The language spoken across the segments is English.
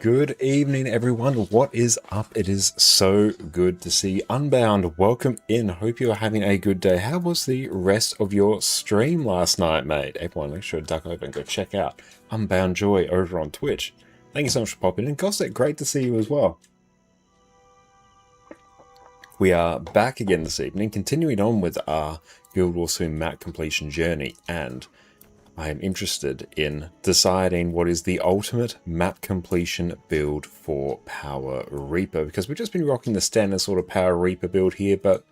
Good evening, everyone. What is up? It is so good to see Unbound. Welcome in. Hope you are having a good day. How was the rest of your stream last night, mate? Everyone, make sure to duck over and go check out Unbound Joy over on Twitch. Thank you so much for popping in. Gossip, great to see you as well. We are back again this evening, continuing on with our Guild Wars 2 map completion journey, and I am interested in deciding what is the ultimate map completion build for Power Reaper, because we've just been rocking the standard sort of Power Reaper build here, but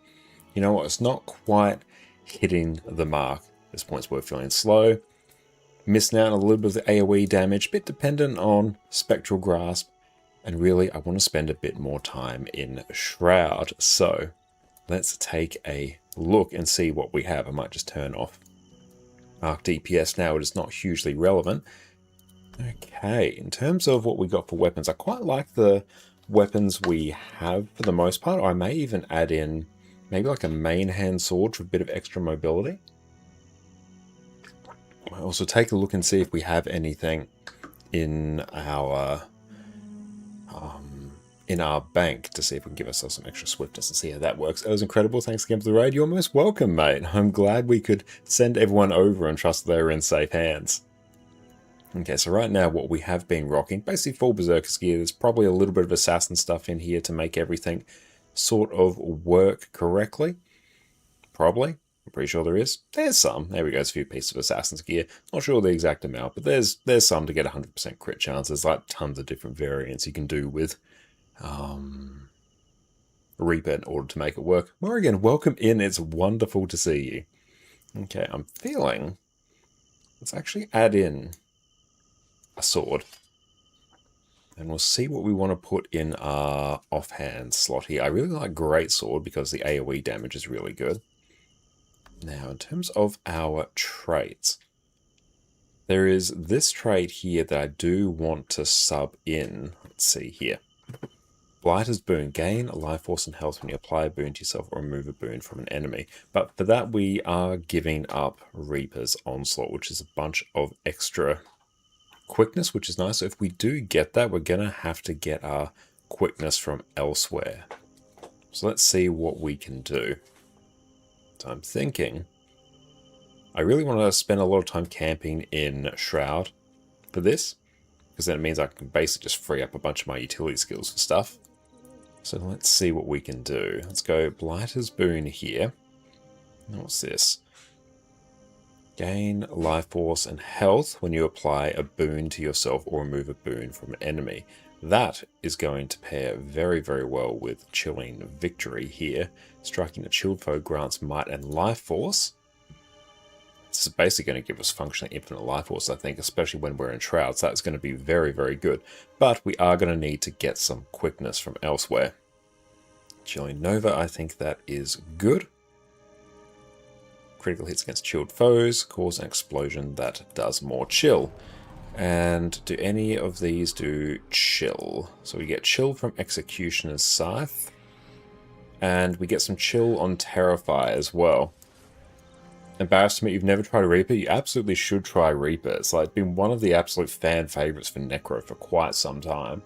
you know what, it's not quite hitting the mark. There's points we're feeling slow, missing out on a little bit of the AoE damage, a bit dependent on Spectral Grasp, and really I want to spend a bit more time in Shroud. So let's take a look and see what we have. I might just turn off ArcDPS now. It is not hugely relevant. Okay, in terms of what we got for weapons, I quite like the weapons we have for the most part. I may even add in maybe like a main hand sword for a bit of extra mobility. I'll also take a look and see if we have anything in our bank to see if we can give ourselves some extra swiftness and see how that works. That was incredible. Thanks again for the raid. You're most welcome, mate. I'm glad we could send everyone over and trust they're in safe hands. Okay, so right now what we have been rocking, basically full Berserker's gear. There's probably a little bit of assassin stuff in here to make everything sort of work correctly. Probably. I'm pretty sure there is. There's some. There we go. There's a few pieces of assassin's gear. Not sure the exact amount, but there's some to get 100% crit chance. There's like tons of different variants you can do with Reaper in order to make it work. Morrigan, welcome in. It's wonderful to see you. Okay, I'm feeling let's actually add in a sword, and we'll see what we want to put in our offhand slot here. I really like Great Sword because the AoE damage is really good. Now, in terms of our traits, there is this trait here that I do want to sub in. Let's see here. Blighter's Boon. Gain life force and health when you apply a boon to yourself or remove a boon from an enemy. But for that, we are giving up Reaper's Onslaught, which is a bunch of extra quickness, which is nice. So if we do get that, we're going to have to get our quickness from elsewhere. So let's see what we can do. So I'm thinking I really want to spend a lot of time camping in Shroud for this, because then it means I can basically just free up a bunch of my utility skills for stuff. So let's see what we can do. Let's go Blighter's Boon here. What's this? Gain life force and health when you apply a boon to yourself or remove a boon from an enemy. That is going to pair very, very well with Chilling Victory here. Striking a chilled foe grants might and life force. This is basically going to give us functionally infinite life force, I think, especially when we're in Shroud. So that's going to be very, very good. But we are going to need to get some quickness from elsewhere. Chilling Nova, I think that is good. Critical hits against chilled foes cause an explosion that does more chill. And do any of these do chill? So we get chill from Executioner's Scythe. And we get some chill on Terrify as well. Embarrassed to me, you've never tried Reaper? You absolutely should try Reaper. It's like been one of the absolute fan favorites for Necro for quite some time.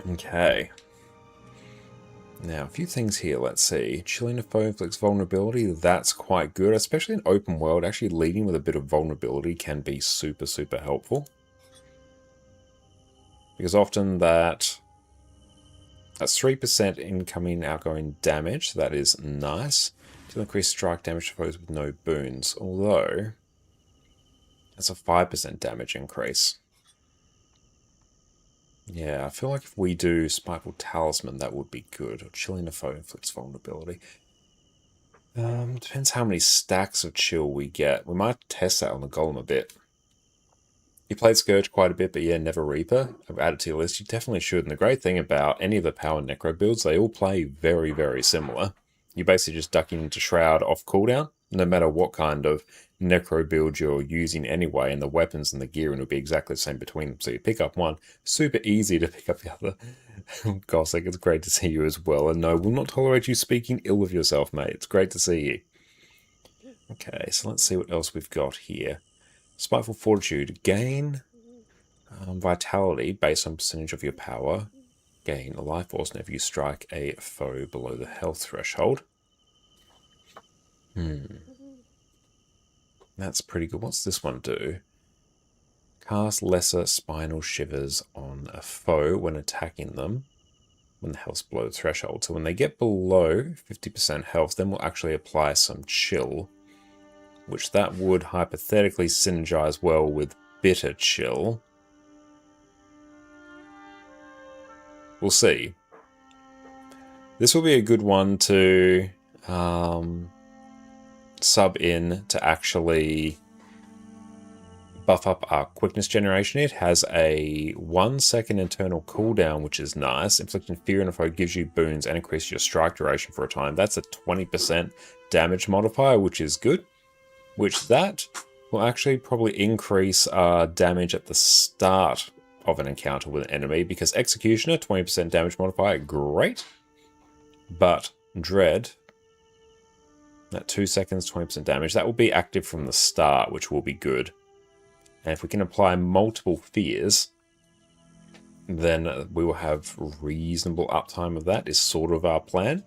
Okay. Now, a few things here. Let's see. Chilling a foe inflicts vulnerability. That's quite good, especially in open world. Actually, leading with a bit of vulnerability can be super, super helpful. Because often that's 3% incoming, outgoing damage. So that is nice. To increase strike damage to foes with no boons, although that's a 5% damage increase. Yeah, I feel like if we do Spiteful Talisman, that would be good. Or Chilling a foe inflicts vulnerability. Depends how many stacks of chill we get. We might test that on the Golem a bit. You played Scourge quite a bit, but yeah, never Reaper. I've added to your list. You definitely should. And the great thing about any of the Power Necro builds, they all play very, very similar. You're basically just ducking into Shroud off cooldown, no matter what kind of Necro build you're using anyway, and the weapons and the gear will be exactly the same between them. So you pick up one, super easy to pick up the other. Gosh, it's great to see you as well. And no, we'll not tolerate you speaking ill of yourself, mate. It's great to see you. Okay, so let's see what else we've got here. Spiteful Fortitude. Gain Vitality, based on percentage of your power. Gain a life force whenever you strike a foe below the health threshold. That's pretty good. What's this one do? Cast lesser spinal shivers on a foe when attacking them when the health's below the threshold. So when they get below 50% health, then we'll actually apply some chill, which that would hypothetically synergize well with bitter chill. We'll see. This will be a good one to sub in to actually buff up our quickness generation. It has a 1 second internal cooldown, which is nice. Inflicting fear on a foe gives you boons and increases your strike duration for a time. That's a 20% damage modifier, which is good. Which that will actually probably increase our damage at the start of an encounter with an enemy, because Executioner, 20% damage modifier, great. But Dread, that 2 seconds, 20% damage, that will be active from the start, which will be good. And if we can apply multiple fears, then we will have reasonable uptime of that, is sort of our plan.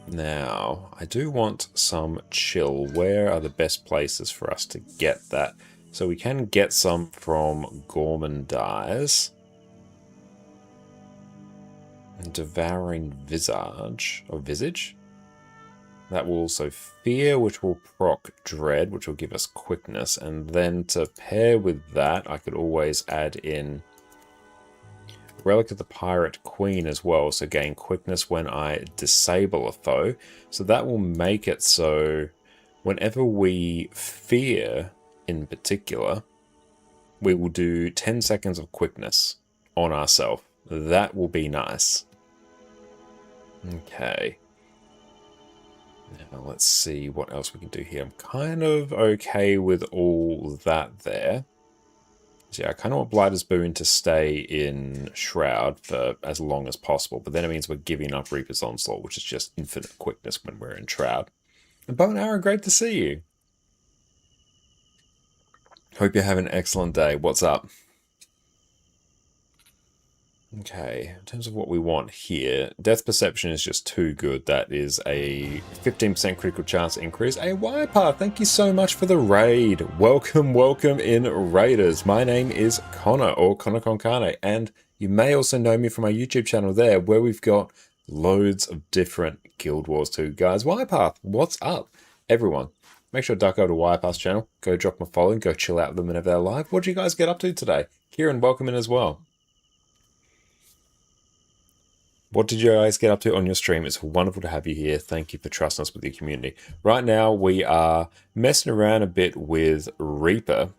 Now, I do want some chill. Where are the best places for us to get that? So we can get some from Gorman Dyes. Devouring Visage, or Visage. That will also Fear, which will proc Dread, which will give us quickness. And then to pair with that, I could always add in Relic of the Pirate Queen as well, so gain quickness when I disable a foe. So that will make it so whenever we fear, in particular, we will do 10 seconds of quickness on ourselves. That will be nice. Okay. Now let's see what else we can do here. I'm kind of okay with all that there. So yeah, I kind of want Blighter's Boon to stay in Shroud for as long as possible, but then it means we're giving up Reaper's Onslaught, which is just infinite quickness when we're in Shroud. And Bow and Arrow, great to see you. Hope you have an excellent day. What's up? Okay, in terms of what we want here, Death Perception is just too good. That is a 15% critical chance increase. Hey, Wirepath, thank you so much for the raid. Welcome, welcome in, Raiders. My name is Connor, or ConnorConCarne, and you may also know me from my YouTube channel there, where we've got loads of different Guild Wars 2 guys. Wirepath, what's up? Everyone, make sure to duck over to Wirepath's channel, go drop them a follow, go chill out with them whenever they're live. What do you guys get up to today? Kieran, welcome in as well. What did you guys get up to on your stream? It's wonderful to have you here. Thank you for trusting us with your community. Right now, we are messing around a bit with Reaper.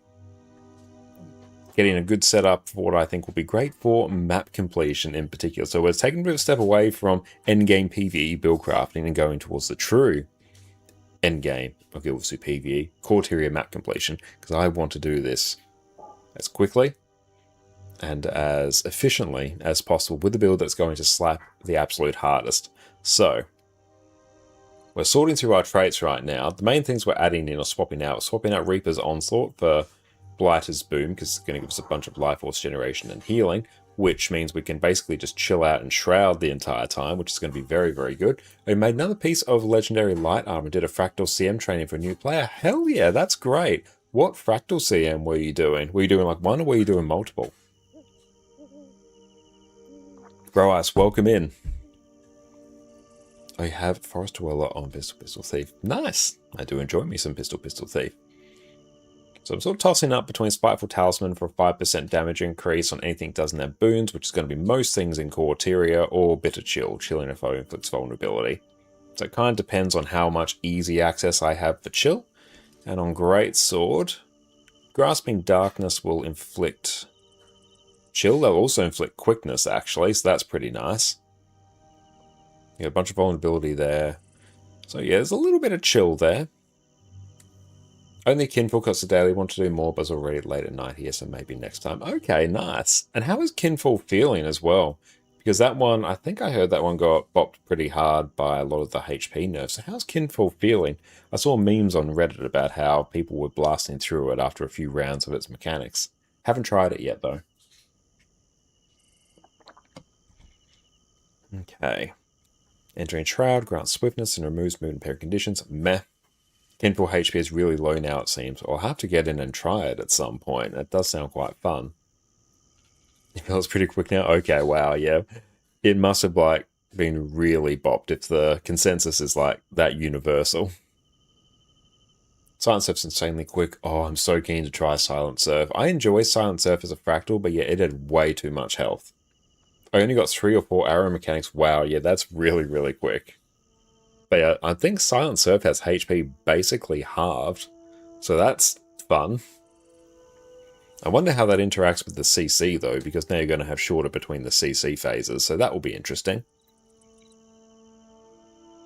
Getting a good setup for what I think will be great for map completion in particular. So we're taking a bit of a step away from endgame PvE build crafting and going towards the true endgame of Guild Wars 2 PvE, core tier map completion, because I want to do this as quickly and as efficiently as possible with the build that's going to slap the absolute hardest. So, we're sorting through our traits right now. The main things we're adding in or swapping out Reaper's Onslaught for Blighter's Boom, because it's going to give us a bunch of life force generation and healing, which means we can basically just chill out and Shroud the entire time, which is going to be very, very good. We made another piece of Legendary Light Armor, did a Fractal CM training for a new player. Hell yeah, that's great. What Fractal CM were you doing? Were you doing like one, or were you doing multiple? Bro Ice, welcome in. I have Forest Dweller on Pistol Thief. Nice. I do enjoy me some Pistol Thief. So I'm sort of tossing up between Spiteful Talisman for a 5% damage increase on anything that doesn't have boons, which is going to be most things in Core Tyria, or Bitter Chill. Chilling a foe inflicts vulnerability. So it kind of depends on how much easy access I have for Chill. And on Greatsword, Grasping Darkness will inflict Chill. They'll also inflict quickness, actually, so that's pretty nice. Yeah, a bunch of vulnerability there. So yeah, there's a little bit of chill there. Only Kinfolk got the daily, want to do more, but it's already late at night here, so maybe next time. Okay, nice. And how is Kinfolk feeling as well? Because that one, I think I heard that one got bopped pretty hard by a lot of the HP nerfs. So how's Kinfall feeling? I saw memes on Reddit about how people were blasting through it after a few rounds of its mechanics. Haven't tried it yet, though. Okay. Entering Shroud grants swiftness and removes mood impaired conditions. Meh. Kinfall HP is really low now, it seems. I'll have to get in and try it at some point. It does sound quite fun. It feels pretty quick now. Okay, wow, yeah. It must have, like, been really bopped if the consensus is, like, that universal. Silent Surf's insanely quick. Oh, I'm so keen to try Silent Surf. I enjoy Silent Surf as a fractal, but yeah, it had way too much health. I only got 3 or 4 arrow mechanics. Wow, yeah, that's really, really quick. But yeah, I think Silent Surf has HP basically halved. So that's fun. I wonder how that interacts with the CC, though, because now you're going to have shorter between the CC phases, so that will be interesting.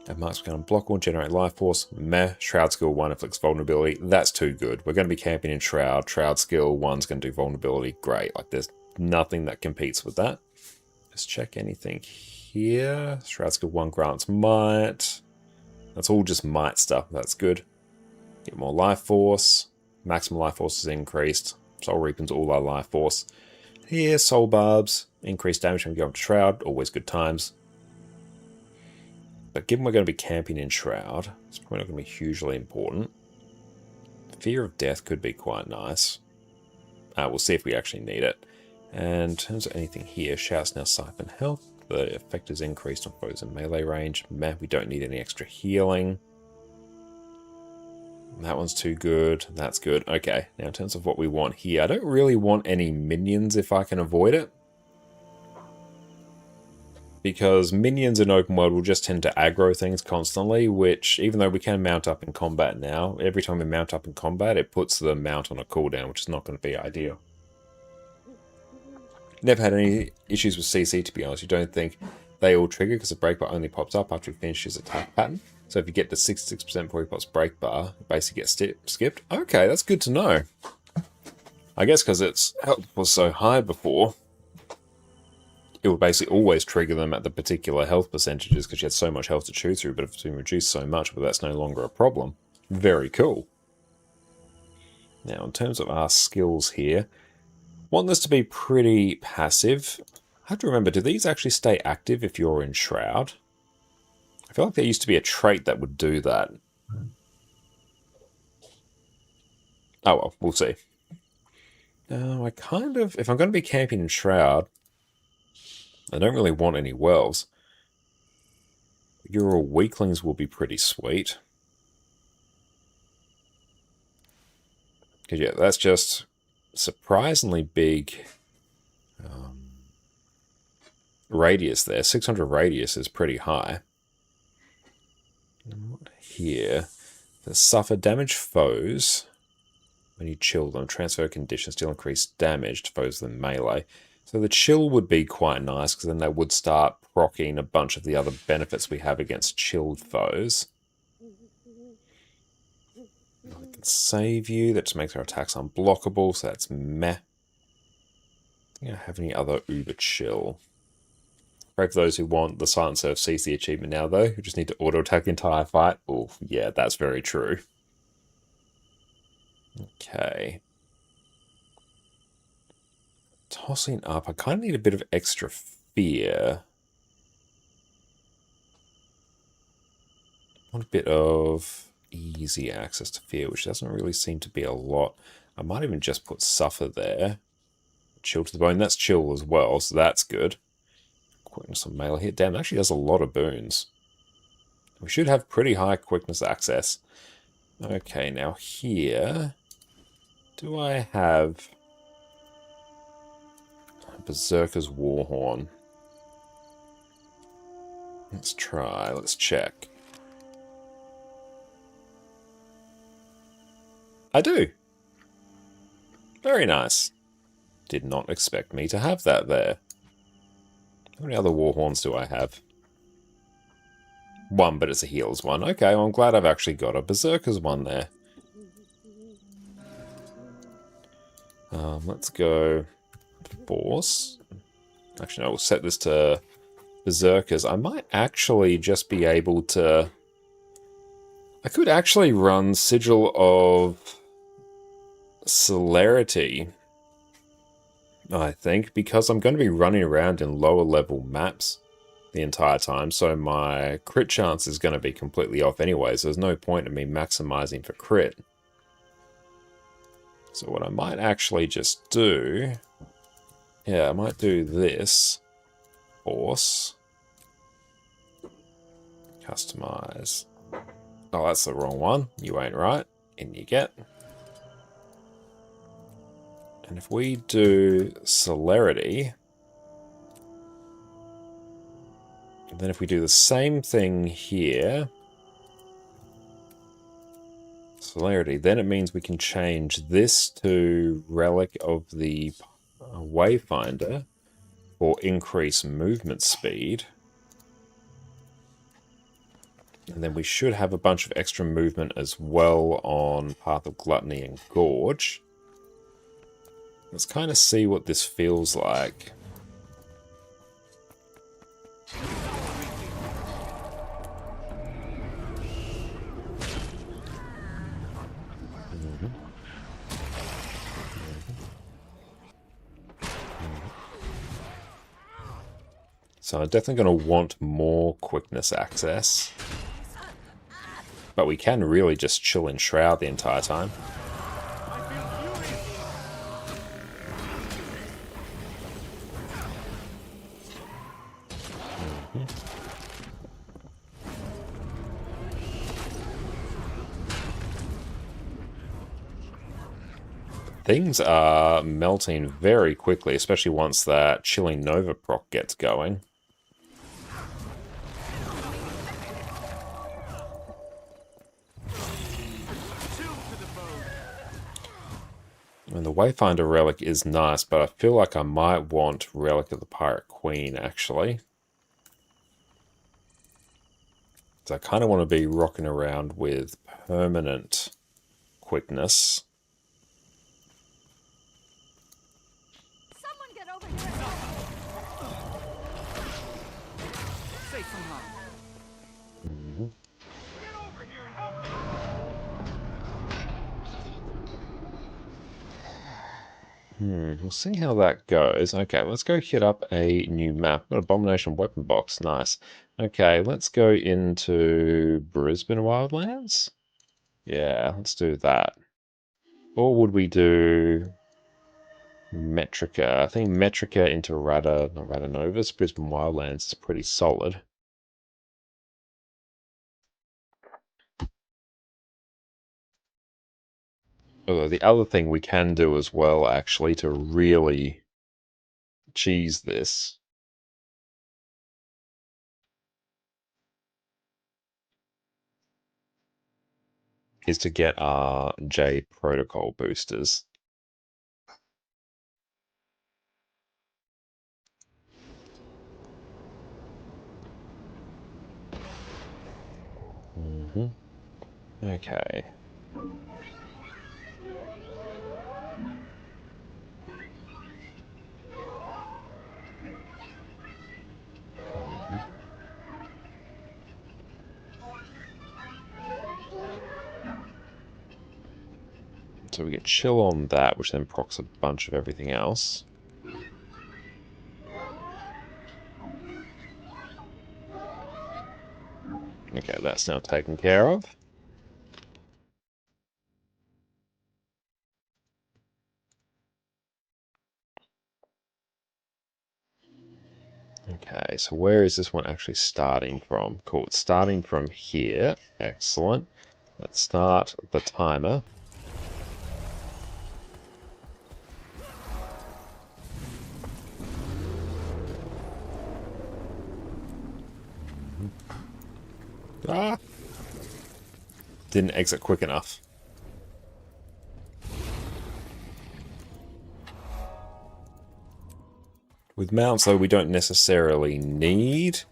And Mark's going to block or generate life force. Meh. Shroud skill 1 inflicts vulnerability. That's too good. We're going to be camping in Shroud. Shroud skill 1's going to do vulnerability. Great. Like, there's nothing that competes with that. Let's check anything here. Shroud skill 1 grants might. That's all just might stuff. That's good. Get more life force. Maximum life force is increased. Soul Reaping's all our life force. Here, Soul Barbs. Increased damage when we go up to Shroud. Always good times. But given we're going to be camping in Shroud, it's probably not going to be hugely important. Fear of Death could be quite nice. We'll see if we actually need it. And in terms of anything here, Shouts now siphon health. The effect is increased on foes in melee range. Meh, we don't need any extra healing. That one's too good. That's good. Okay, now in terms of what we want here, I don't really want any minions if I can avoid it. Because minions in open world will just tend to aggro things constantly, which, even though we can mount up in combat now, every time we mount up in combat, it puts the mount on a cooldown, which is not going to be ideal. Never had any issues with CC, to be honest. You don't think they all trigger because the break bar only pops up after he finishes his attack pattern. So if you get to 66% before he pops break bar, it basically gets skipped. Okay, that's good to know. I guess because its health was so high before, it would basically always trigger them at the particular health percentages because you had so much health to chew through, but if it's been reduced so much, well, that's no longer a problem. Very cool. Now, in terms of our skills here, want this to be pretty passive. I have to remember, do these actually stay active if you're in Shroud? I feel like there used to be a trait that would do that. Oh well, we'll see. Now, if I'm going to be camping in Shroud, I don't really want any wells. Your weaklings will be pretty sweet. Because yeah, that's just surprisingly big radius there. 600 radius is pretty high. Here, the suffer damage foes when you chill them. Transfer conditions still increase damage to foes than melee. So the chill would be quite nice because then they would start proccing a bunch of the other benefits we have against chilled foes. I can save you. That just makes our attacks unblockable, so that's meh. Do I have any other uber chill? Pray for those who want the Silent Surf CC achievement now, though, who just need to auto-attack the entire fight. Oh, yeah, that's very true. Okay. Tossing up. I kind of need a bit of extra fear. I want a bit of easy access to fear, which doesn't really seem to be a lot. I might even just put suffer there. Chill to the bone. That's chill as well, so that's good. Quickness on melee hit. Damn, it actually does a lot of boons. We should have pretty high quickness access. Okay, now here... do I have... Berserker's Warhorn? Let's try. Let's check. I do. Very nice. Did not expect me to have that there. How many other Warhorns do I have? One, but it's a healer's one. Okay, well, I'm glad I've actually got a Berserker's one there. Let's go Force. Actually, no, we'll set this to Berserkers. I might actually just be able to... I could actually run Sigil of Celerity, I think, because I'm going to be running around in lower level maps the entire time, so my crit chance is going to be completely off anyway, so there's no point in me maximizing for crit. So what I might actually just do... Yeah, I might do this. Force. Customize. Oh, that's the wrong one. You ain't right. In you get. And if we do Celerity... And then if we do the same thing here, Celerity, then it means we can change this to Relic of the Wayfinder for increased movement speed. And then we should have a bunch of extra movement as well on Path of Gluttony and Gorge. Let's kind of see what this feels like. So I'm definitely going to want more quickness access. But we can really just chill in Shroud the entire time. Things are melting very quickly, especially once that Chilling Nova proc gets going. And the Wayfinder Relic is nice, but I feel like I might want Relic of the Pirate Queen, actually. So I kind of want to be rocking around with permanent quickness. Someone get over here. Safe from harm. Get over here and help me. We'll see how that goes. Okay, let's go hit up a new map. Got Abomination Weapon Box, nice. Okay, let's go into Brisbane Wildlands. Yeah, let's do that. Or would we do Metrica? I think Metrica into Radanovus, Brisbane Wildlands is pretty solid. Although the other thing we can do as well, actually, to really cheese this, is to get our J Protocol boosters. Okay. So we get chill on that, which then procs a bunch of everything else. Okay, that's now taken care of. Okay, so where is this one actually starting from? Cool, it's starting from here. Excellent. Let's start the timer. Ah! Didn't exit quick enough. With mounts, though, we don't necessarily need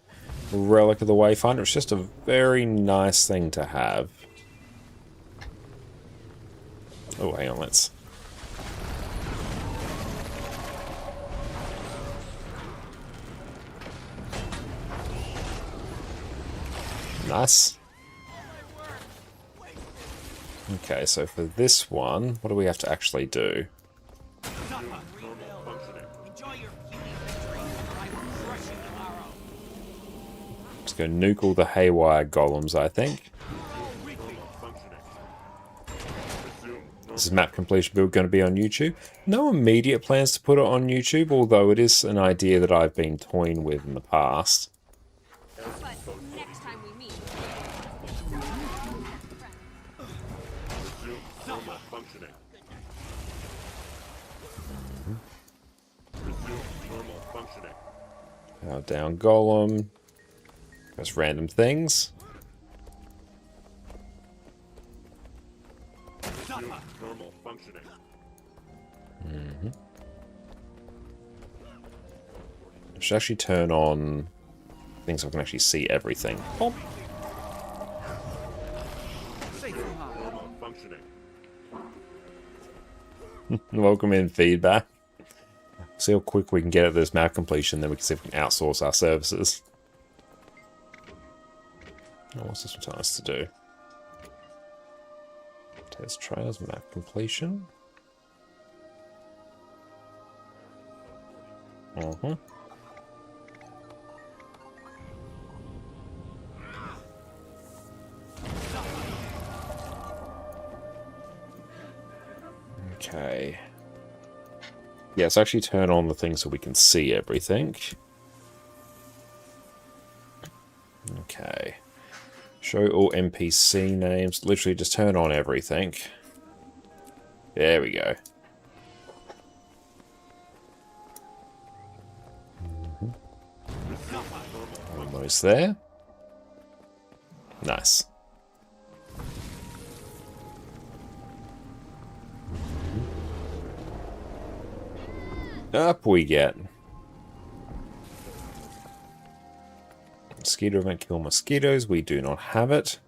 Relic of the Wayfinder. It's just a very nice thing to have. Oh, hang on, let's... Nice. Okay, so for this one, what do we have to actually do? Just go nuke all the haywire golems, I think. This is map completion build going to be on YouTube. No immediate plans to put it on YouTube, although it is an idea that I've been toying with in the past. But next time we meet. Now down golem. Just random things. I should actually turn on things so I can actually see everything. Oh. Welcome in feedback. See how quick we can get at this map completion, then we can see if we can outsource our services. Oh, what's this one telling us to do? Test trials, map completion. Okay. Yeah, let's actually turn on the thing so we can see everything. Okay. Show all NPC names. Literally just turn on everything. There we go. Almost there. Nice. Up we get. Mosquito event, kill mosquitoes. We do not have it.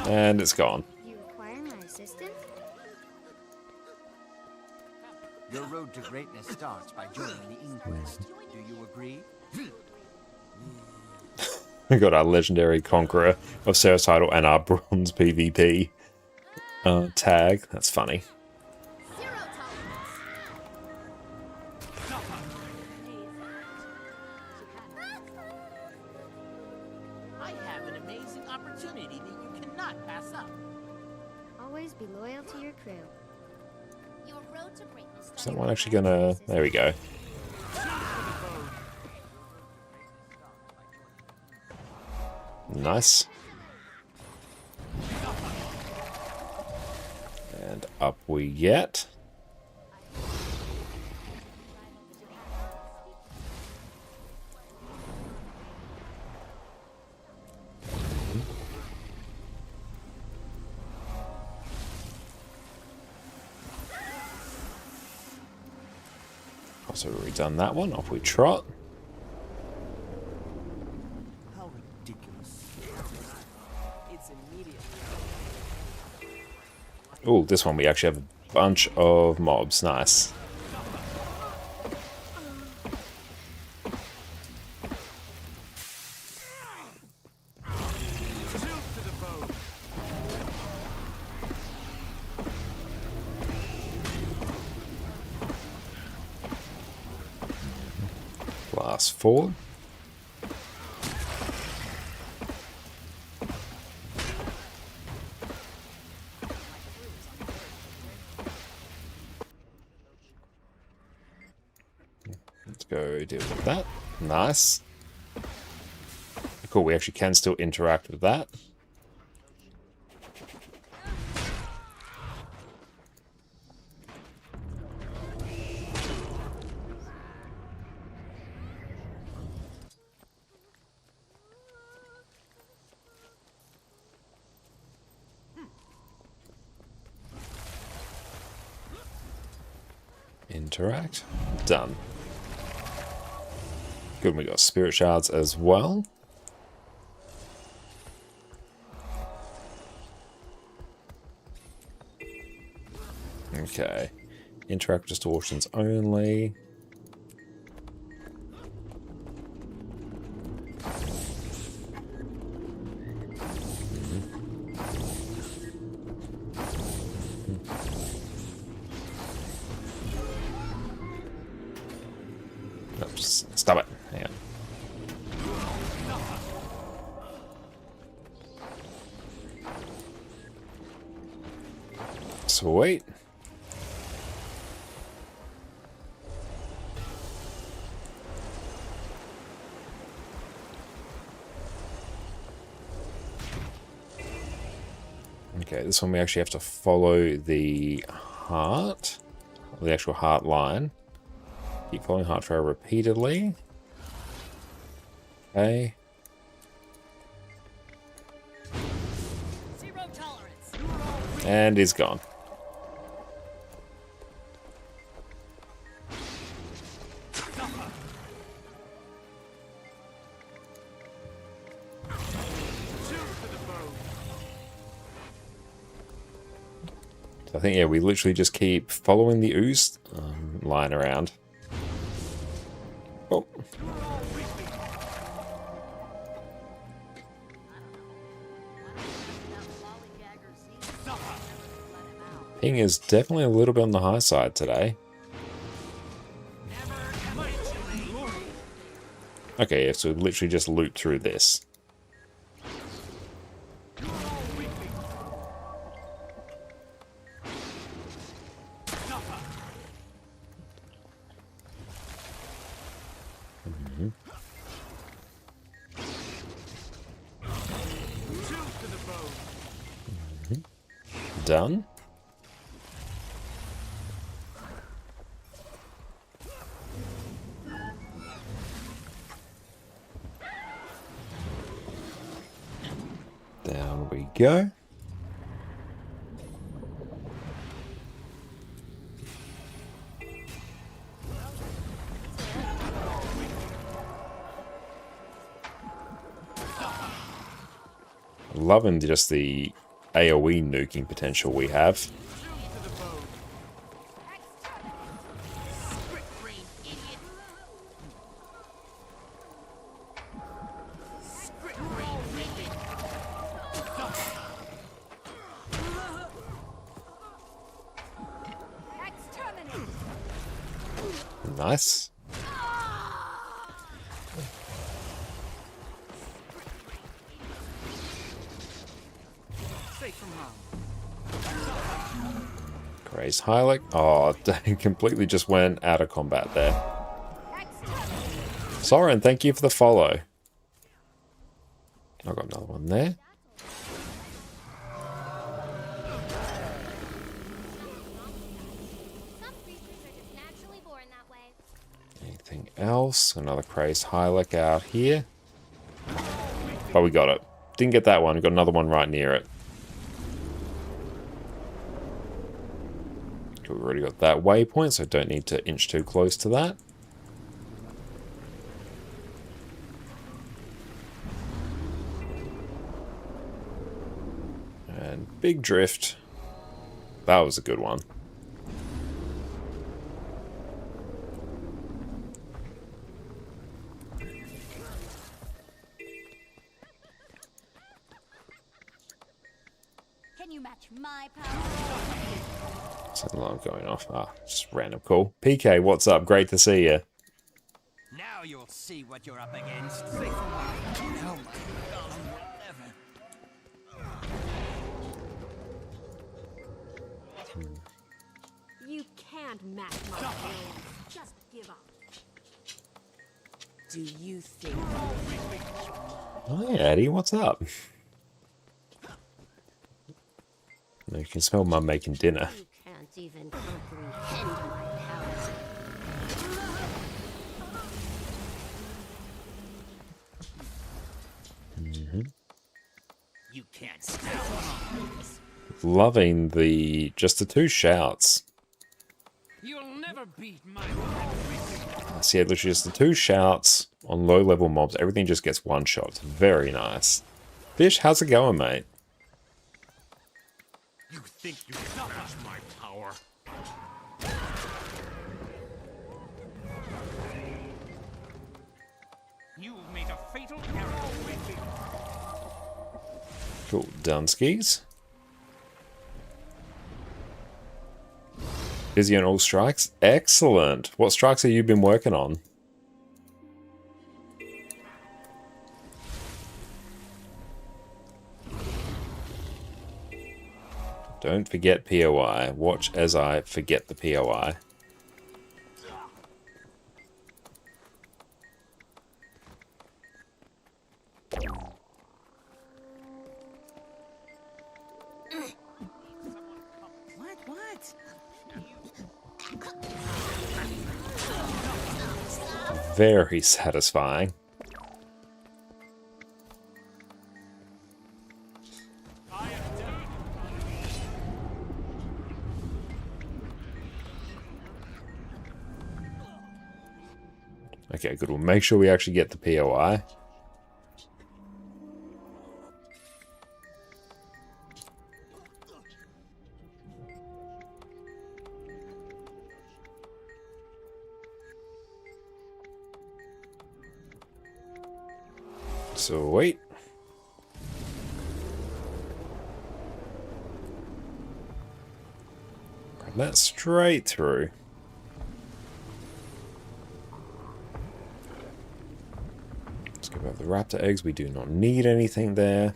And it's gone. You require my assistance? Your road to greatness starts by joining the Inquest. Do you agree? We got our legendary conqueror of Sarah's title and our bronze PvP tag. That's funny. Zero I have an amazing opportunity that you cannot pass up. Always be loyal to your crew. Your road to greatness. Is that one actually gonna... There we go. Nice. And up we get. Also redone that one. Off we trot. How ridiculous. It's immediate. Oh, this one we actually have a bunch of mobs. Nice. Blast forward. Let's go deal with that. Nice. Cool, we actually can still interact with that. Interact. Done. Good, we got spirit shards as well. Okay. Interact distortions only. Oops, stop it. Hang on. Sweet. Okay, this one we actually have to follow the heart, the actual heart line. Keep following heart trail repeatedly. Okay. Zero tolerance. And he's gone. I think, yeah, we literally just keep following the ooze line around. Oh. Ping is definitely a little bit on the high side today. Okay, yeah, so we literally just loop through this. Done. Down we go. Loving just the AoE nuking potential we have. Nice. Safe from harm. Grace Hylic. Oh, dang, completely just went out of combat there. Soren, thank you for the follow. I've got another one there. Some creatures are just naturally born that way. Anything else? Another Grace Hylic out here. But we got it. Didn't get that one. We got another one right near it. We've already got that waypoint, so don't need to inch too close to that. And big drift. That was a good one. Can you match my power? Something alarm going off. Ah, just random call. PK, what's up? Great to see you. Now you'll see what you're up against. Safe from harm. Oh my God, whatever. You can't match my brilliance. Just give up. Do you think? Oh yeah, Eddie, what's up? You can smell Mum making dinner. You can't even comprehend my powers. You can't stand Loving the just the two shouts. You'll never beat my So yeah, literally just the two shouts on low level mobs. Everything just gets one shot. It's very nice. Fish, how's it going, mate? You think you can match my power? You've made a fatal error with me. Cool. Dunskies. Busy on all strikes? Excellent. What strikes have you been working on? Don't forget POI. Watch as I forget the POI. What? Very satisfying. Okay, good. We'll make sure we actually get the POI. Sweet. Grab that straight through. Let's go about the raptor eggs. We do not need anything there.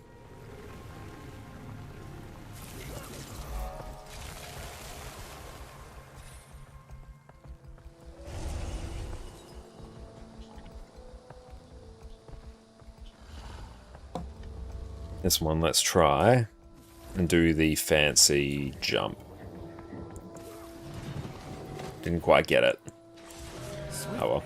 This one, let's try and do the fancy jump. Didn't quite get it. Oh well.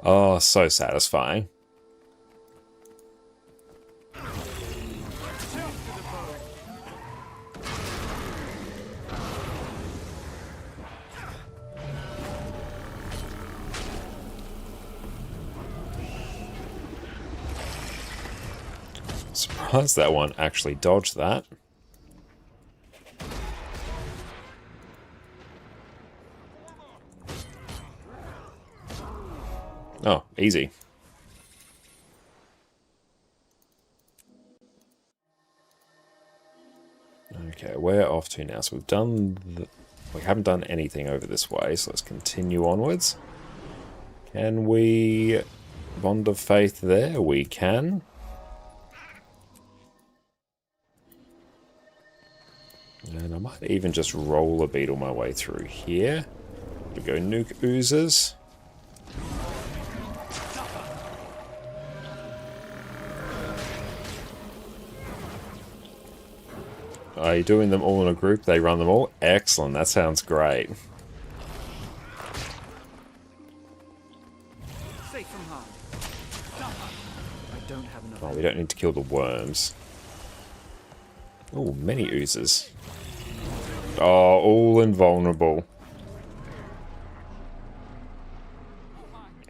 Oh, so satisfying. Surprised that one actually dodged that. Oh, easy. Okay, we're off to now. So we've done we haven't done anything over this way, so let's continue onwards. Can we Bond of Faith there? We can. And I might even just roller beetle my way through here. We go nuke oozers. Are you doing them all in a group? They run them all? Excellent, that sounds great. Safe from harm. I don't have enough. Oh, we don't need to kill the worms. Oh, many oozers. Oh, all invulnerable.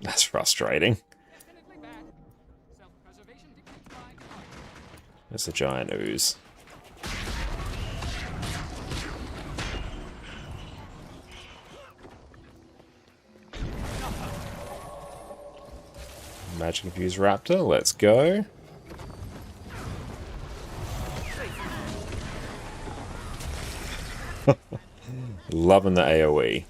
That's frustrating. There's a giant ooze. Magic Infused Raptor, let's go. Loving the AoE.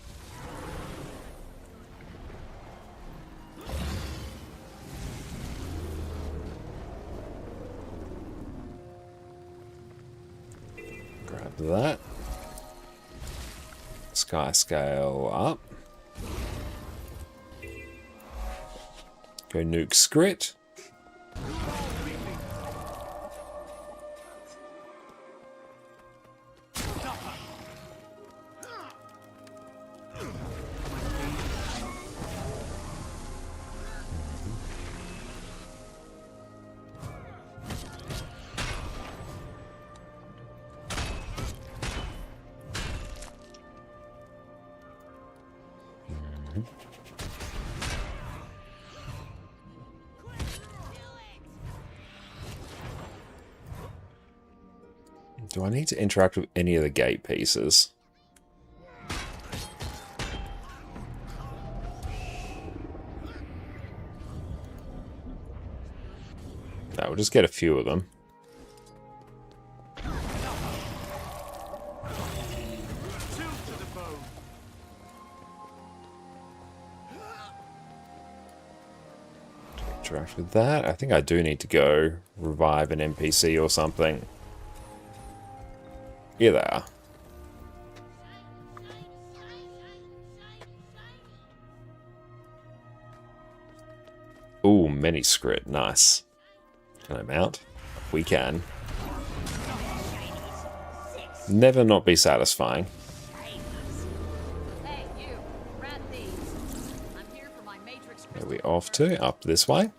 Grab that. Sky scale up. Go nuke Scrit. Do I need to interact with any of the gate pieces? No, we'll just get a few of them. Interact with that. I think I do need to go revive an NPC or something. Here they are. Ooh, mini script. Nice. Can I mount? We can. Never not be satisfying. Hey, you. Rat thieves. I'm here for my Matrix. Where are we off to? Up this way.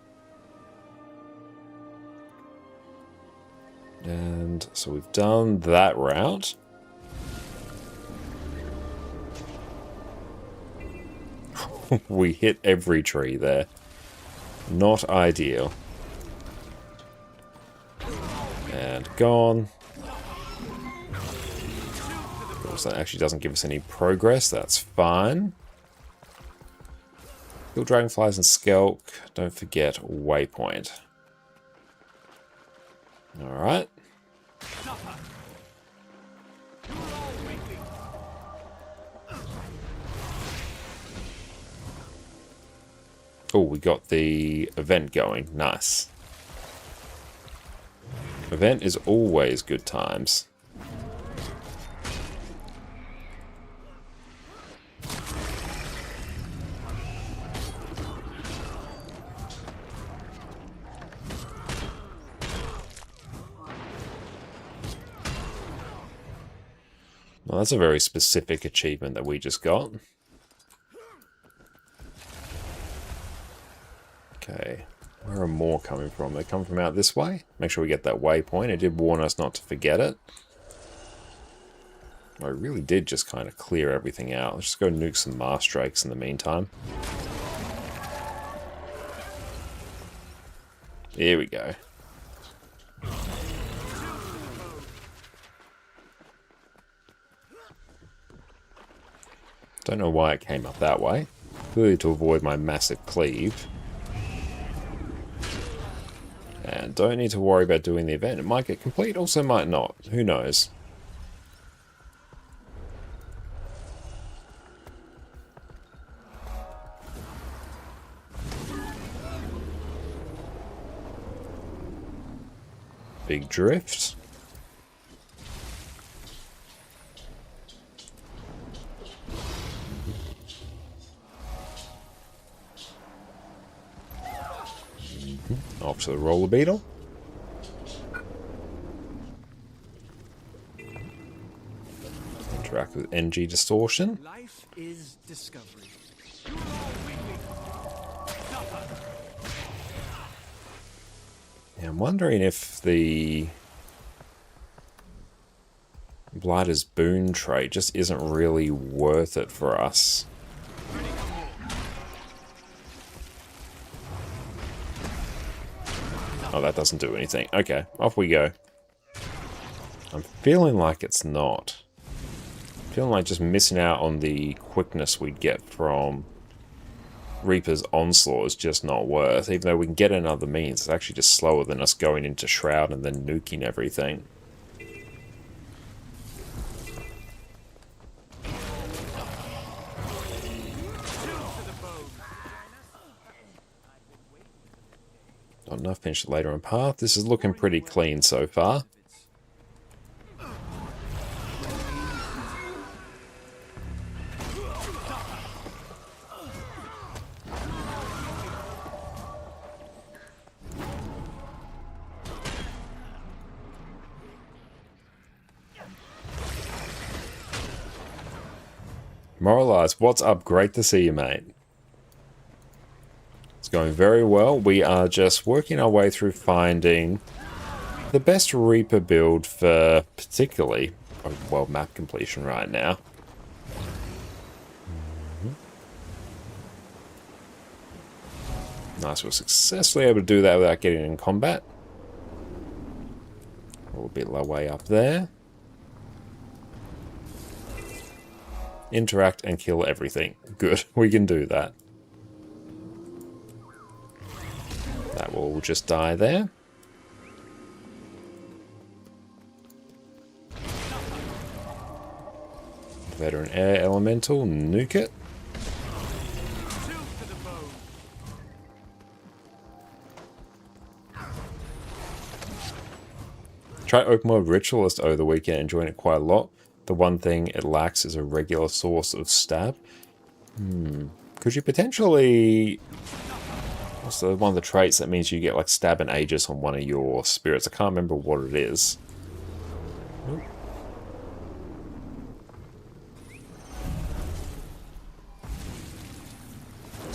And so we've done that route. We hit every tree there. Not ideal. And gone. Of course, that actually doesn't give us any progress. That's fine. Kill dragonflies and skelk. Don't forget waypoint. Alright. Oh, we got the event going. Nice. Event is always good times. Well, that's a very specific achievement that we just got. Okay, where are more coming from? They come from out this way. Make sure we get that waypoint. It did warn us not to forget it. I really did just kind of clear everything out. Let's just go nuke some Mars Drakes in the meantime. Here we go. Don't know why it came up that way. Clearly to avoid my massive cleave. And don't need to worry about doing the event. It might get complete, also might not. Who knows? Big drift. Off to the roller beetle. Interact with NG distortion. Life is discovery. Yeah, I'm wondering if the Blighter's Boon trait just isn't really worth it for us. Oh, that doesn't do anything. Okay, off we go. I'm feeling like it's not. Feeling like just missing out on the quickness we'd get from Reaper's Onslaught is just not worth. Even though we can get in other means, it's actually just slower than us going into Shroud and then nuking everything. Not enough, finish it later on path. This is looking pretty clean so far. Moralize, what's up? Great to see you, mate. It's going very well. We are just working our way through finding the best Reaper build for particularly world map completion right now. Nice, we're successfully able to do that without getting in combat. A little bit low way up there. Interact and kill everything. Good, we can do that. That will just die there. Veteran Air Elemental, nuke it. Try open world Ritualist over the weekend, enjoying it quite a lot. The one thing it lacks is a regular source of stab. Could you potentially... What's one of the traits that means you get like stab and Aegis on one of your spirits? I can't remember what it is. Nope.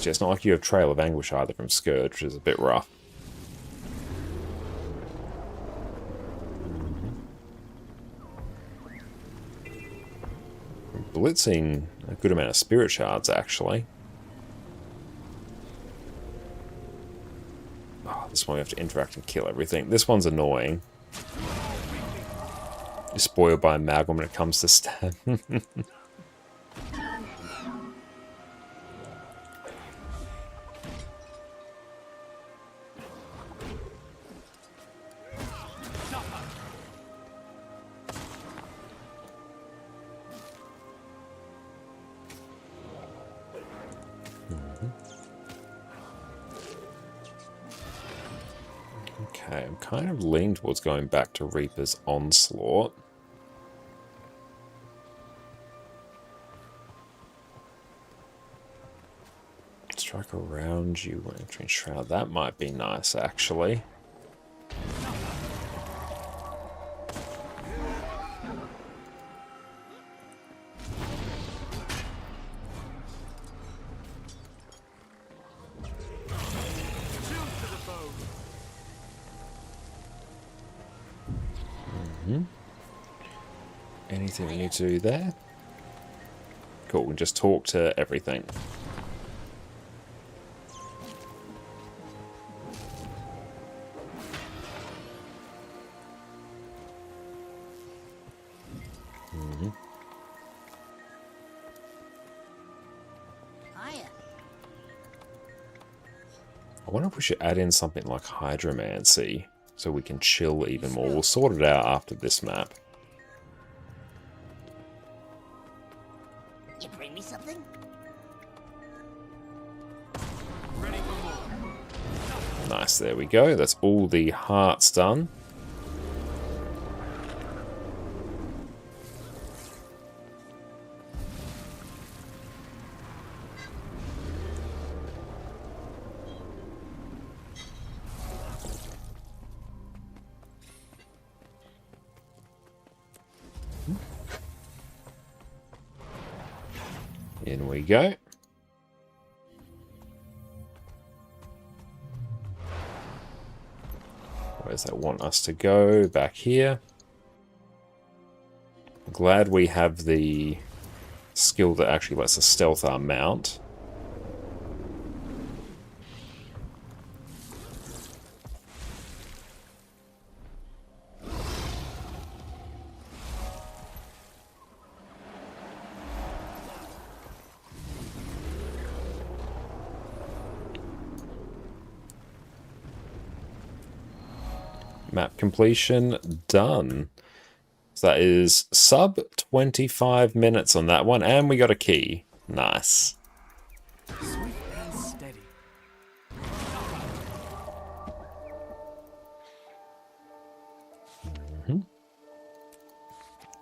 It's not like you have Trail of Anguish either from Scourge, which is a bit rough. Blitzing a good amount of spirit shards, actually. Oh, this one we have to interact and kill everything. This one's annoying. You're spoiled by Amalgam when it comes to stab. Okay, I'm kind of leaning towards going back to Reaper's Onslaught. Strike around you when entering Shroud. That might be nice, actually. Anything we need to do there? Cool, we can just talk to everything. I wonder if we should add in something like Hydromancy so we can chill even more. We'll sort it out after this map. You bring me something? Ready for more. Nice, there we go. That's all the hearts done. In we go. Where does that want us to go? Back here. I'm glad we have the skill that actually lets us stealth our mount. Map completion done. So that is sub 25 minutes on that one, and we got a key. Nice. Sweet and steady.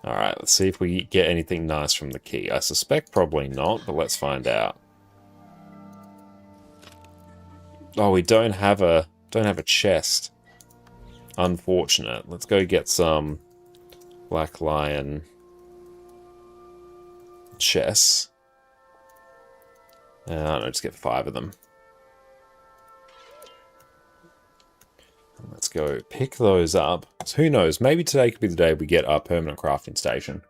Alright, let's see if we get anything nice from the key. I suspect probably not, but let's find out. Oh, we don't have a chest. Unfortunate. Let's go get some Black Lion chests. I don't know, just get 5 of them. Let's go pick those up. So who knows, maybe today could be the day we get our permanent crafting station.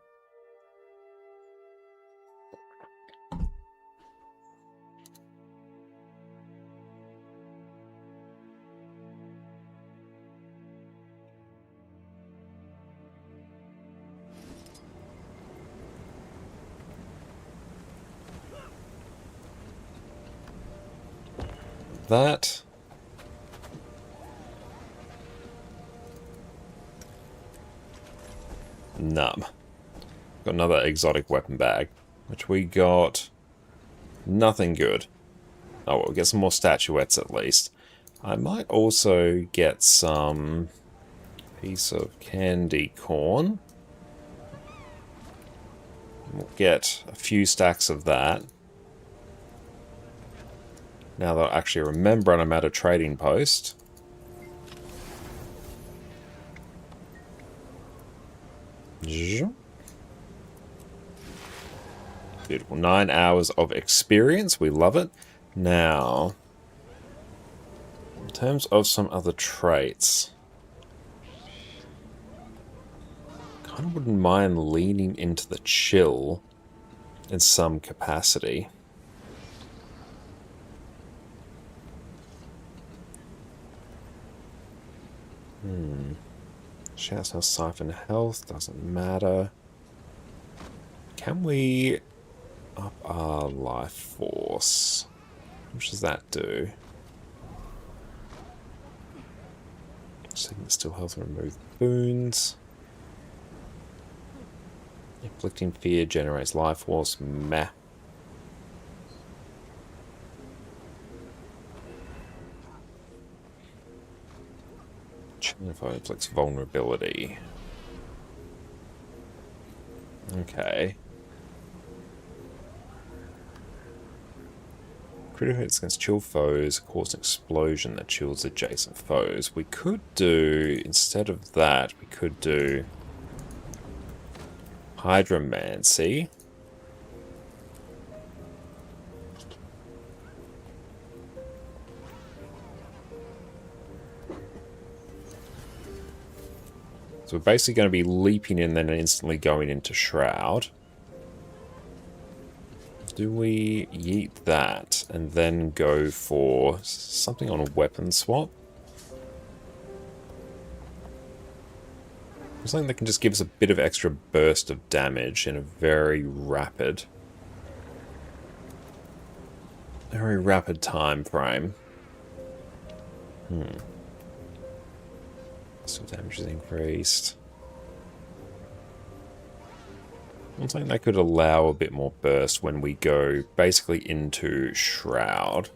That. Nub. Got another exotic weapon bag, which we got nothing good. Oh, we'll get some more statuettes at least. I might also get some piece of candy corn. We'll get a few stacks of that. Now that I actually remember I'm at a trading post. Beautiful. 9 hours of experience. We love it. Now, in terms of some other traits, kind of wouldn't mind leaning into the chill in some capacity. Shouts now siphon health, doesn't matter. Can we up our life force? How much does that do? Sickness, still health, remove boons. Inflicting fear generates life force. Meh. If I inflicts vulnerability. Okay. Critical hits against chill foes cause an explosion that chills adjacent foes. We could do, instead of that, we could do Hydromancy. So we're basically going to be leaping in then and instantly going into Shroud. Do we yeet that and then go for something on a weapon swap? Something that can just give us a bit of extra burst of damage in a very rapid time frame. So damage is increased. Something that could allow a bit more burst when we go basically into Shroud.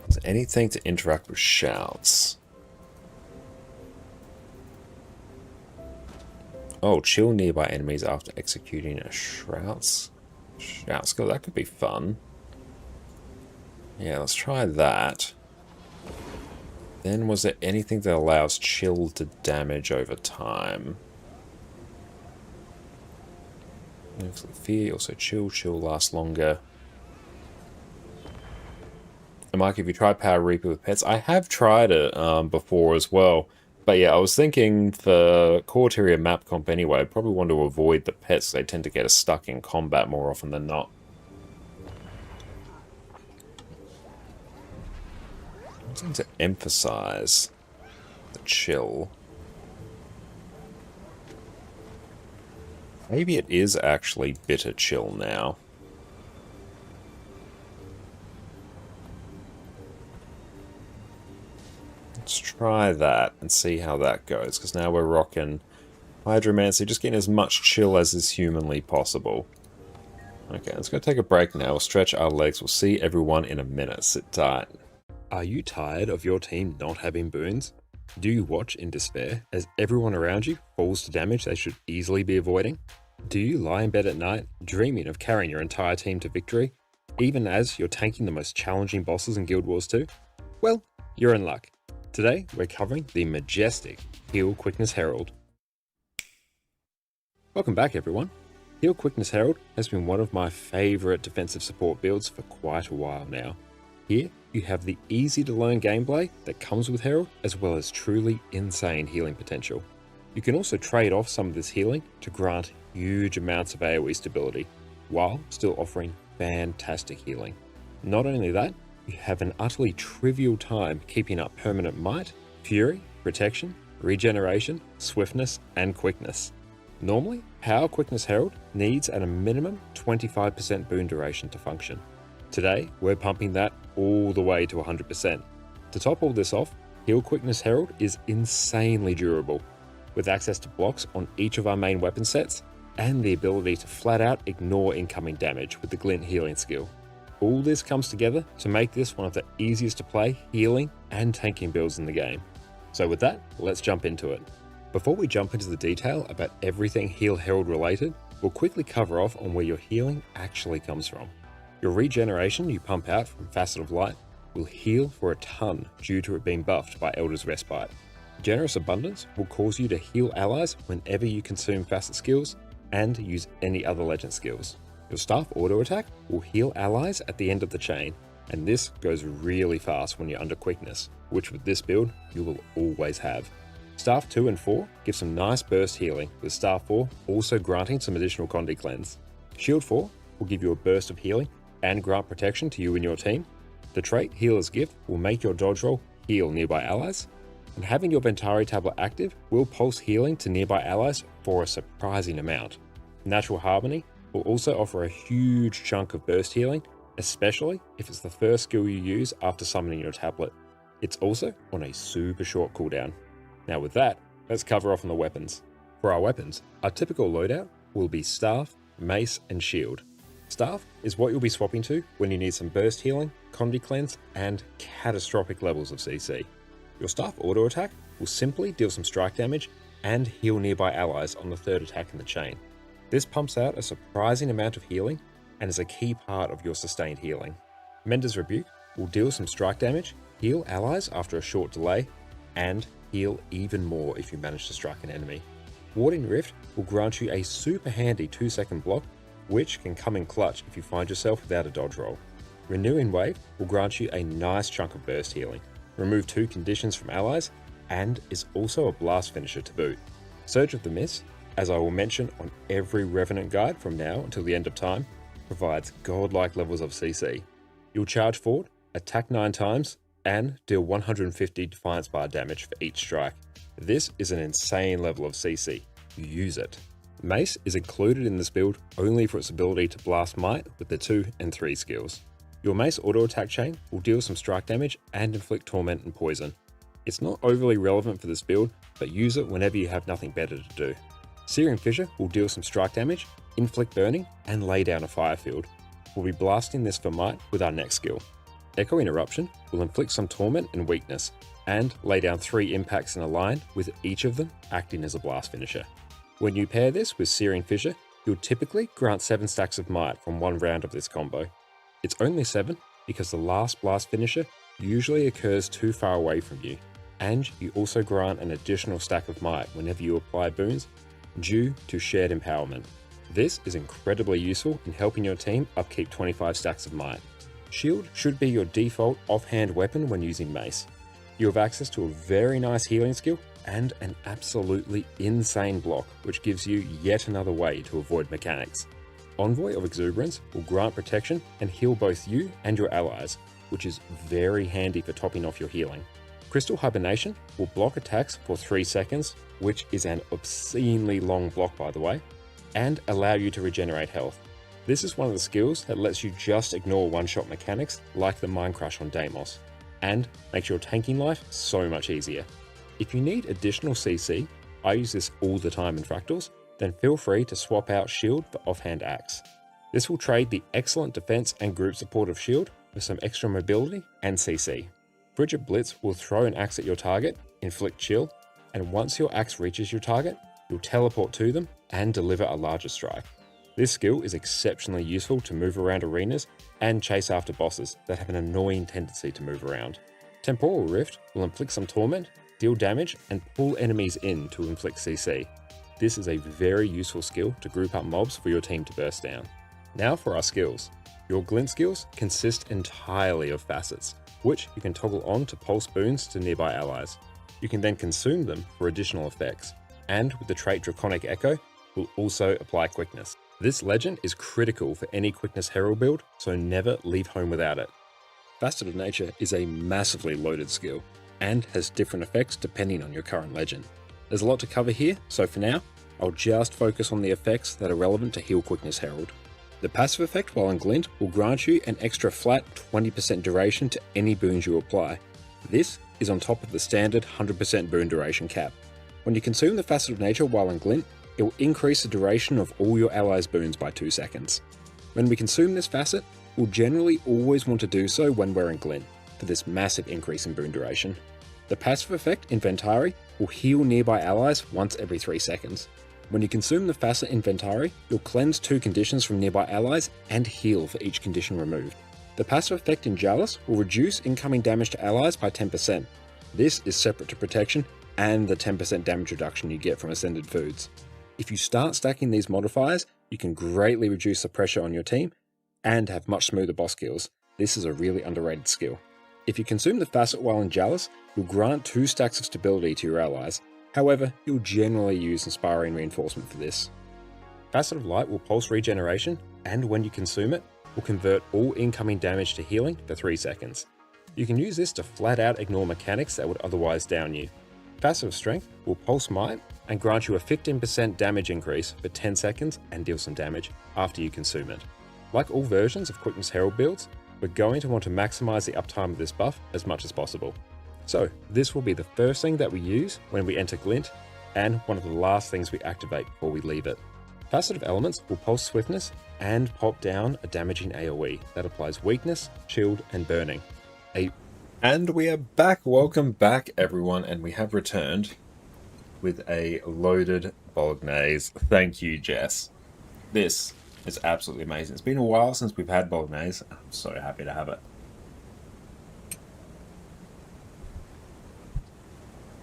Is there anything to interact with shouts? Oh, chill nearby enemies after executing a shouts. Shouts, that could be fun. Yeah, let's try that. Then was there anything that allows chill to damage over time? Fear, also chill lasts longer. And Mike, have you tried Power Reaper with pets? I have tried it before as well. But yeah, I was thinking for core tier map comp anyway, I'd probably want to avoid the pets. They tend to get us stuck in combat more often than not. Something to emphasize the chill. Maybe it is actually bitter chill now. Let's try that and see how that goes, because now we're rocking Hydromancy, just getting as much chill as is humanly possible. Okay, let's go take a break now. We'll stretch our legs. We'll see everyone in a minute. Sit tight. Are you tired of your team not having boons? Do you watch in despair as everyone around you falls to damage they should easily be avoiding? Do you lie in bed at night dreaming of carrying your entire team to victory, even as you're tanking the most challenging bosses in Guild Wars 2? Well, you're in luck. Today, we're covering the majestic Heal Quickness Herald. Welcome back, everyone. Heal Quickness Herald has been one of my favourite defensive support builds for quite a while now. Here, you have the easy-to-learn gameplay that comes with Herald, as well as truly insane healing potential. You can also trade off some of this healing to grant huge amounts of AoE stability, while still offering fantastic healing. Not only that, you have an utterly trivial time keeping up permanent might, fury, protection, regeneration, swiftness, and quickness. Normally, Power Quickness Herald needs at a minimum 25% boon duration to function. Today, we're pumping that all the way to 100%. To top all this off, Heal Quickness Herald is insanely durable, with access to blocks on each of our main weapon sets, and the ability to flat out ignore incoming damage with the Glint healing skill. All this comes together to make this one of the easiest to play healing and tanking builds in the game. So with that, let's jump into it. Before we jump into the detail about everything Heal Herald related, we'll quickly cover off on where your healing actually comes from. Your regeneration you pump out from Facet of Light will heal for a ton due to it being buffed by Elder's Respite. Generous Abundance will cause you to heal allies whenever you consume Facet skills and use any other legend skills. Your Staff Auto Attack will heal allies at the end of the chain, and this goes really fast when you're under quickness, which with this build you will always have. Staff 2 and 4 give some nice burst healing, with Staff 4 also granting some additional Condi Cleanse. Shield 4 will give you a burst of healing and grant protection to you and your team. The trait Healer's Gift will make your dodge roll heal nearby allies, and having your Ventari tablet active will pulse healing to nearby allies for a surprising amount. Natural Harmony will also offer a huge chunk of burst healing, especially if it's the first skill you use after summoning your tablet. It's also on a super short cooldown. Now with that, let's cover off on the weapons. For our weapons, our typical loadout will be Staff, Mace, and Shield. Staff is what you'll be swapping to when you need some burst healing, Condi Cleanse, and catastrophic levels of CC. Your Staff Auto Attack will simply deal some strike damage and heal nearby allies on the third attack in the chain. This pumps out a surprising amount of healing and is a key part of your sustained healing. Mender's Rebuke will deal some strike damage, heal allies after a short delay, and heal even more if you manage to strike an enemy. Warding Rift will grant you a super handy 2-second block, which can come in clutch if you find yourself without a dodge roll. Renewing Wave will grant you a nice chunk of burst healing, remove 2 conditions from allies, and is also a blast finisher to boot. Surge of the Mist, as I will mention on every Revenant guide from now until the end of time, provides godlike levels of CC. You'll charge forward, attack 9 times, and deal 150 Defiance Bar damage for each strike. This is an insane level of CC. Use it. Mace is included in this build only for its ability to blast Might with the 2 and 3 skills. Your Mace auto attack chain will deal some strike damage and inflict torment and poison. It's not overly relevant for this build, but use it whenever you have nothing better to do. Searing Fissure will deal some strike damage, inflict burning, and lay down a fire field. We'll be blasting this for Might with our next skill. Echo Interruption will inflict some torment and weakness, and lay down 3 impacts in a line, with each of them acting as a blast finisher. When you pair this with Searing Fissure, you'll typically grant 7 stacks of Might from one round of this combo. It's only 7 because the last blast finisher usually occurs too far away from you, and you also grant an additional stack of Might whenever you apply boons due to shared empowerment. This is incredibly useful in helping your team upkeep 25 stacks of Might. Shield should be your default offhand weapon when using Mace. You have access to a very nice healing skill and an absolutely insane block, which gives you yet another way to avoid mechanics. Envoy of Exuberance will grant protection and heal both you and your allies, which is very handy for topping off your healing. Crystal Hibernation will block attacks for 3 seconds, which is an obscenely long block by the way, and allow you to regenerate health. This is one of the skills that lets you just ignore one-shot mechanics like the Mind Crush on Deimos, and makes your tanking life so much easier. If you need additional CC, I use this all the time in Fractals, then feel free to swap out Shield for Offhand Axe. This will trade the excellent defense and group support of Shield with some extra mobility and CC. Frigid Blitz will throw an axe at your target, inflict chill, and once your axe reaches your target, you'll teleport to them and deliver a larger strike. This skill is exceptionally useful to move around arenas and chase after bosses that have an annoying tendency to move around. Temporal Rift will inflict some torment, deal damage, and pull enemies in to inflict CC. This is a very useful skill to group up mobs for your team to burst down. Now for our skills. Your glint skills consist entirely of facets, which you can toggle on to pulse boons to nearby allies. You can then consume them for additional effects, and with the trait Draconic Echo, will also apply quickness. This legend is critical for any quickness herald build, so never leave home without it. Facet of Nature is a massively loaded skill, and has different effects depending on your current legend. There's a lot to cover here, so for now, I'll just focus on the effects that are relevant to Heal Quickness Herald. The passive effect while in Glint will grant you an extra flat 20% duration to any boons you apply. This is on top of the standard 100% boon duration cap. When you consume the Facet of Nature while in Glint, it will increase the duration of all your allies' boons by 2 seconds. When we consume this facet, we'll generally always want to do so when we're in Glint, for this massive increase in boon duration. The passive effect in Ventari will heal nearby allies once every 3 seconds. When you consume the facet in Ventari, you'll cleanse 2 conditions from nearby allies and heal for each condition removed. The passive effect in Jalus will reduce incoming damage to allies by 10%. This is separate to protection and the 10% damage reduction you get from Ascended Foods. If you start stacking these modifiers, you can greatly reduce the pressure on your team and have much smoother boss kills. This is a really underrated skill. If you consume the facet while in Jalus, you'll grant 2 stacks of stability to your allies. However, you'll generally use Inspiring Reinforcement for this. Facet of Light will pulse regeneration, and when you consume it, will convert all incoming damage to healing for 3 seconds. You can use this to flat out ignore mechanics that would otherwise down you. Facet of Strength will pulse Might and grant you a 15% damage increase for 10 seconds and deal some damage after you consume it. Like all versions of Quickness Herald builds, we're going to want to maximize the uptime of this buff as much as possible. So this will be the first thing that we use when we enter Glint, and one of the last things we activate before we leave it. Facet of Elements will pulse Swiftness and pop down a damaging AoE that applies Weakness, Shield, and Burning. And we are back. Welcome back, everyone, and we have returned with a loaded Bolognese. Thank you, Jess. This is absolutely amazing. It's been a while since we've had Bolognese. I'm so happy to have it.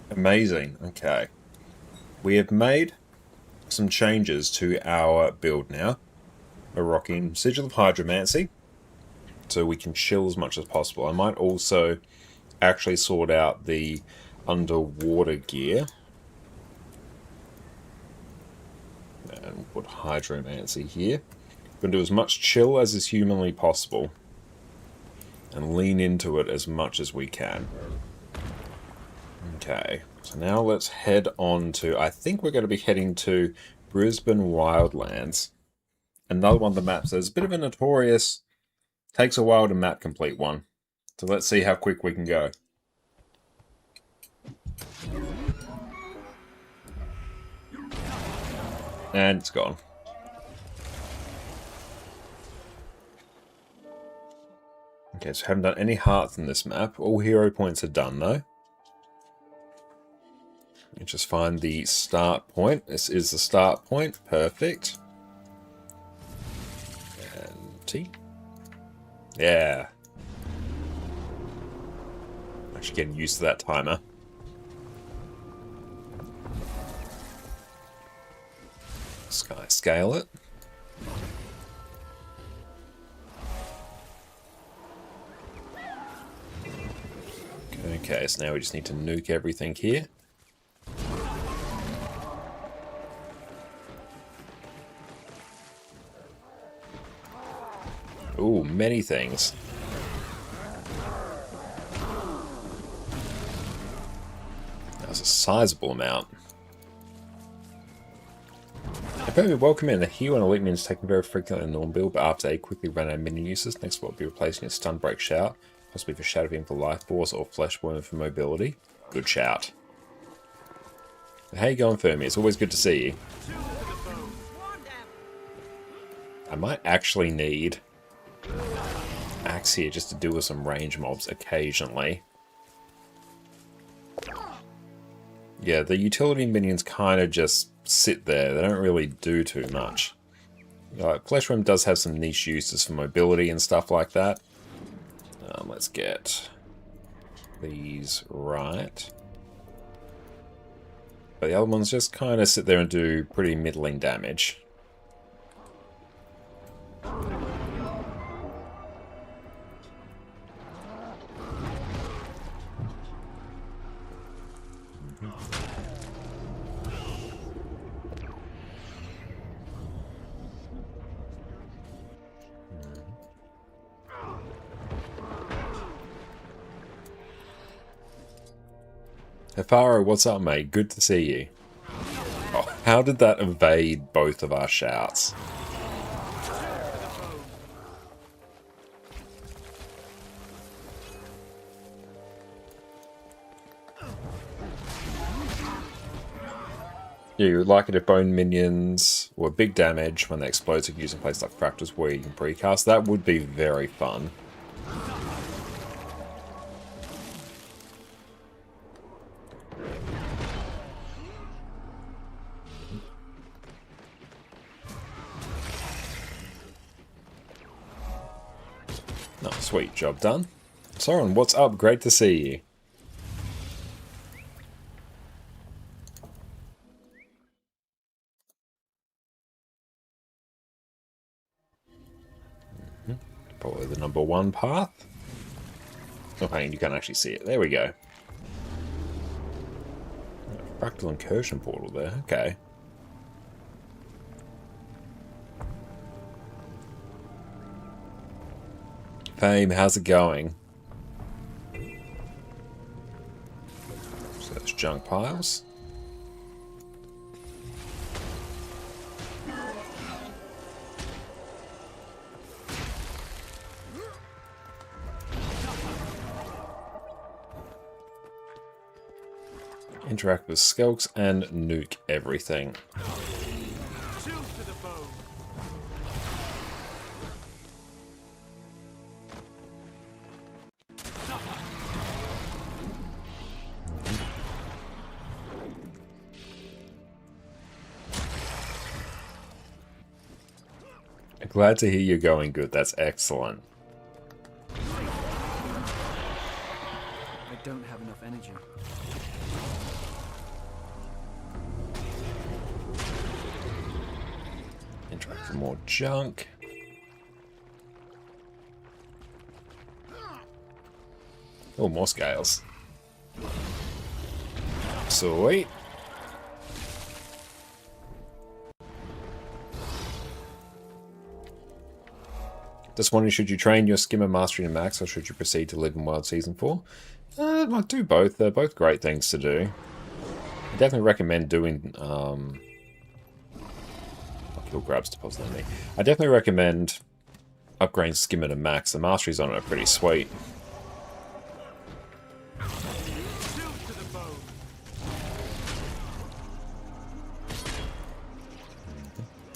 Amazing. Okay. We have made some changes to our build now. We're rocking Sigil of Hydromancy, so we can chill as much as possible. I might also actually sort out the underwater gear. And put Hydromancy here. We're going to do as much chill as is humanly possible. And lean into it as much as we can. Okay, so now let's head on to... I think we're going to be heading to Brisbane Wildlands. Another one of the maps. There's a bit of a notorious... Takes a while to map complete one. So let's see how quick we can go. And it's gone. Okay, so I haven't done any hearts in this map. All hero points are done though. You just find the start point. This is the start point. Perfect. And T. Yeah. Actually getting used to that timer. Sky scale it. Okay, so now we just need to nuke everything here. Ooh, many things. That was a sizable amount. Apparently, welcome in. The hero and elite minions taken very frequently in the norm build, but after they quickly run out of minion uses, next will be replacing a stun break shout, possibly for Shadow Beam for life force or Flesh Worm for mobility. Good shout. How you going, Fermi? It's always good to see you. I might actually need Axe here just to deal with some range mobs occasionally. Yeah, the utility minions kind of just sit there. They don't really do too much. Flesh Worm does have some niche uses for mobility and stuff like that. Let's get these right. But the other ones just kind of sit there and do pretty middling damage. Hefaro, what's up, mate? Good to see you. Oh, how did that evade both of our shouts? Yeah, you would like it if bone minions or big damage when they explode, so you can use in places like fractals where you can precast. That would be very fun. Oh, sweet, job done. Soren, what's up? Great to see you. Probably the number 1 path. Okay, you can't actually see it. There we go. Fractal incursion portal there. Okay. Fame, how's it going? So there's junk piles. Interact with skulks and nuke everything. Two to the bone. Glad to hear you're going good. That's excellent. I don't have enough energy. Interact with more junk. Oh, more scales. Sweet. Just wondering, should you train your skimmer mastery to max, or should you proceed to live in Wild Season 4? I'll do both. They're both great things to do. I definitely recommend doing... kill grabs deposit on me. I definitely recommend upgrading skimmer to max. The masteries on it are pretty sweet. Two to the bone.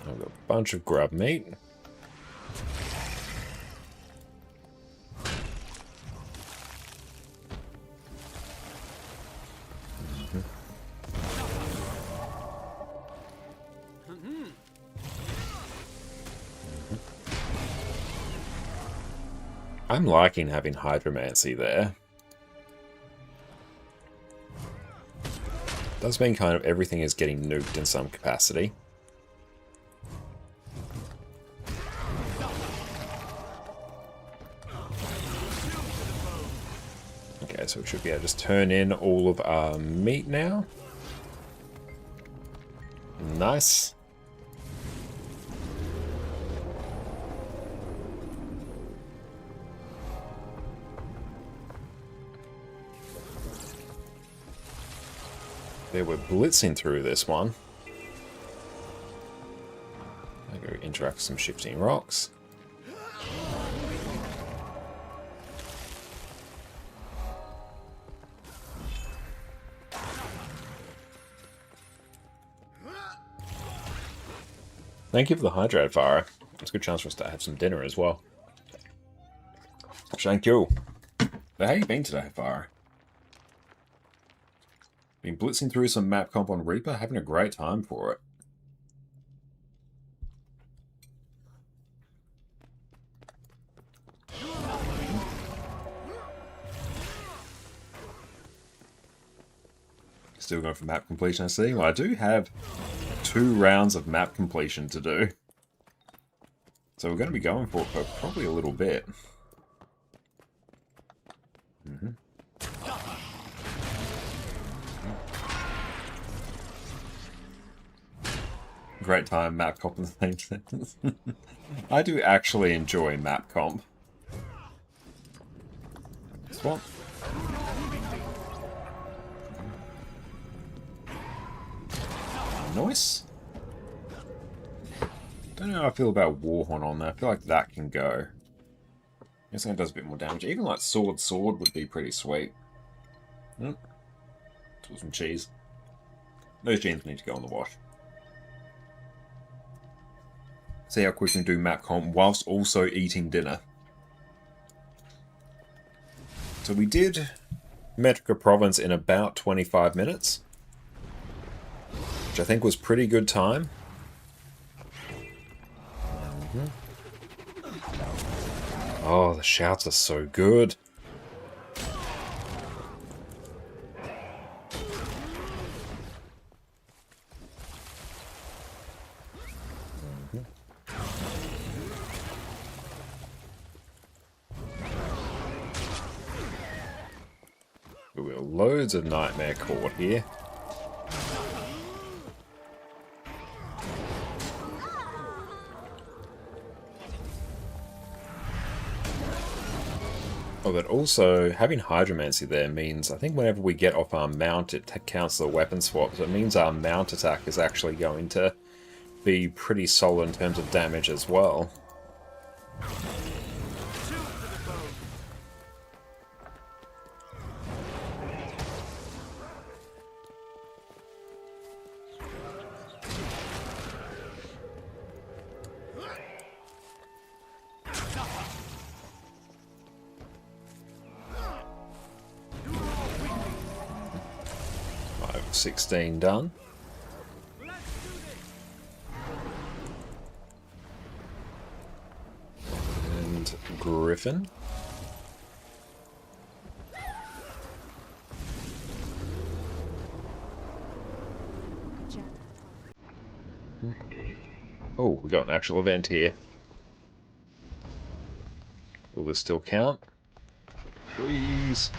I've got a bunch of grub meat. I'm liking having hydromancy there. Does mean kind of everything is getting nuked in some capacity. Okay, so we should be able to just turn in all of our meat now. Nice. There, we're blitzing through this one. I go interact with some shifting rocks. Thank you for the hydrate fire. It's a good chance for us to have some dinner as well. Thank you. So how you been today, Fire? Been blitzing through some map comp on Reaper, having a great time for it. Still going for map completion, I see. Well, I do have 2 rounds of map completion to do. So we're going to be going for it for probably a little bit. Great time, map comp in the same sentence. I do actually enjoy map comp. Swap. Nice. Don't know how I feel about Warhorn on there. I feel like that can go. I guess that does a bit more damage. Even like sword would be pretty sweet. Took some cheese. Those jeans need to go in the wash. See how quick we can do map comp whilst also eating dinner. So we did Metrica Province in about 25 minutes, which I think was pretty good time. Oh, the shouts are so good. We've got loads of Nightmare Court here. Oh, but also, having Hydromancy there means, I think whenever we get off our mount, it counts the weapon swap. So it means our mount attack is actually going to be pretty solid in terms of damage as well. 16 done. And Griffin. Oh, we got an actual event here. Will this still count? Please.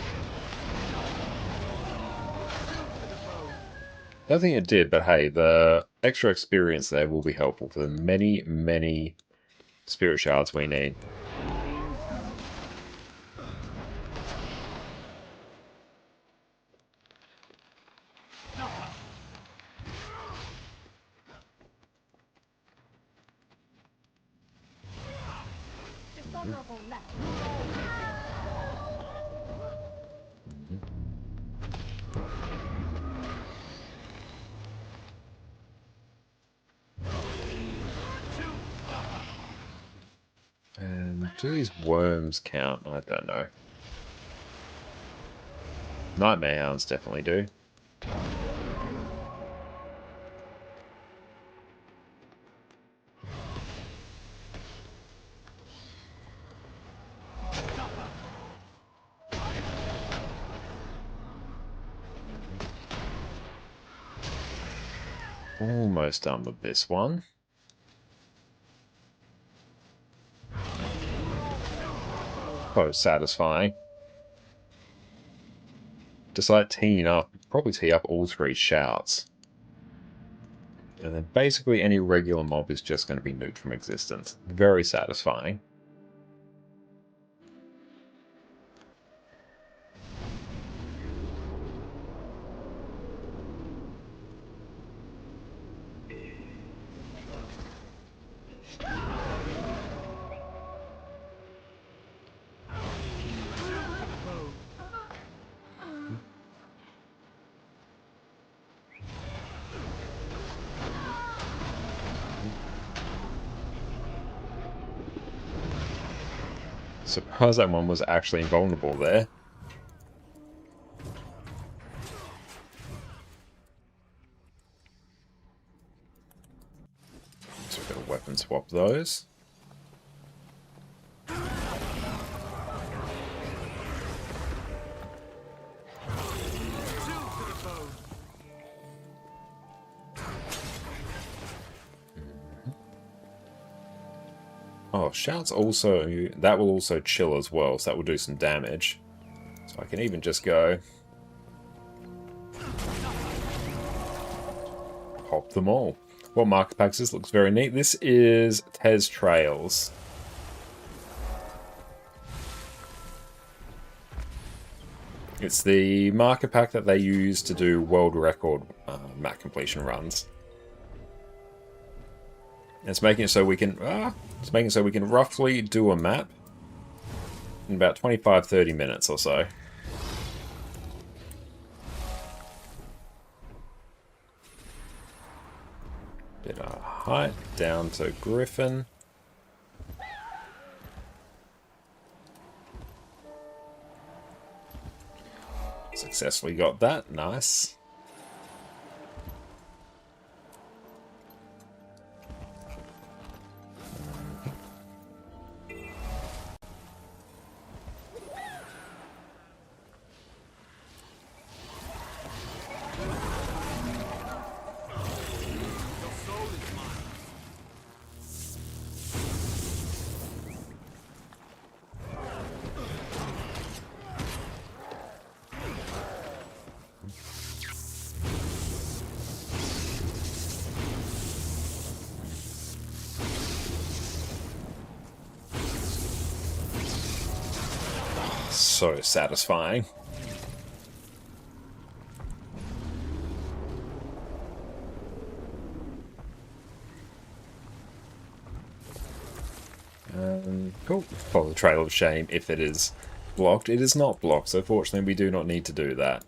I don't think it did, but hey, the extra experience there will be helpful for the many, many spirit shards we need. And do these worms count? I don't know. Nightmare Hounds definitely do. Almost done with this one. Oh, satisfying. Just like teeing up, probably tee up all three shouts. And then basically any regular mob is just going to be nuked from existence. Very satisfying. Surprised that one was actually invulnerable there. So we're going to weapon swap those. Oh, shouts also, that will also chill as well, so that will do some damage. So I can even just go pop them all. What marker packs this? Looks very neat. This is Tez Trails. It's the marker pack that they use to do world record map completion runs. It's making it so we can roughly do a map in about 25-30 minutes or so. Bit height down to Griffin. Successfully got that. Nice. So satisfying. Cool. Follow the trail of shame if it is blocked. It is not blocked, so fortunately we do not need to do that.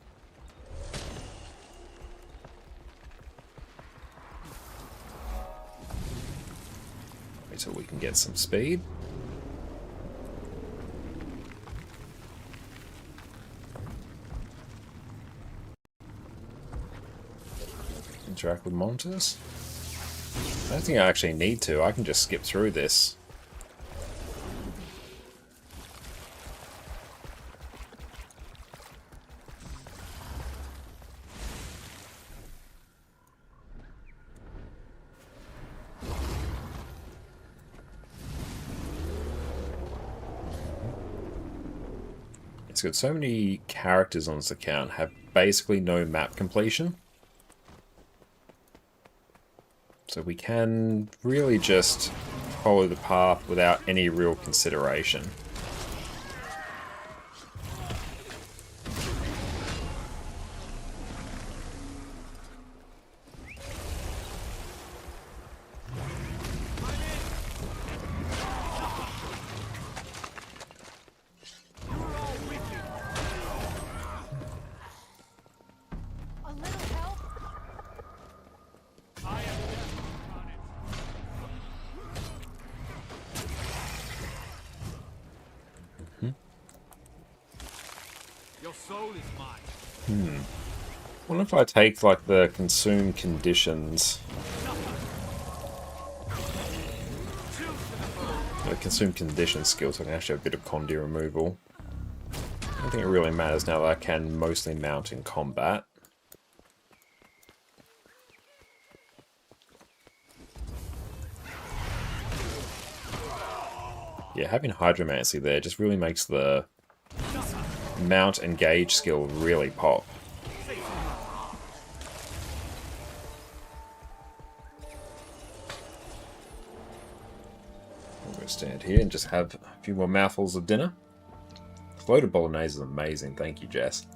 Wait till we can get some speed. Interact with monitors? I don't think I actually need to. I can just skip through this. It's got so many characters on this account have basically no map completion. So we can really just follow the path without any real consideration. A little help? I am death on it. Your soul is mine. What if I take like the consume conditions? The consume conditions skill, so I can actually have a bit of Condi removal. I don't think it really matters now that I can mostly mount in combat. Yeah, having Hydromancy there just really makes the mount engage skill really pop. I'm going to stand here and just have a few more mouthfuls of dinner. Floated bolognese is amazing, thank you, Jess.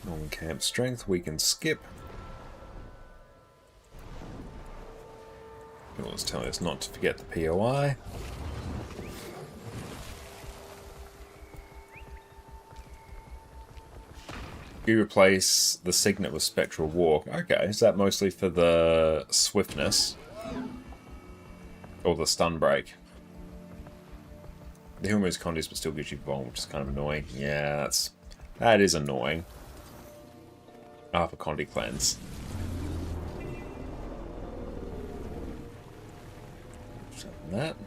Non-camp strength we can skip. It's telling us not to forget the POI. You replace the Signet with Spectral Walk. Okay, is that mostly for the swiftness? Or the stun break? The Hill moves Condis but still gives you Vuln, which is kind of annoying. Yeah, that is annoying. For Condi Cleanse. That.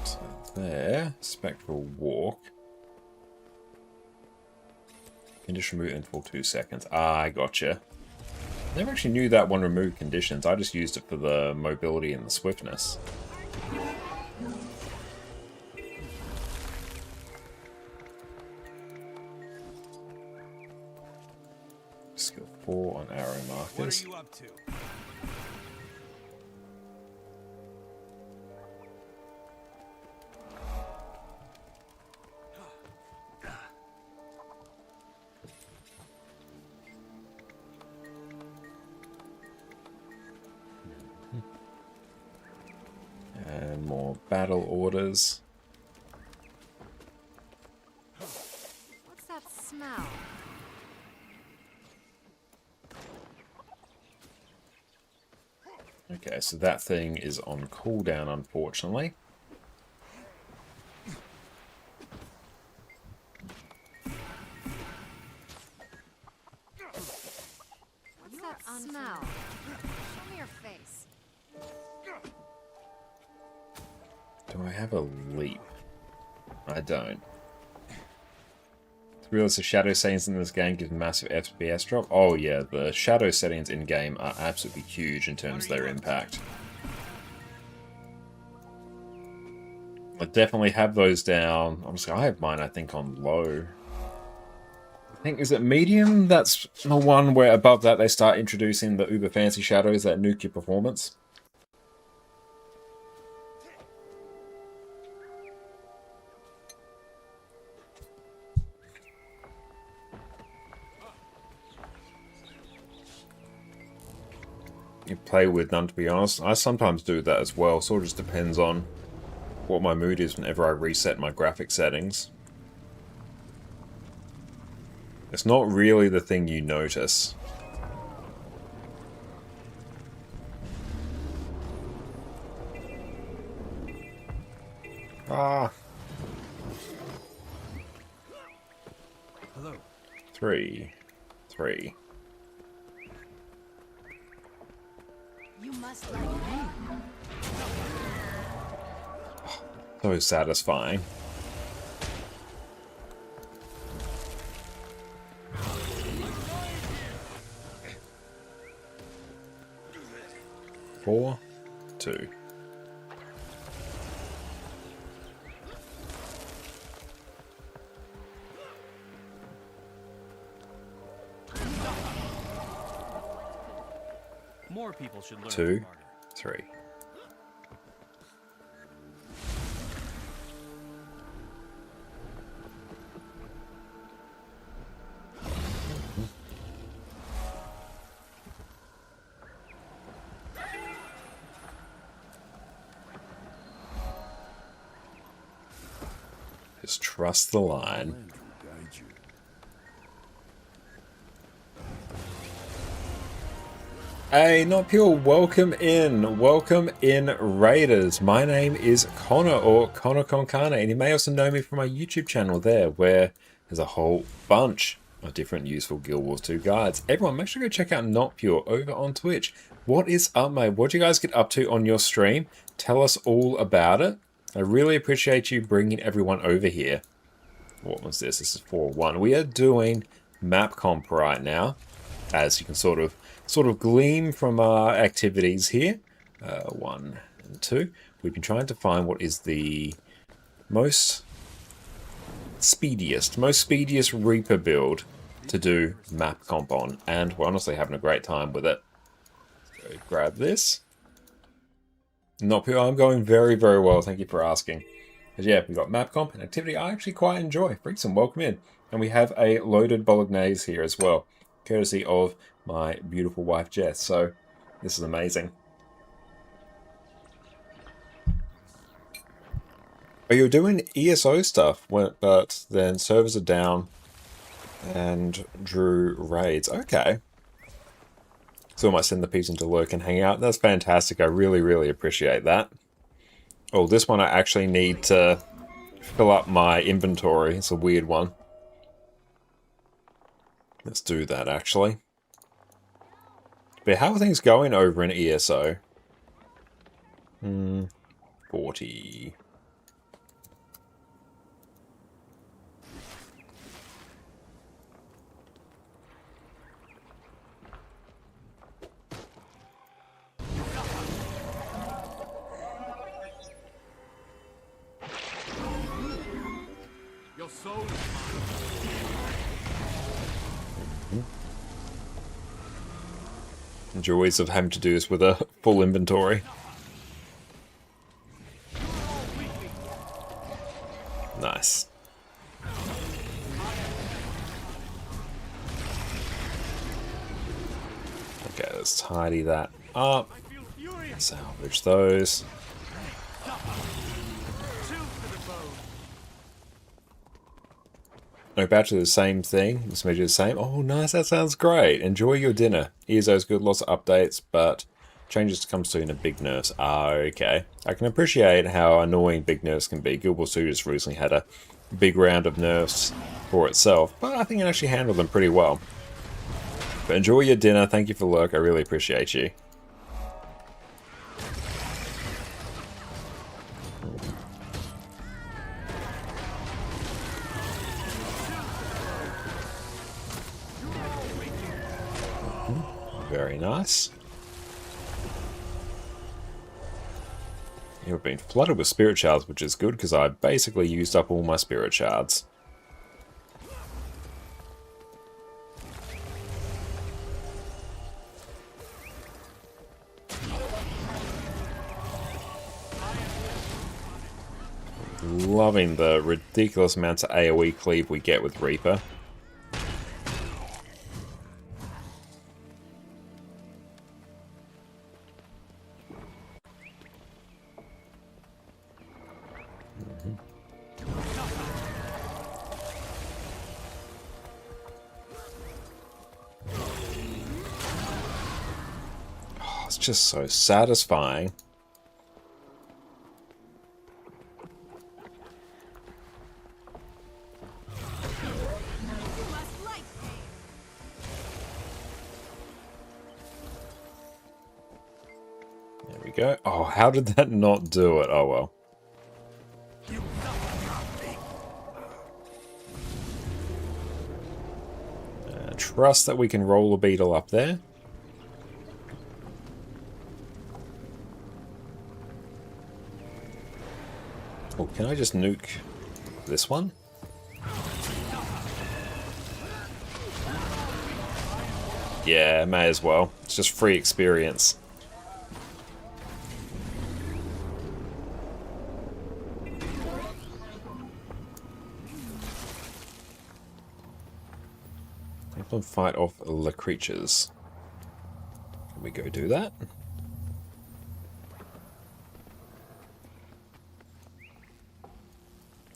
So there, Spectral Walk. Condition remove interval 2 seconds. I gotcha. Never actually knew that one removed conditions. I just used it for the mobility and the swiftness. Skill 4 on arrow markers. What are you up to? Some more battle orders. What's that smell? Okay, so that thing is on cooldown, unfortunately. What's that smell? Show me your face. Do I have a leap? I don't. To realize the shadow settings in this game give massive FPS drop. Oh yeah, the shadow settings in game are absolutely huge in terms of their impact. I definitely have those down. I have mine, I think, on low. I think, is it medium? That's the one where above that they start introducing the uber fancy shadows that nuke your performance. You play with none, to be honest. I sometimes do that as well, sort of just depends on what my mood is whenever I reset my graphic settings. It's not really the thing you notice. Ah. Hello. 3. You must like me. So satisfying. Four, 2. More people should learn 2, smarter. 3. Just trust the line. Hey, not pure, welcome in Raiders. My name is Connor, or ConnorConCarne, and you may also know me from my YouTube channel there, where there's a whole bunch of different useful Guild Wars 2 guides. Everyone, make sure to go check out Not Pure over on Twitch. What is up, mate? What do you guys get up to on your stream? Tell us all about it. I really appreciate you bringing everyone over here. What was this? This is 4-1. We are doing map comp right now, as you can sort of gleam from our activities here. 1 and 2. We've been trying to find what is the most speediest Reaper build to do map comp on, and we're honestly having a great time with it. So grab this. Not pure, I'm going very, very well, thank you for asking. But yeah, we've got map comp and activity I actually quite enjoy. Freaks, welcome in. And we have a loaded bolognese here as well, courtesy of my beautiful wife Jess. So this is amazing. But you're doing ESO stuff, but then servers are down and drew raids. Okay. So I might send the peeps into lurk and hang out. That's fantastic. I really, really appreciate that. Oh, this one I actually need to fill up my inventory. It's a weird one. Let's do that, actually. But how are things going over in ESO? 40. Your soul is Joys of having to do this with a full inventory. Nice. Okay, let's tidy that up. Salvage those. about to do the same thing. This made you the same. Oh, nice. That sounds great. Enjoy your dinner. ESO's good. Lots of updates, but changes to come soon and big nerfs. Ah, okay. I can appreciate how annoying big nerfs can be. Guild Wars 2 just recently had a big round of nerfs for itself, but I think it actually handled them pretty well. But enjoy your dinner. Thank you for the lurk. I really appreciate you. Very nice. You've been flooded with spirit shards, which is good because I basically used up all my spirit shards. Loving the ridiculous amounts of AoE cleave we get with Reaper. It's just so satisfying. There we go. Oh, how did that not do it? Oh well. Trust that we can roll a beetle up there. Oh, can I just nuke this one? Yeah, may as well. It's just free experience. Help them fight off the creatures. Can we go do that?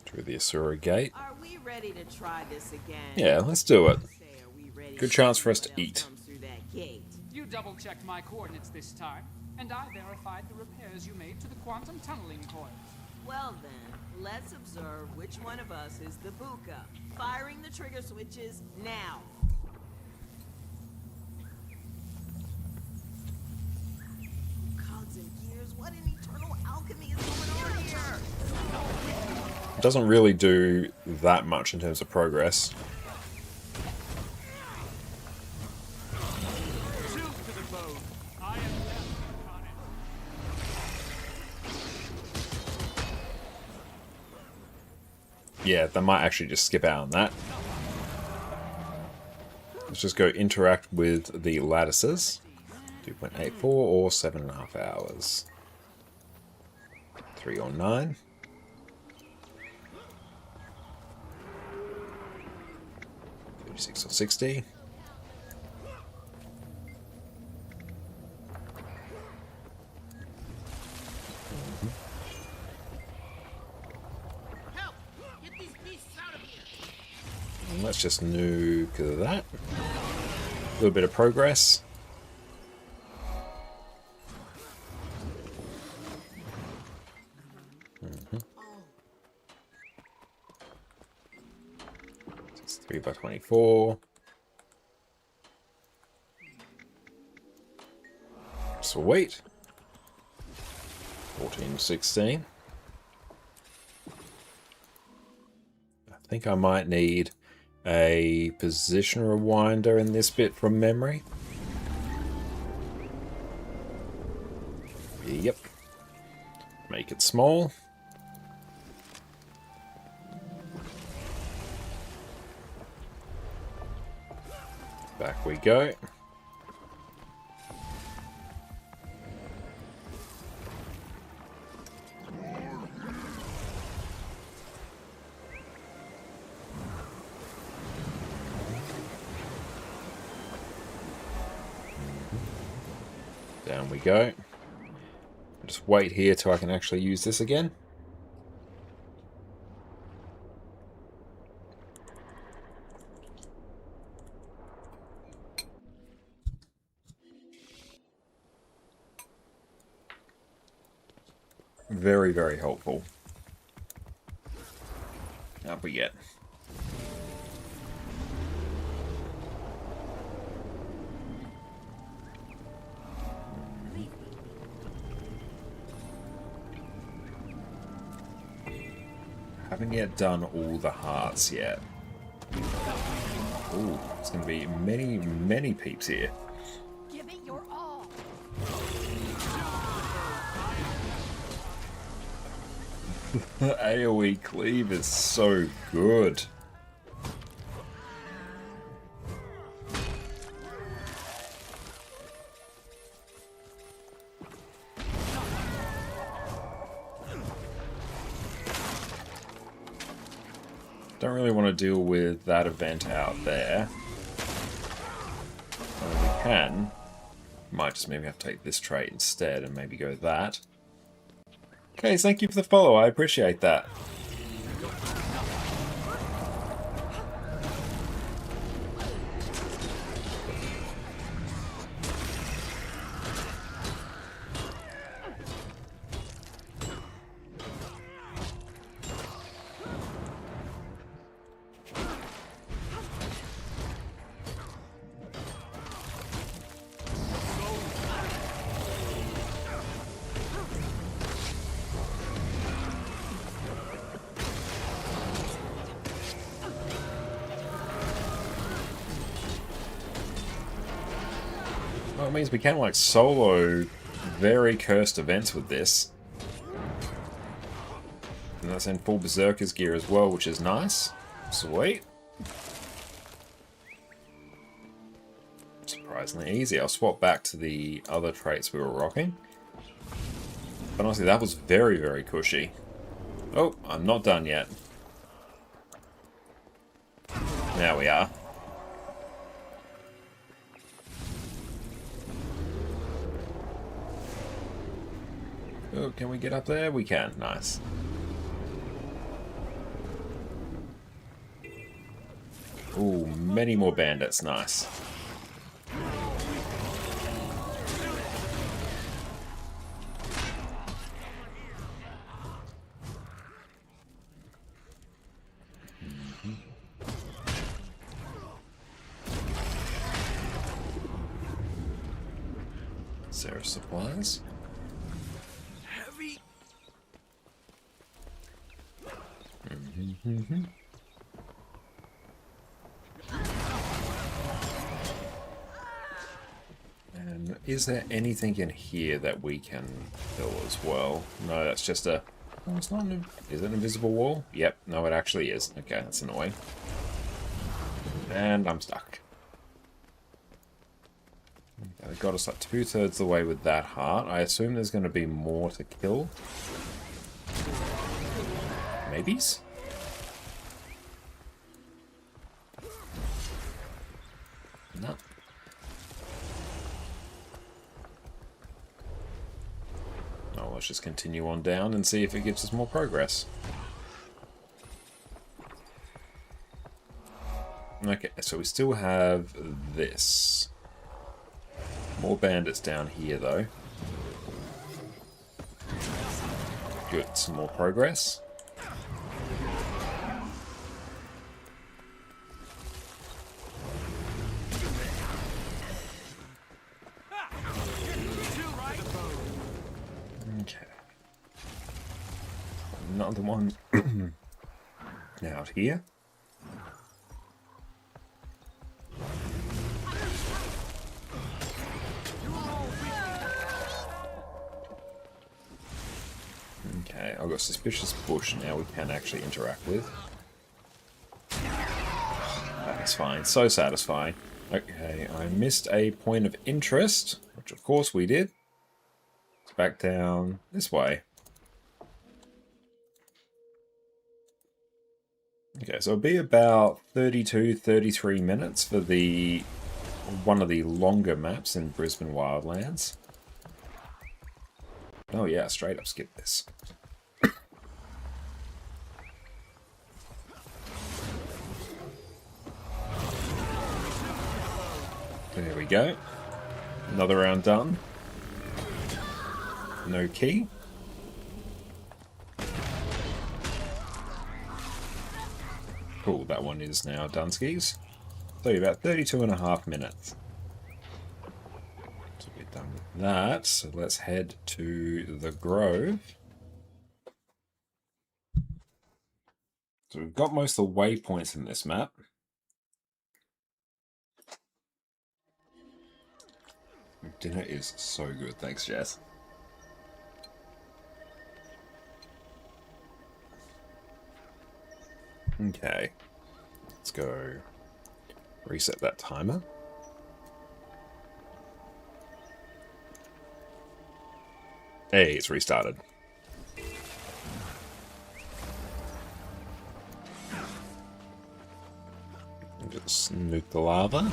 Through the Asura gate. Are we ready to try this again? Yeah, let's do it. Say, are we ready Good to chance see for us what to else eat. comes through that gate? You double-checked my coordinates this time, and I verified the repairs you made to the quantum tunneling coils. Well then, let's observe which one of us is the Buka. Firing the trigger switches now. Cogs and gears, what in eternal alchemy is going on here? It doesn't really do that much in terms of progress. Shoot to the bone. I am death incarnate. Yeah, they might actually just skip out on that. Let's just go interact with the lattices. 2.84 or 7.5 hours. 3 or 9. 36 or 60. Help! Get these beasts out of here! And let's just nuke that. A little bit of progress. It's 3 by 24. Sweet. 14, 16. I think I might need a position rewinder in this bit from memory. Yep. Make it small. Back we go. Down we go. Just wait here till I can actually use this again. very, very helpful. Up we get. Haven't yet done all the hearts yet. Ooh, there's going to be many, many peeps here. Give it your all. The AoE cleave is so good. Don't really want to deal with that event out there. We can. Might just maybe have to take this trait instead and maybe go that. Okay, thank you for the follow. I appreciate that. Well, it means we can like solo very cursed events with this. And that's in full Berserker's gear as well, which is nice. Sweet. Surprisingly easy. I'll swap back to the other traits we were rocking. But honestly, that was very, very cushy. Oh, I'm not done yet. Now we are. Oh, can we get up there? We can. Nice. Ooh, many more bandits. Nice. Sarah supplies. And is there anything in here that we can kill as well? No, that's just a... Oh, it's not an... Is it an invisible wall? Yep, no, it actually is. Okay, that's annoying. And I'm stuck. Okay, they got us like 2/3 of the way with that heart. I assume there's going to be more to kill. Maybes? No. Oh, let's just continue on down and see if it gives us more progress. Okay, so we still have this. More bandits down here, though. Good, some more progress. Okay. Another one out here. Okay, I've got Suspicious Bush now we can actually interact with. That's fine, so satisfying. Okay, I missed a point of interest, which of course we did. Back down this way. Okay, so it'll be about 32-33 minutes for one of the longer maps in Brisbane Wildlands. Oh yeah, straight up skip this. There we go. Another round done. No key. Cool, that one is now done skis. So about 32.5 minutes. So we're done with that. So let's head to the Grove. So we've got most of the waypoints in this map. Dinner is so good, thanks Jess. Okay, let's go reset that timer. Hey, it's restarted. Just nuke the lava.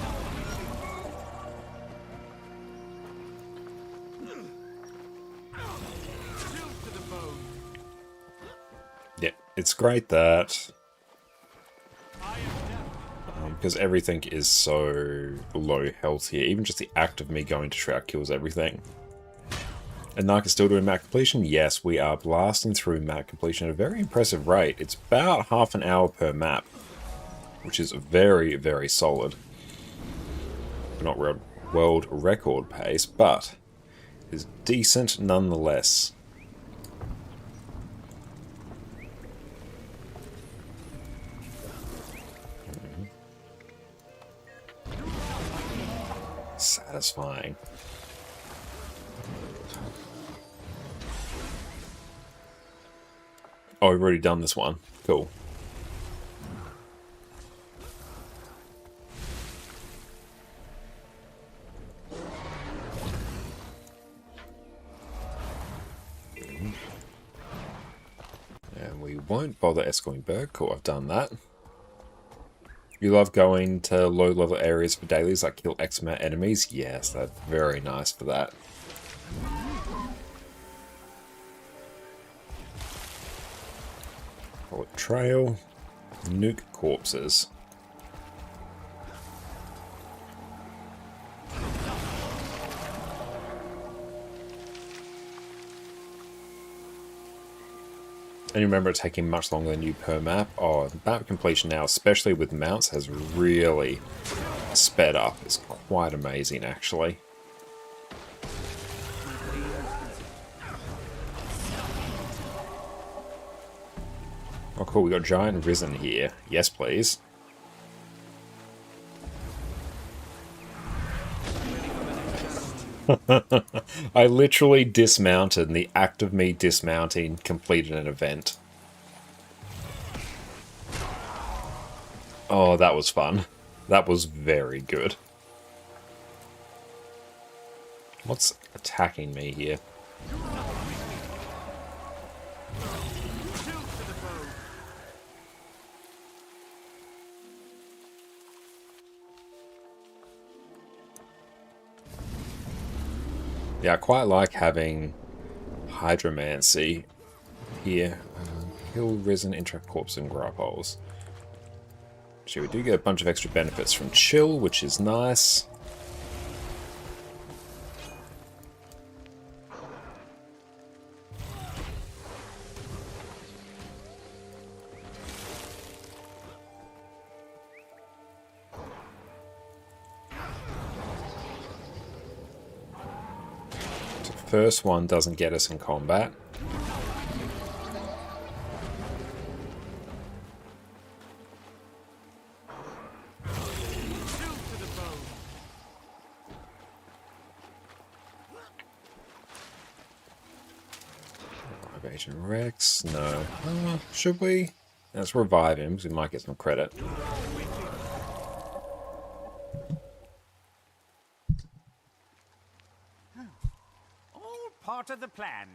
Yep, it's great that because everything is so low health here. Even just the act of me going to Shroud kills everything. And Narc is still doing map completion? Yes, we are blasting through map completion at a very impressive rate. It's about half an hour per map, which is very, very solid. Not world record pace, but is decent nonetheless. Satisfying. Oh, we've already done this one. Cool. And we won't bother escorting Berg. Cool, I've done that. You love going to low-level areas for dailies, like kill X amount of enemies? Yes, that's very nice for that. Call it trail. Nuke corpses. And you remember it taking much longer than you per map. Oh, map completion now, especially with mounts, has really sped up. It's quite amazing, actually. Oh, cool. We got Giant Risen here. Yes, please. I literally dismounted, and the act of me dismounting completed an event. Oh, that was fun. That was very good. What's attacking me here? Yeah, I quite like having Hydromancy here. Heal, Risen, Interact Corpse, and Grub Holes. Actually, we do get a bunch of extra benefits from Chill, which is nice. First one doesn't get us in combat. Agent Rex, no. Should we? Let's revive him because we might get some credit. Part of the plan.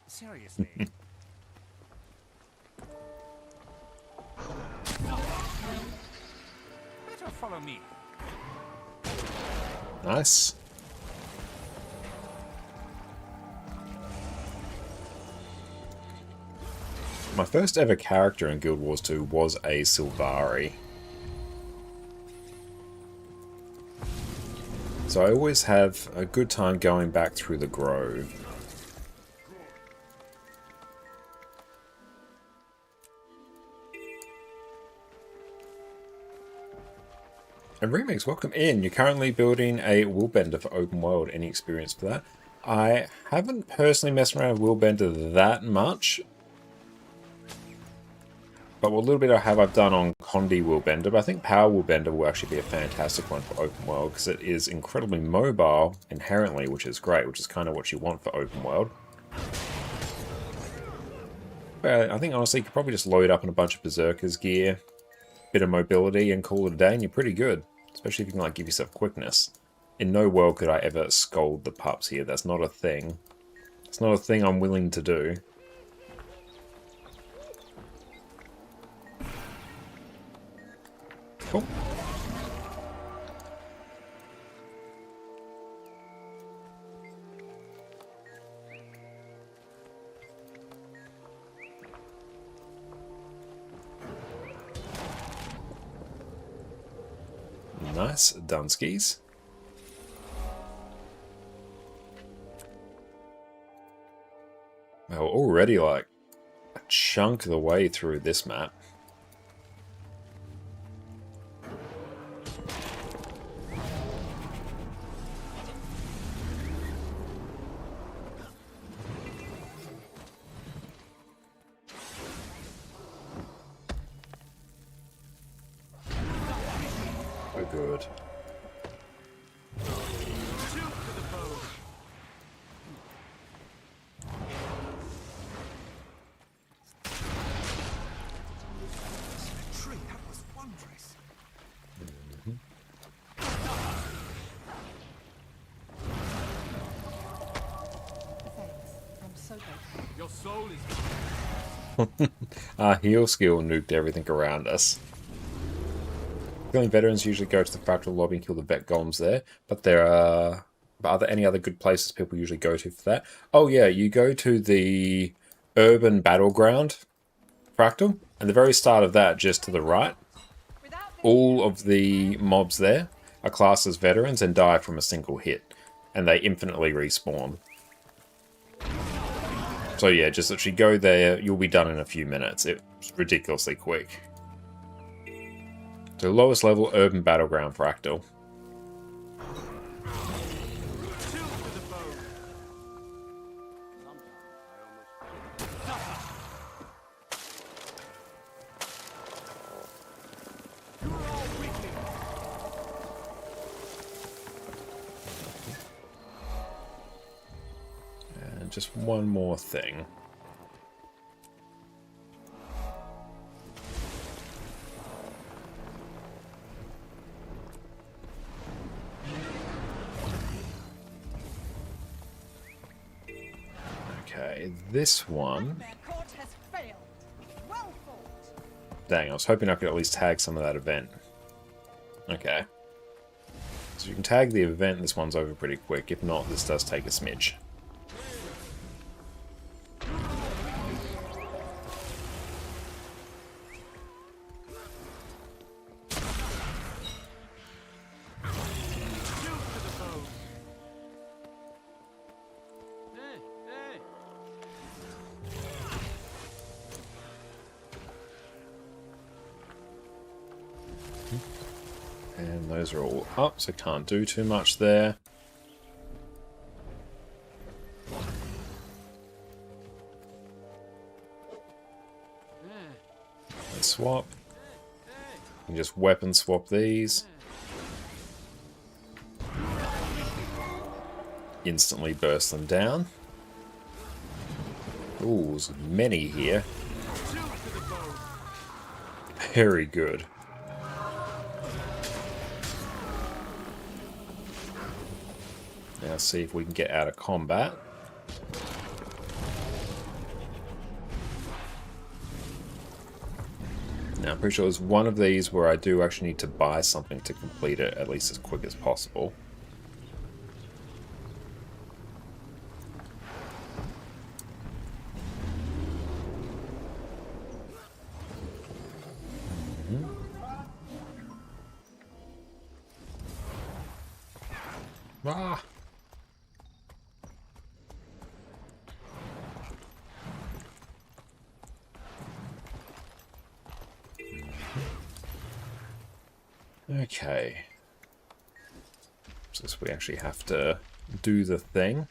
Seriously. Better follow me. Nice. My first ever character in Guild Wars 2 was a Sylvari. So I always have a good time going back through the Grove. And Remix, welcome in. You're currently building a Willbender for open world. Any experience for that? I haven't personally messed around with Willbender that much. But what little bit I have, I've done on Condi Willbender. But I think Power Willbender will actually be a fantastic one for open world, because it is incredibly mobile inherently, which is great, which is kind of what you want for open world. But I think honestly you could probably just load up on a bunch of Berserker's gear, bit of mobility, and call it a day, and you're pretty good. Especially if you can like give yourself quickness. In no world could I ever scold the pups here. That's not a thing. It's not a thing I'm willing to do. Cool. Nice, Dunskies. Well, already like a chunk of the way through this map. Oh, good. Tree, that was wondrous. I'm so grateful. Your soul is Our heal skill nuked everything around us. Feeling veterans usually go to the fractal lobby and kill the vet golems there, but are there any other good places people usually go to for that? Oh yeah, you go to the urban battleground fractal, and the very start of that, just to the right, all of the mobs there are classed as veterans and die from a single hit, and they infinitely respawn. So yeah, just literally go there, you'll be done in a few minutes. It's ridiculously quick. So lowest level urban battleground fractal. And just one more thing. Okay, this one. Dang, I was hoping I could at least tag some of that event. Okay. So you can tag the event, this one's over pretty quick. If not, this does take a smidge. And those are all up, so can't do too much there. Let's swap. You can just weapon swap these. Instantly burst them down. Ooh, there's many here. Very good. Now see if we can get out of combat. Now I'm pretty sure there's one of these where I do actually need to buy something to complete it at least as quick as possible. Ah! Okay, Since we actually have to do the thing.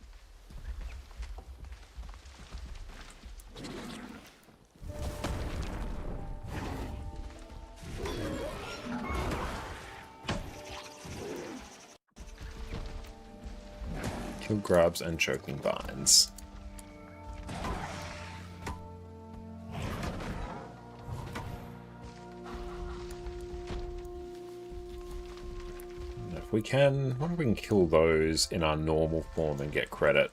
Kill grubs and choking vines. If we can, wonder if we can kill those in our normal form and get credit.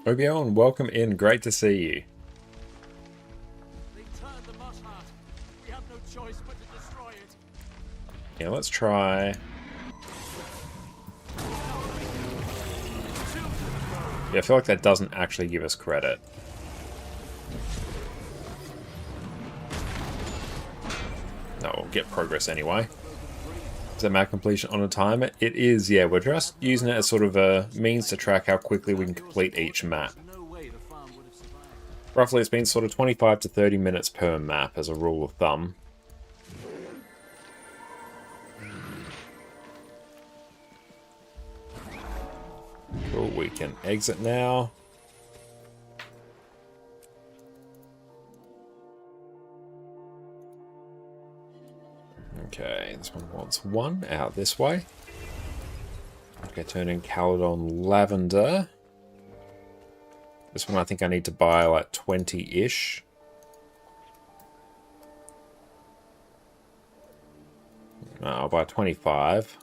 Obion, welcome in. Great to see you. They turned the Mosh Heart. We have no choice but to destroy it. Yeah, let's try. Yeah, I feel like that doesn't actually give us credit. No, we'll get progress anyway. Is that map completion on a timer? It is, yeah. We're just using it as sort of a means to track how quickly we can complete each map. Roughly, it's been sort of 25 to 30 minutes per map as a rule of thumb. Cool, we can exit now. Okay, this one wants one out this way. Okay, turn in Caledon Lavender. This one I think I need to buy like 20-ish. No, I'll buy 25.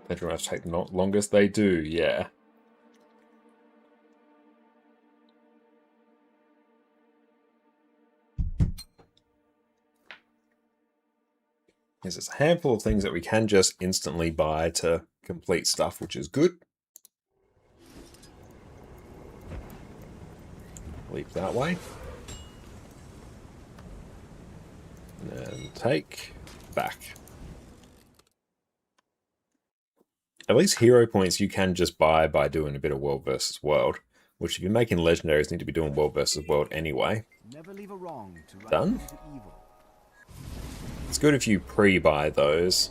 They do have to take the longest. They do, yeah. There's a handful of things that we can just instantly buy to complete stuff, which is good. Leap that way. And take back. At least hero points you can just buy by doing a bit of world versus world, which if you're making legendaries, need to be doing world versus world anyway. Never leave a wrong to right Done? evil. It's good if you pre-buy those.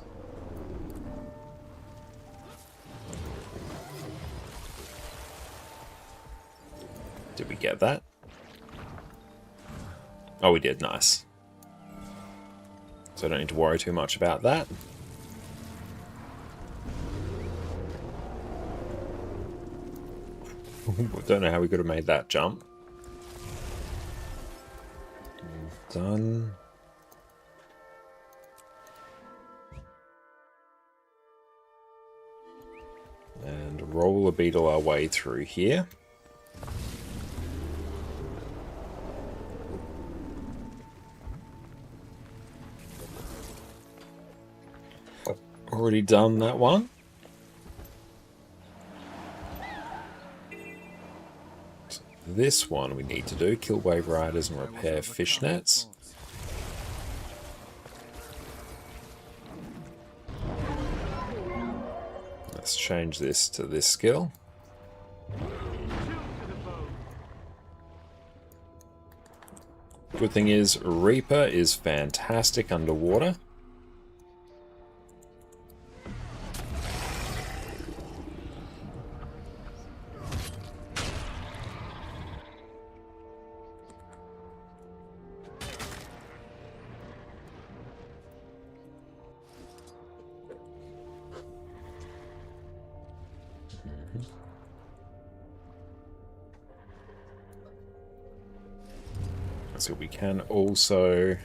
Did we get that? Oh, we did. Nice. So I don't need to worry too much about that. Don't know how we could have made that jump. Done. And roller beetle our way through here. Already done that one. So this one we need to do, kill wave riders and repair fishnets. Let's change this to this skill. Good thing is Reaper is fantastic underwater. So we can also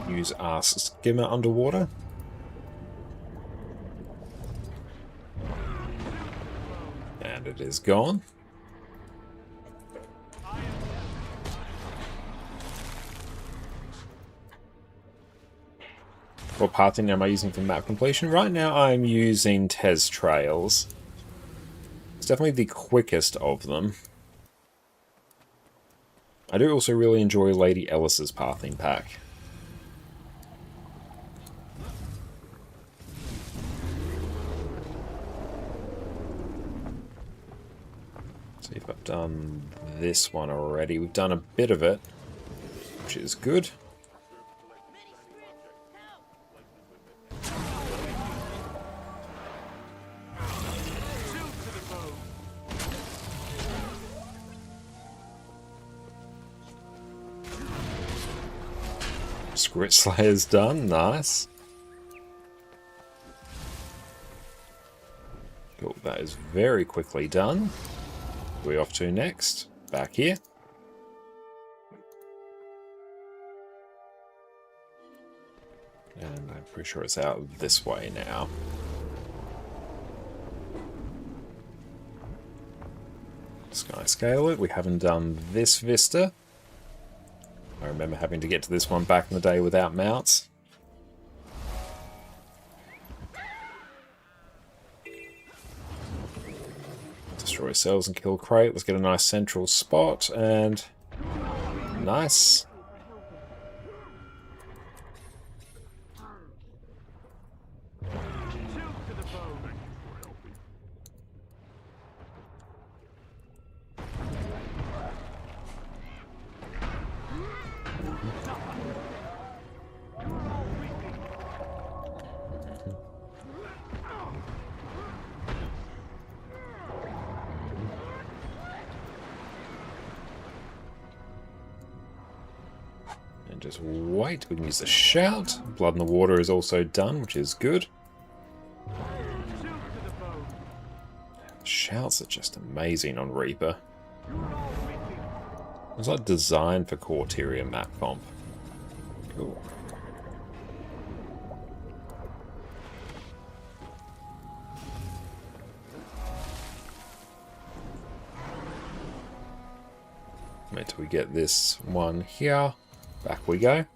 use our skimmer underwater. And it is gone. What pathing am I using for map completion? Right now I'm using Tez Trails. It's definitely the quickest of them. I do also really enjoy Lady Ellis's pathing pack. done this one already. We've done a bit of it, which is good. Grit Slayer's done, nice. Cool, that is very quickly done. Where are we off to next? Back here. And I'm pretty sure it's out this way now. Sky scale it. We haven't done this vista. I remember having to get to this one back in the day without mounts. Destroy cells and kill crate. Let's get a nice central spot and nice. And just wait, we can use the shout. Blood in the water is also done, which is good. Shouts are just amazing on Reaper. It's like designed for Corteria map comp. Cool. Wait till we get this one here. Back we go.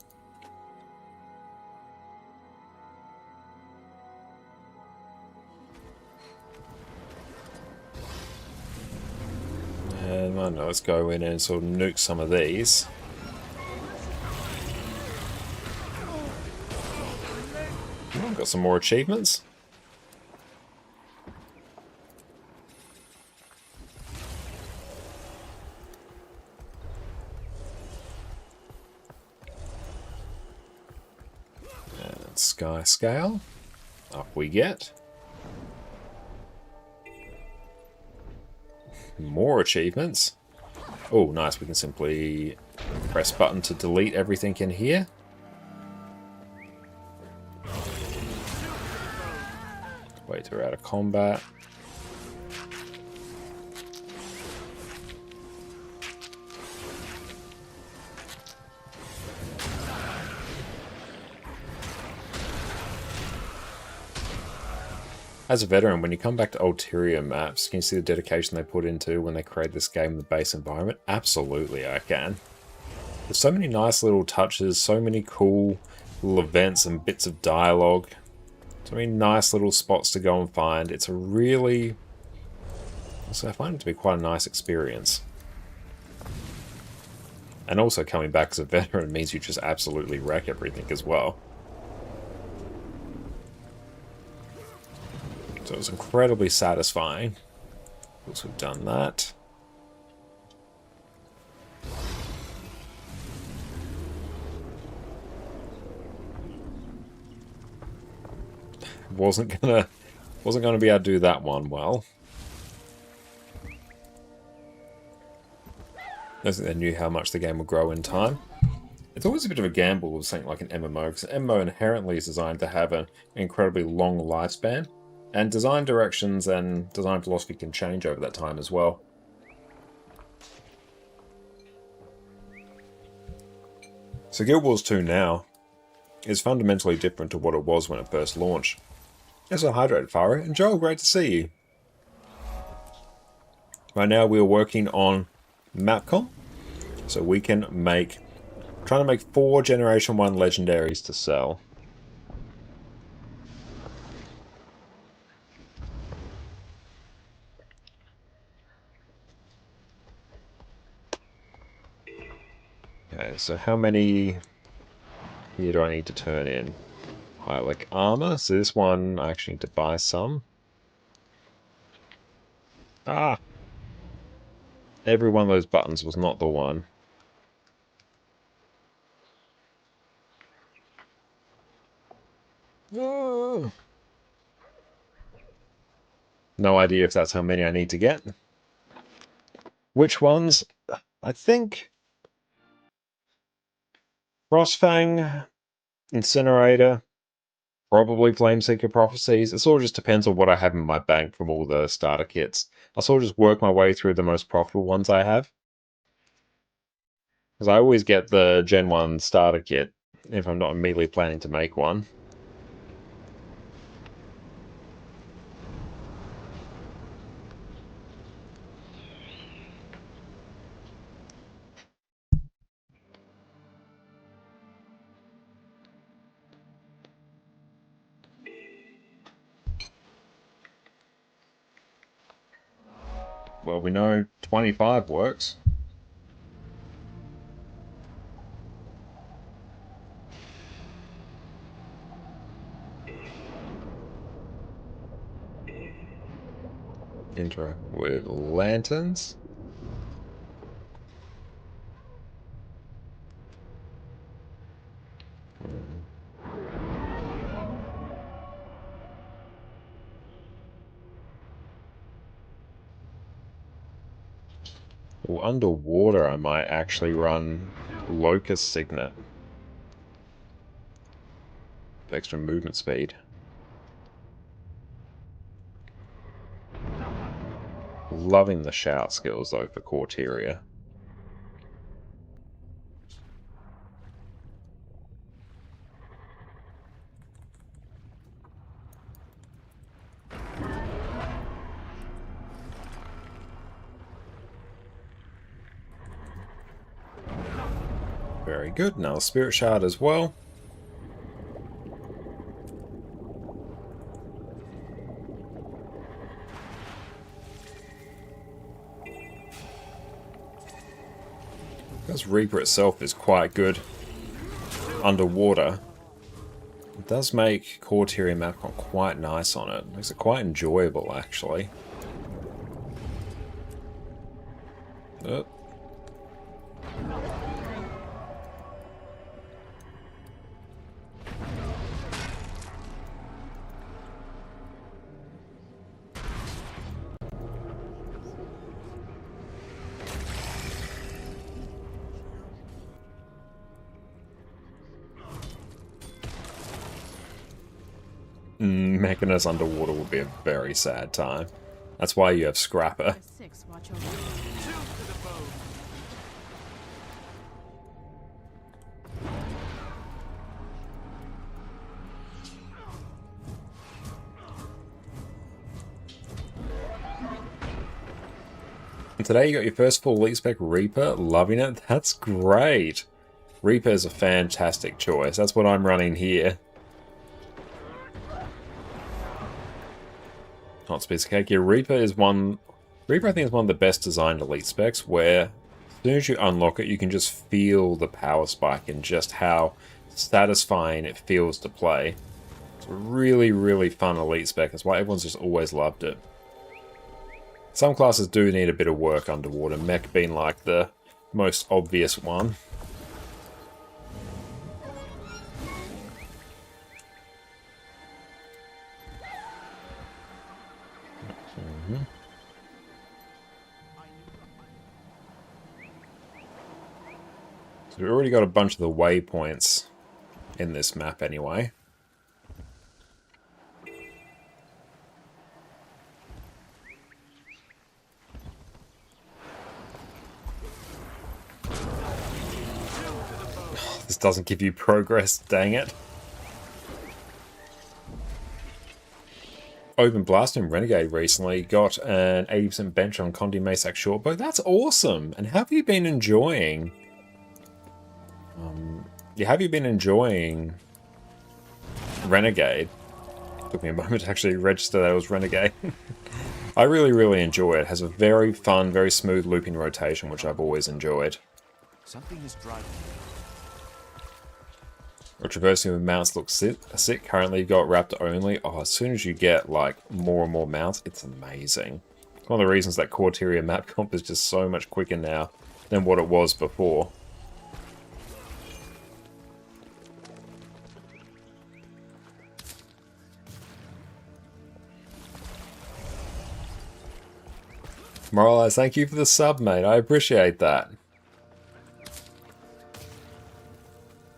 And I don't know, let's go in and sort of nuke some of these. Oh, got some more achievements. Sky scale. Up we get. More achievements. Oh, nice. We can simply press button to delete everything in here. Wait till we're out of combat. As a veteran, when you come back to Ulterior maps, can you see the dedication they put into when they create this game in the base environment? Absolutely, I can. There's so many nice little touches, so many cool little events and bits of dialogue. So many nice little spots to go and find. It's a really... So I find it to be quite a nice experience. And also coming back as a veteran means you just absolutely wreck everything as well. So it was incredibly satisfying. Once we've done that. Wasn't gonna be able to do that one well. I don't think they knew how much the game would grow in time. It's always a bit of a gamble with something like an MMO, because an MMO inherently is designed to have an incredibly long lifespan. And design directions and design philosophy can change over that time as well. So Guild Wars 2 now is fundamentally different to what it was when it first launched. As a hydrated Faro, and Joel, great to see you. Right now we are working on Mapcom, so we can trying to make 4 Generation 1 legendaries to sell. Okay, so how many here do I need to turn in? Hylic armor. So this one I actually need to buy some. Ah! Every one of those buttons was not the one. Oh. No idea if that's how many I need to get. Which ones? I think Frostfang, Incinerator, probably Flameseeker Prophecies. It sort of just depends on what I have in my bank from all the starter kits. I'll sort of just work my way through the most profitable ones I have. Because I always get the Gen 1 starter kit if I'm not immediately planning to make one. Well, we know 25 works. Intro with lanterns. Well, underwater I might actually run Locust Signet. With extra movement speed. Loving the shout skills though for Corteria. Very good. Now Spirit Shard as well. Because Reaper itself is quite good underwater, it does make Corteria Mapcon quite nice on it. Makes it quite enjoyable, actually. Oh. Mechanus underwater would be a very sad time. That's why you have Scrapper. And today you got your first full Elite Spec Reaper. Loving it. That's great. Reaper is a fantastic choice. That's what I'm running here. Not Spizcake. Yeah, Reaper I think is one of the best designed elite specs where as soon as you unlock it you can just feel the power spike and just how satisfying it feels to play. It's a really, really fun elite spec. That's why everyone's just always loved it. Some classes do need a bit of work underwater, Mech being like the most obvious one. So we've already got a bunch of the waypoints in this map anyway. This doesn't give you progress, dang it. Open Blast and Renegade recently got an 80% bench on Condi Masak Shortbow. That's awesome! And have you been enjoying... have you been enjoying Renegade? It took me a moment to actually register that it was Renegade. I really, really enjoy it. It has a very fun, very smooth looping rotation, which I've always enjoyed. Something is driving. Or traversing with mounts looks sick. Currently you've got Raptor only. Oh, as soon as you get like more and more mounts, it's amazing. It's one of the reasons that Corteria map comp is just so much quicker now than what it was before. Moralize, thank you for the sub, mate. I appreciate that.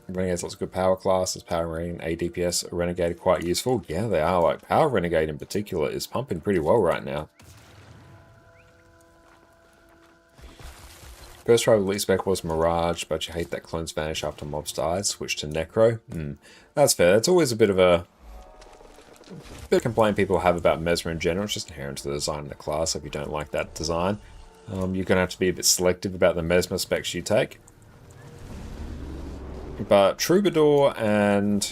Renegade's lots of good power classes. Power Marine, ADPS, Renegade are quite useful. Yeah, they are. Like, Power Renegade in particular is pumping pretty well right now. First try with Elite Spec was Mirage, but you hate that clones vanish after mobs die. Switch to Necro. That's fair. That's always a bit of a complaint people have about Mesmer in general. It's just inherent to the design of the class. If you don't like that design, you're going to have to be a bit selective about the Mesmer specs you take. But Troubadour and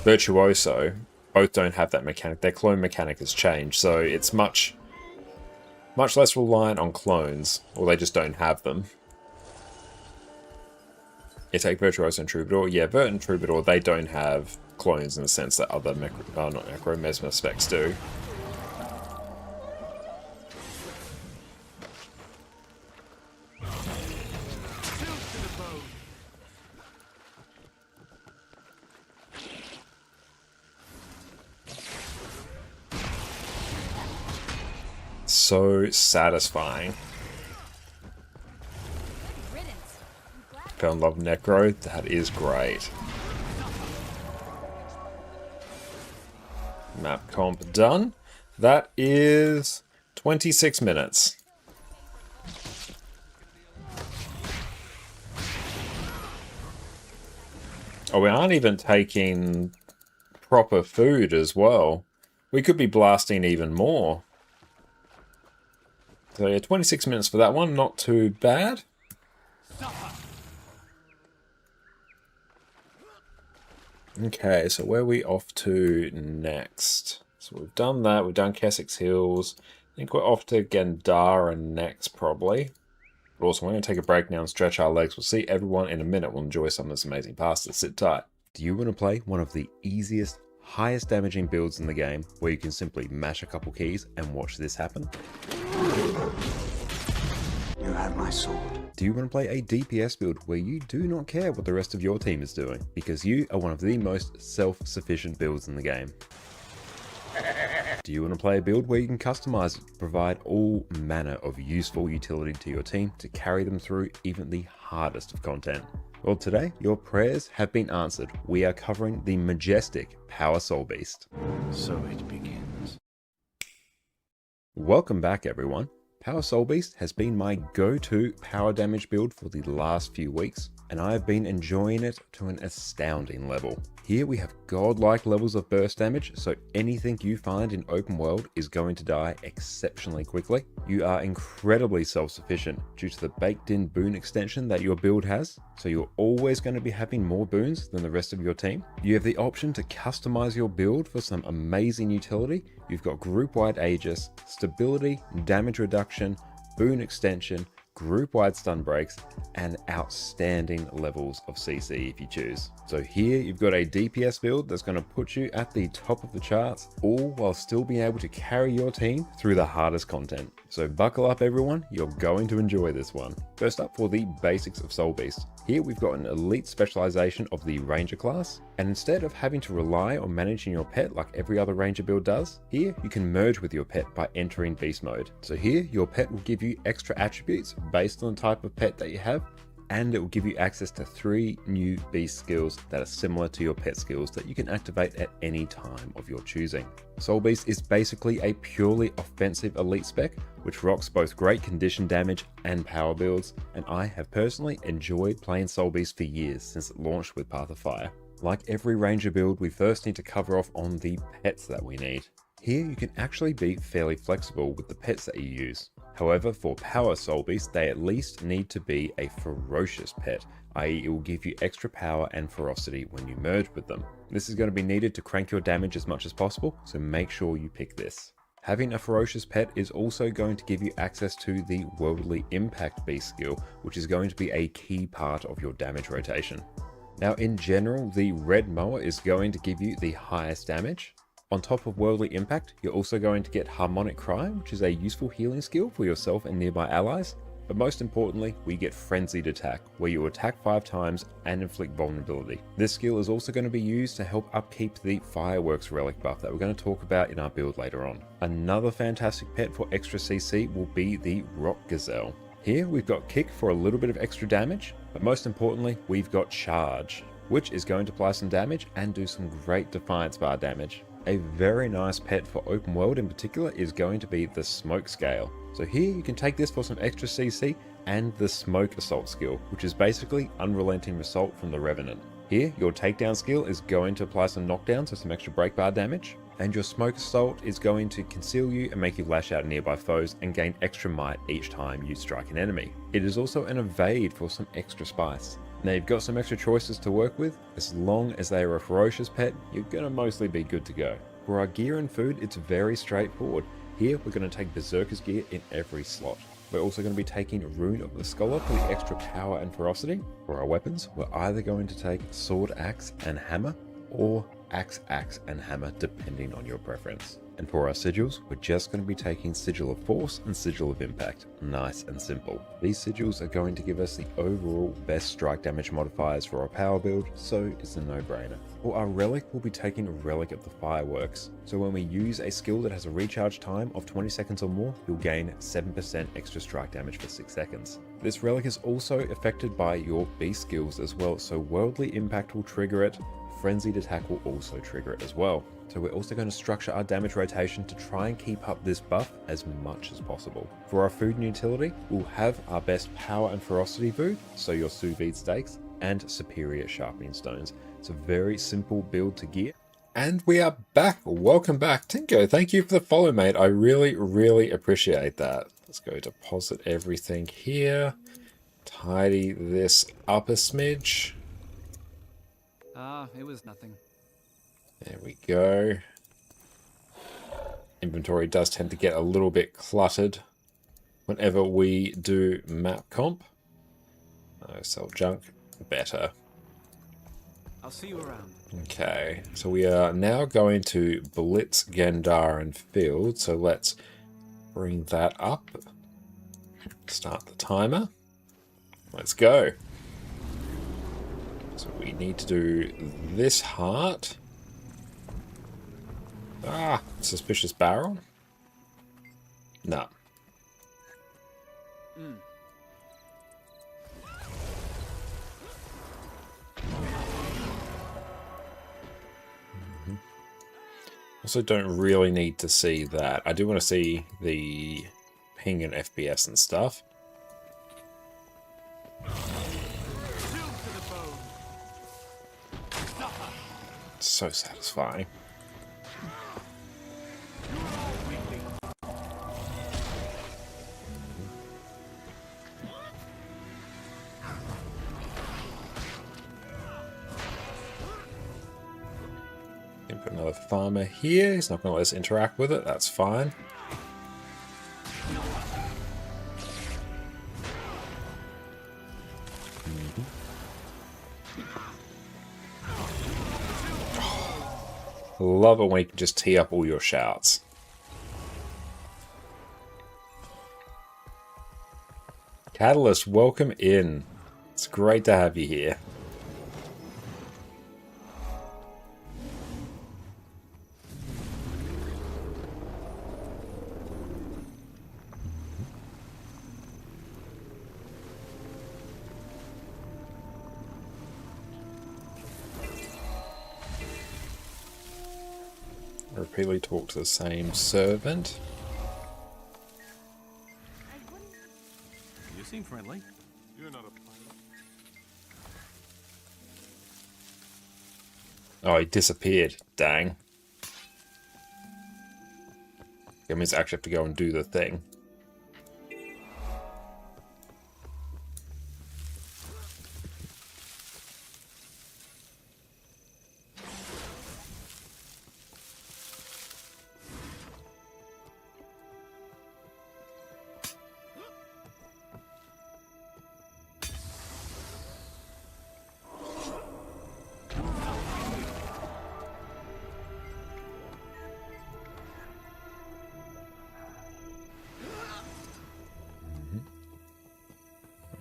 Virtuoso both don't have that mechanic. Their clone mechanic has changed, so it's much less reliant on clones, or they just don't have them. You take Virtuoso and Troubadour. Yeah, Vert and Troubadour, they don't have clones in the sense that other Mesmer specs do. So satisfying. Fell in love with Necro. That is great. Map comp done. That is 26 minutes. Oh, we aren't even taking proper food as well. We could be blasting even more. So yeah, 26 minutes for that one, not too bad. Okay, so where are we off to next? So we've done that, we've done Kessex Hills. I think we're off to Gandaran next, probably. But also, we're going to take a break now and stretch our legs. We'll see everyone in a minute. We'll enjoy some of this amazing pasta. Sit tight. Do you want to play one of the easiest, highest damaging builds in the game, where you can simply mash a couple keys and watch this happen? You have my sword. Do you want to play a DPS build where you do not care what the rest of your team is doing, because you are one of the most self-sufficient builds in the game? Do you want to play a build where you can customize it, provide all manner of useful utility to your team to carry them through even the hardest of content? Well, today, your prayers have been answered. We are covering the majestic Power Soulbeast. So it begins. Welcome back, everyone. Power Soulbeast has been my go-to power damage build for the last few weeks, and I have been enjoying it to an astounding level. Here we have godlike levels of burst damage, so anything you find in open world is going to die exceptionally quickly. You are incredibly self-sufficient due to the baked-in boon extension that your build has, so you're always going to be having more boons than the rest of your team. You have the option to customize your build for some amazing utility. You've got group-wide Aegis, stability, damage reduction, boon extension, group-wide stun breaks, and outstanding levels of CC if you choose. So here you've got a DPS build that's going to put you at the top of the charts, all while still being able to carry your team through the hardest content. So buckle up, everyone, you're going to enjoy this one. First up, for the basics of Soulbeast. Here we've got an elite specialization of the Ranger class, and instead of having to rely on managing your pet like every other Ranger build does, here you can merge with your pet by entering Beast mode. So here your pet will give you extra attributes based on the type of pet that you have, and it will give you access to 3 new beast skills that are similar to your pet skills that you can activate at any time of your choosing. Soulbeast is basically a purely offensive elite spec, which rocks both great condition damage and power builds, and I have personally enjoyed playing Soulbeast for years since it launched with Path of Fire. Like every Ranger build, we first need to cover off on the pets that we need. Here you can actually be fairly flexible with the pets that you use. However, for Power Soulbeast, they at least need to be a ferocious pet, i.e. it will give you extra power and ferocity when you merge with them. This is going to be needed to crank your damage as much as possible, so make sure you pick this. Having a ferocious pet is also going to give you access to the Worldly Impact beast skill, which is going to be a key part of your damage rotation. Now in general, the Red Mower is going to give you the highest damage. On top of Worldly Impact, you're also going to get Harmonic Cry, which is a useful healing skill for yourself and nearby allies. But most importantly, we get Frenzied Attack, where you attack 5 times and inflict vulnerability. This skill is also going to be used to help upkeep the Fireworks relic buff that we're going to talk about in our build later on. Another fantastic pet for extra CC will be the Rock Gazelle. Here we've got Kick for a little bit of extra damage, but most importantly, we've got Charge, which is going to apply some damage and do some great Defiance bar damage. A very nice pet for open world in particular is going to be the Smoke Scale. So here you can take this for some extra CC and the Smoke Assault skill, which is basically Unrelenting Assault from the Revenant. Here, your takedown skill is going to apply some knockdown, so some extra break bar damage, and your Smoke Assault is going to conceal you and make you lash out nearby foes and gain extra might each time you strike an enemy. It is also an evade for some extra spice. Now you've got some extra choices to work with. As long as they are a ferocious pet, you're going to mostly be good to go. For our gear and food, it's very straightforward. Here we're going to take Berserker's gear in every slot. We're also going to be taking Rune of the Scholar for the extra power and ferocity. For our weapons, we're either going to take Sword, Axe and Hammer, or Axe, and Hammer, depending on your preference. And for our sigils, we're just going to be taking Sigil of Force and Sigil of Impact. Nice and simple. These sigils are going to give us the overall best strike damage modifiers for our power build, so it's a no-brainer. For our relic, we'll be taking a Relic of the Fireworks. So when we use a skill that has a recharge time of 20 seconds or more, you'll gain 7% extra strike damage for 6 seconds. This relic is also affected by your beast skills as well, so Worldly Impact will trigger it. Frenzied Attack will also trigger it as well. So we're also going to structure our damage rotation to try and keep up this buff as much as possible. For our food and utility, we'll have our best power and ferocity food, so your sous vide steaks, and superior sharpening stones. It's a very simple build to gear. And we are back. Welcome back, Tinko. Thank you for the follow, mate. I really appreciate that. Let's go deposit everything here. Tidy this up a smidge. Ah, it was nothing. There we go. Inventory does tend to get a little bit cluttered whenever we do map comp. No, sell junk, better. I'll see you around. Okay, so we are now going to blitz Gandaran field, so let's bring that up. Start the timer. Let's go. So we need to do this heart. Ah, suspicious barrel? No. Also don't really need to see that. I do want to see the ping and FPS and stuff. So satisfying. Can put another farmer here. He's not going to let us interact with it. That's fine. Love it when you can just tee up all your shouts. Catalyst, welcome in. It's great to have you here. Repeatedly talk to the same servant. You seem friendly. You're not a Oh, he disappeared. Dang. That means I actually have to go and do the thing.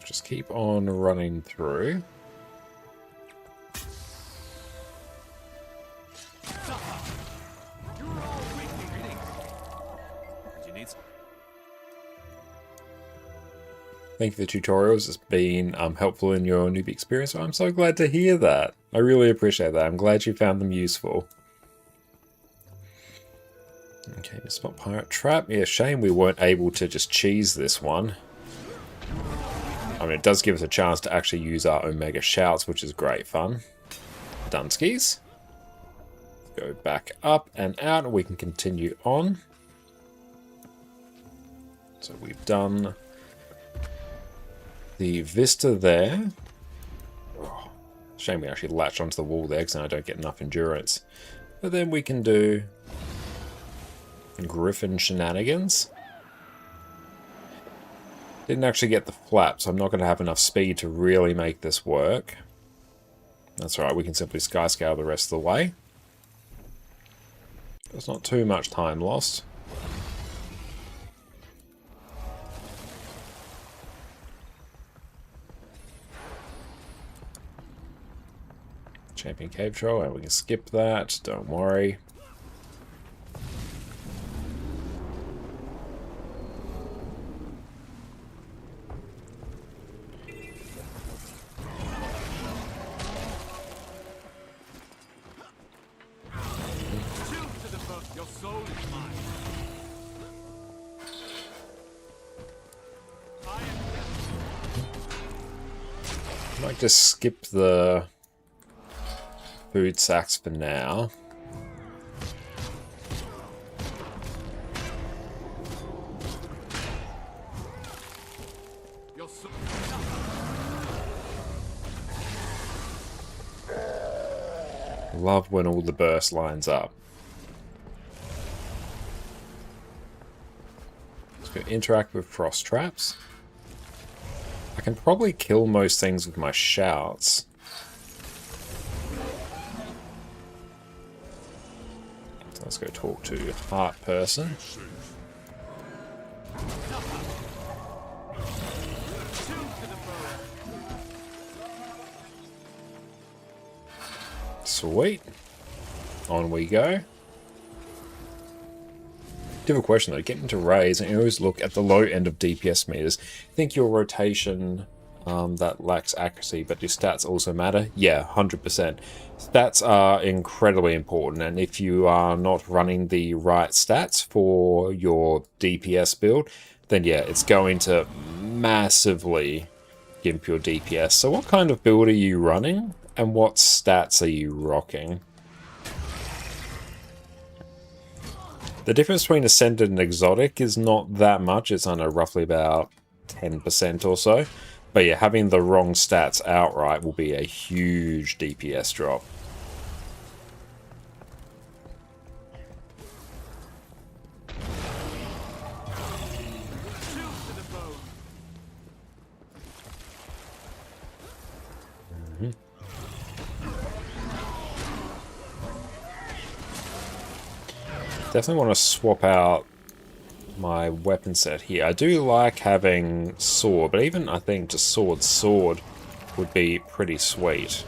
Just keep on running through. Thank you for the tutorials. It's been helpful in your newbie experience. I'm so glad to hear that. I really appreciate that. I'm glad you found them useful. Okay, the spot pirate trap. Yeah, shame we weren't able to just cheese this one. I mean, it does give us a chance to actually use our Omega Shouts, which is great fun. Dunskies. Go back up and out, and we can continue on. So we've done the vista there. Oh, shame we actually latched onto the wall there, because I don't get enough endurance. But then we can do Griffin shenanigans. Didn't actually get the flap, so I'm not going to have enough speed to really make this work. That's alright, we can simply sky scale the rest of the way. There's not too much time lost. Champion Cave Troll, and we can skip that, don't worry. Might just skip the food sacks for now. Love when all the burst lines up. Let's go interact with frost traps. I can probably kill most things with my shouts. So let's go talk to Heart Person. Sweet. On we go. Do have a question though. Getting to raise, and you always look at the low end of DPS meters. Think your rotation that lacks accuracy, but your stats also matter? Yeah, 100%. Stats are incredibly important, and if you are not running the right stats for your DPS build, then yeah, it's going to massively gimp your DPS. So what kind of build are you running, and what stats are you rocking? The difference between Ascended and Exotic is not that much. It's under roughly about 10% or so. But yeah, having the wrong stats outright will be a huge DPS drop. Definitely want to swap out my weapon set here. I do like having sword, but even I think just sword would be pretty sweet.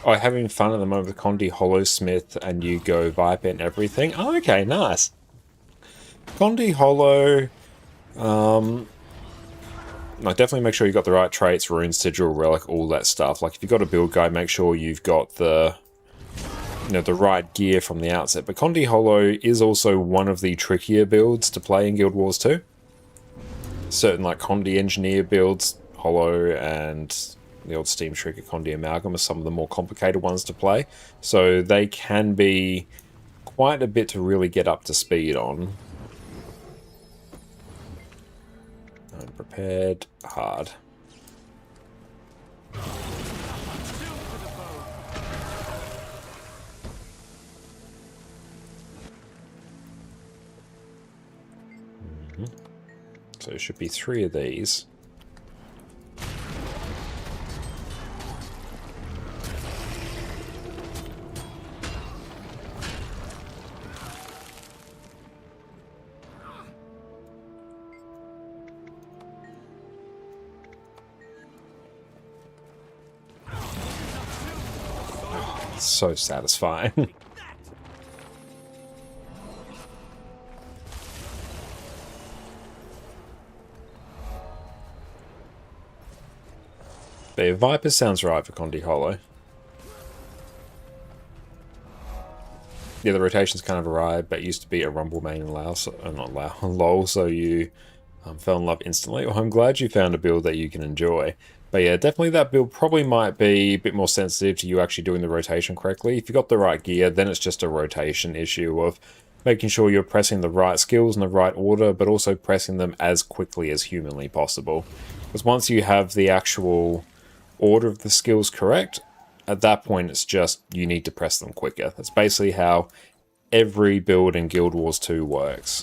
Oh, having fun at the moment with Condi Hollowsmith and you go Viper and everything. Oh, okay, nice. Condi Hollow, like, definitely make sure you got the right traits, rune, sigil, relic, all that stuff. Like, if you've got a build guide, make sure you've got the, you know, the right gear from the outset. But Condi Hollow is also one of the trickier builds to play in Guild Wars 2. Certain, like, Condi Engineer builds, Hollow and the old Steam Trigger Condi Amalgam are some of the more complicated ones to play. So they can be quite a bit to really get up to speed on. Unprepared, hard. So there should be 3 of these. So satisfying. But yeah, Viper sounds right for Condi Hollow. Yeah, the rotation's kind of arrived, but it used to be a Rumble main and LoL, so, not LoL, LOL, so you fell in love instantly. Well, I'm glad you found a build that you can enjoy. But yeah, definitely that build probably might be a bit more sensitive to you actually doing the rotation correctly. If you got the right gear, then it's just a rotation issue of making sure you're pressing the right skills in the right order, but also pressing them as quickly as humanly possible. Because once you have the actual order of the skills correct, at that point it's just you need to press them quicker. That's basically how every build in Guild Wars 2 works.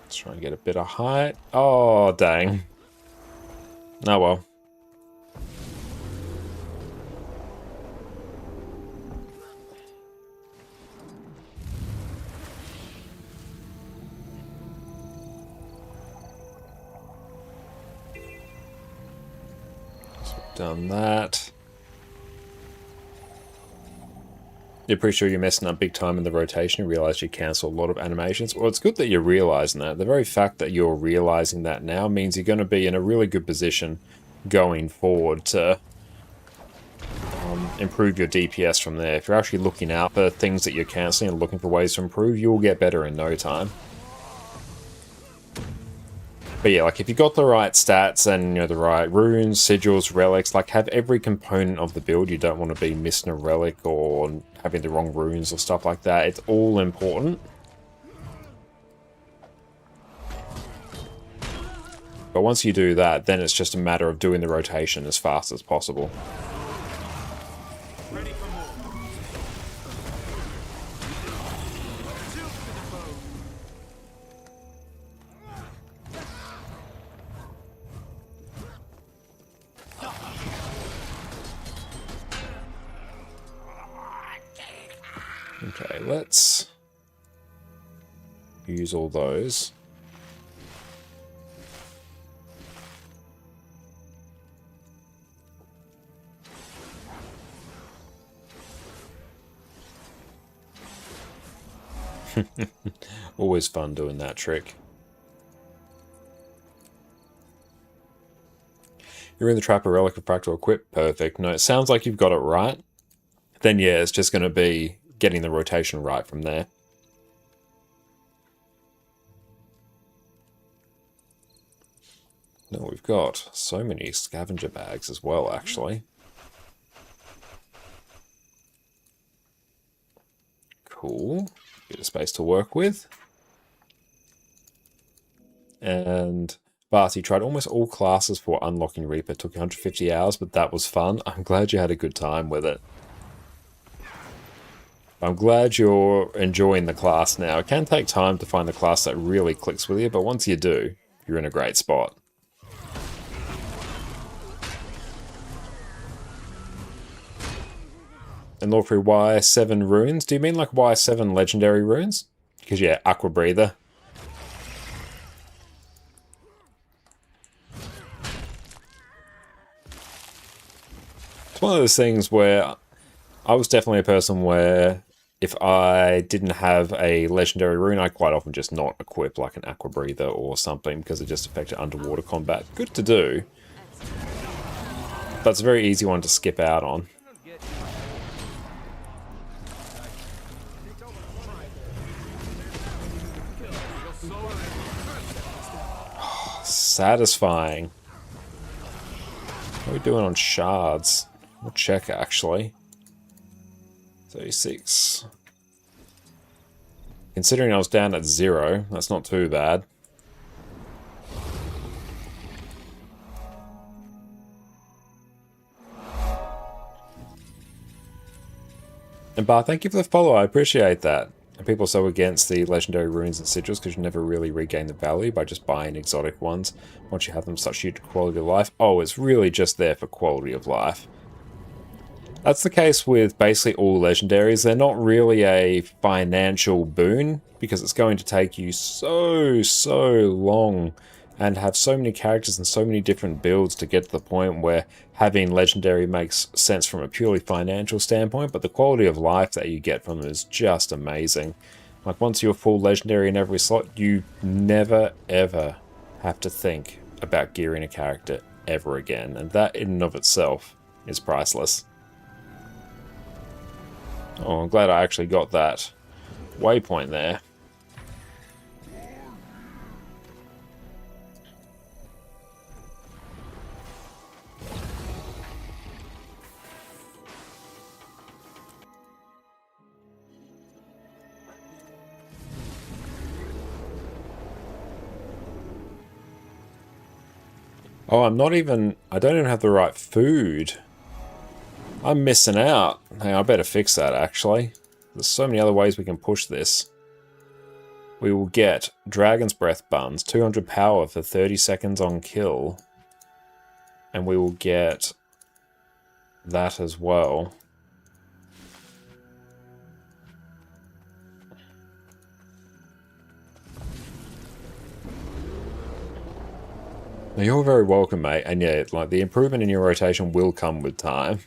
Let's try and get a bit of height. Oh, dang. Oh well. Done that. You're pretty sure you're messing up big time in the rotation. You realise you cancel a lot of animations. Well, it's good that you're realising that. The very fact that you're realising that now means you're going to be in a really good position going forward to improve your DPS from there. If you're actually looking out for things that you're cancelling and looking for ways to improve, you'll get better in no time. But yeah, like if you got the right stats and the right runes, sigils, relics, like have every component of the build. You don't want to be missing a relic or having the wrong runes or stuff like that. It's all important. But once you do that, then it's just a matter of doing the rotation as fast as possible. Okay, let's use all those. Always fun doing that trick. You're in the trap, a relic of practical equip. Perfect. No, it sounds like you've got it right. Then yeah, it's just going to be getting the rotation right from there. No, we've got so many scavenger bags as well, actually. Cool. Bit of space to work with. And Barty tried almost all classes for unlocking Reaper. Took 150 hours, but that was fun. I'm glad you had a good time with it. I'm glad you're enjoying the class now. It can take time to find the class that really clicks with you, but once you do, you're in a great spot. And Lord Free, why 7 runes? Do you mean like why 7 legendary runes? Because yeah, Aqua Breather. It's one of those things where I was definitely a person where if I didn't have a legendary rune, I quite often just not equip like an Aqua Breather or something because it just affected underwater combat. Good to do, but it's a very easy one to skip out on. Satisfying. What are we doing on shards? We'll check actually. 36. Considering I was down at 0, that's not too bad. And Bar, thank you for the follow, I appreciate that. And people are so against the legendary runes and sigils because you never really regain the value by just buying exotic ones once you have them such huge quality of life. Oh, it's really just there for quality of life. That's the case with basically all legendaries. They're not really a financial boon because it's going to take you so long and have so many characters and so many different builds to get to the point where having legendary makes sense from a purely financial standpoint, but the quality of life that you get from them is just amazing. Like, once you're full legendary in every slot, you never ever have to think about gearing a character ever again, and that in and of itself is priceless. Oh, I'm glad I actually got that waypoint there. Oh, I don't even have the right food. I'm missing out. Hey, I better fix that, actually. There's so many other ways we can push this. We will get Dragon's Breath buns, 200 power for 30 seconds on kill. And we will get that as well. Now, you're very welcome, mate. And yeah, like, the improvement in your rotation will come with time.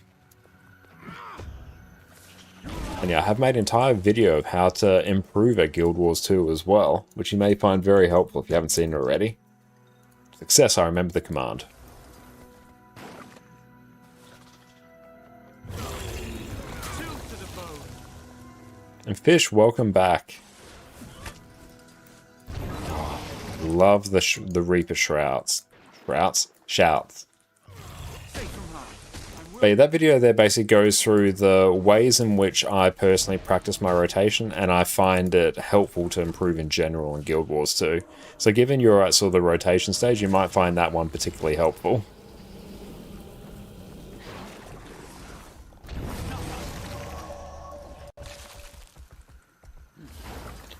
And yeah, I have made an entire video of how to improve at Guild Wars 2 as well, which you may find very helpful if you haven't seen it already. Success, I remember the command. And Fish, welcome back. Love the Reaper Shrouds. Shouts. But yeah, that video there basically goes through the ways in which I personally practice my rotation, and I find it helpful to improve in general in Guild Wars 2. So given you're at sort of the rotation stage, you might find that one particularly helpful.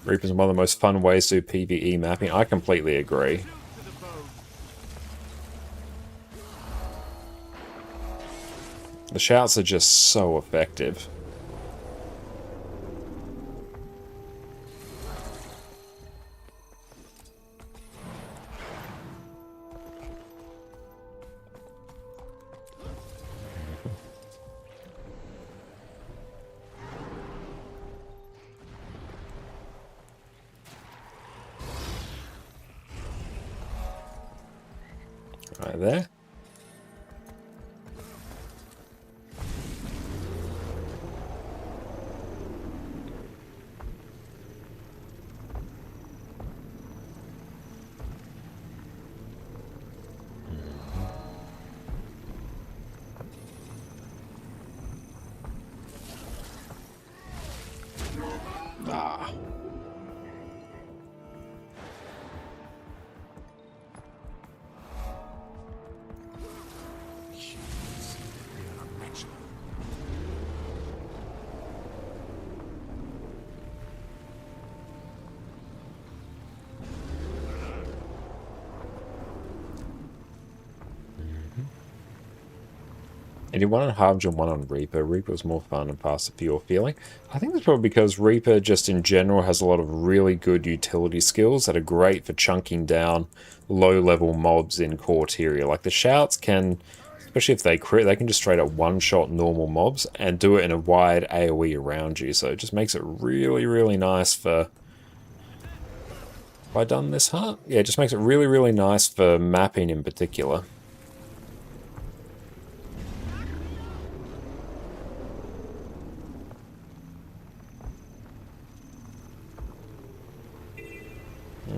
Reaper's one of the most fun ways to do PvE mapping. I completely agree. The shouts are just so effective. Right there. And you won on Harbinger and one on Reaper. Reaper was more fun and faster for your feeling. I think that's probably because Reaper just in general has a lot of really good utility skills that are great for chunking down low-level mobs in core tier. Like the shouts can, especially if they crit, they can just straight up one-shot normal mobs and do it in a wide AoE around you. So it just makes it really, really nice for... Have I done this, huh? Yeah, it just makes it really, really nice for mapping in particular.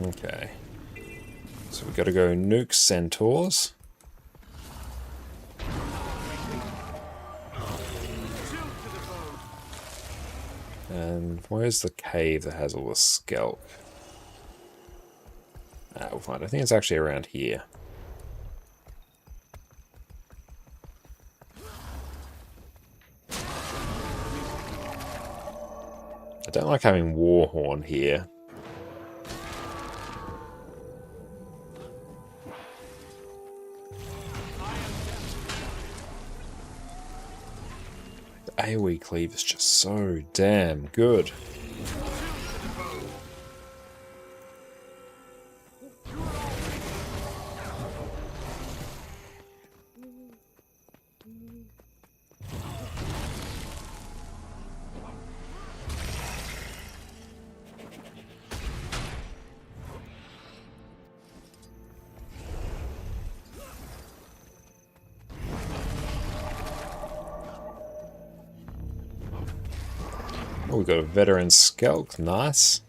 Okay, so we've got to go nuke centaurs. And where's the cave that has all the skelp? We'll find it. I think it's actually around here. I don't like having Warhorn here. AoE cleave is just so damn good. Oh, we've got a veteran Skelk, nice.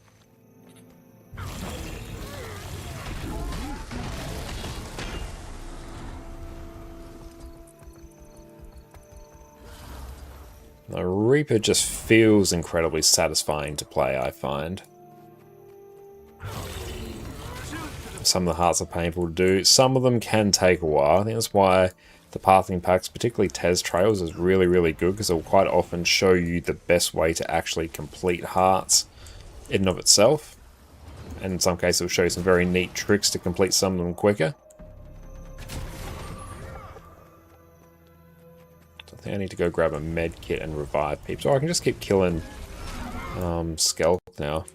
The Reaper just feels incredibly satisfying to play, I find. Some of the hearts are painful to do. Some of them can take a while. I think that's why the pathing packs, particularly Tez Trails, is really, really good because it will quite often show you the best way to actually complete hearts in and of itself. And in some cases, it will show you some very neat tricks to complete some of them quicker. So I think I need to go grab a med kit and revive peeps. Or I can just keep killing Skelk now.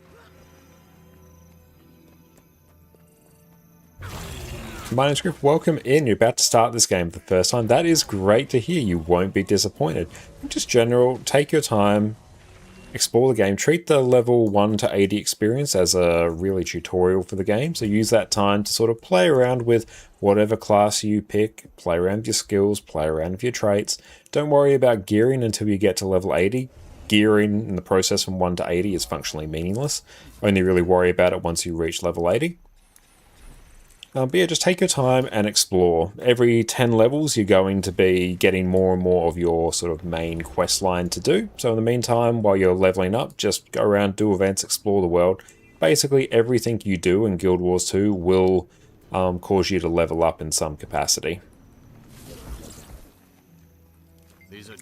Manuscript, welcome in. You're about to start this game for the first time. That is great to hear. You won't be disappointed. Just general, take your time, explore the game. Treat the level 1 to 80 experience as a really tutorial for the game. So use that time to sort of play around with whatever class you pick, play around with your skills, play around with your traits. Don't worry about gearing until you get to level 80. Gearing in the process from 1 to 80 is functionally meaningless. Only really worry about it once you reach level 80. But yeah, just take your time and explore. Every 10 levels, you're going to be getting more and more of your sort of main quest line to do. So in the meantime, while you're leveling up, just go around, do events, explore the world. Basically, everything you do in Guild Wars 2 will cause you to level up in some capacity.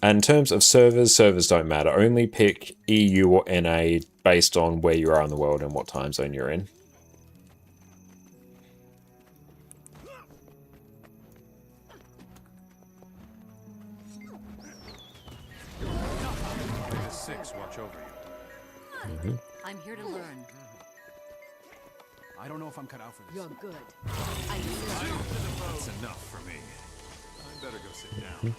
And in terms of servers, servers don't matter. Only pick EU or NA based on where you are in the world and what time zone you're in. I'm here to learn. I don't know if I'm cut out for this. You're good. That's enough for me. I better go sit down.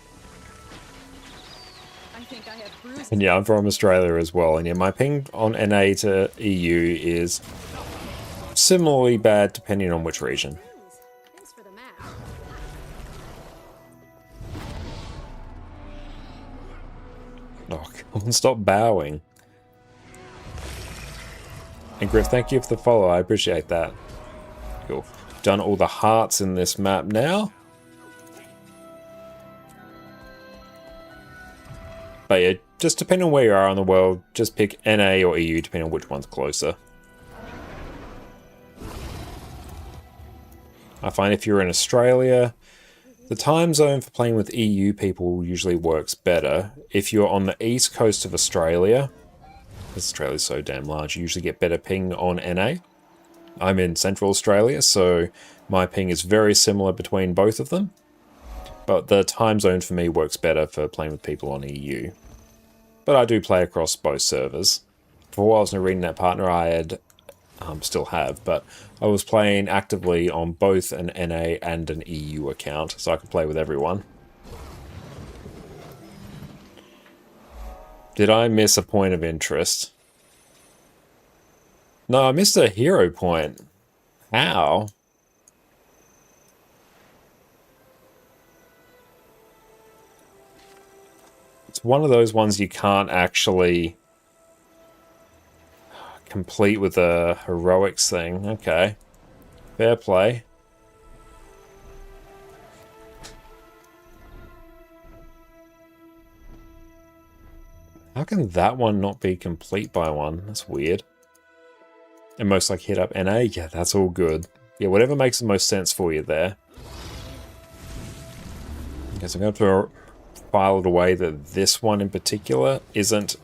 I think I have bruised. And yeah, I'm from Australia as well. And yeah, my ping on NA to EU is similarly bad depending on which region. Thanks for the map. Oh, come on, stop bowing. And Griff, thank you for the follow. I appreciate that. Cool. Done all the hearts in this map now. But yeah, just depending on where you are in the world, just pick NA or EU depending on which one's closer. I find if you're in Australia, the time zone for playing with EU people usually works better. If you're on the east coast of Australia, because Australia's so damn large, you usually get better ping on NA. I'm in Central Australia, so my ping is very similar between both of them. But the time zone for me works better for playing with people on EU. But I do play across both servers. For a while I was an ArenaNet partner, I had, still have, but I was playing actively on both an NA and an EU account, so I could play with everyone. Did I miss a point of interest? No, I missed a hero point. How? It's one of those ones you can't actually complete with a heroics thing. Okay. Fair play. How can that one not be complete by one? That's weird. And most like hit up NA? Yeah, that's all good. Yeah, whatever makes the most sense for you there. Okay, so I'm going to file it away that this one in particular isn't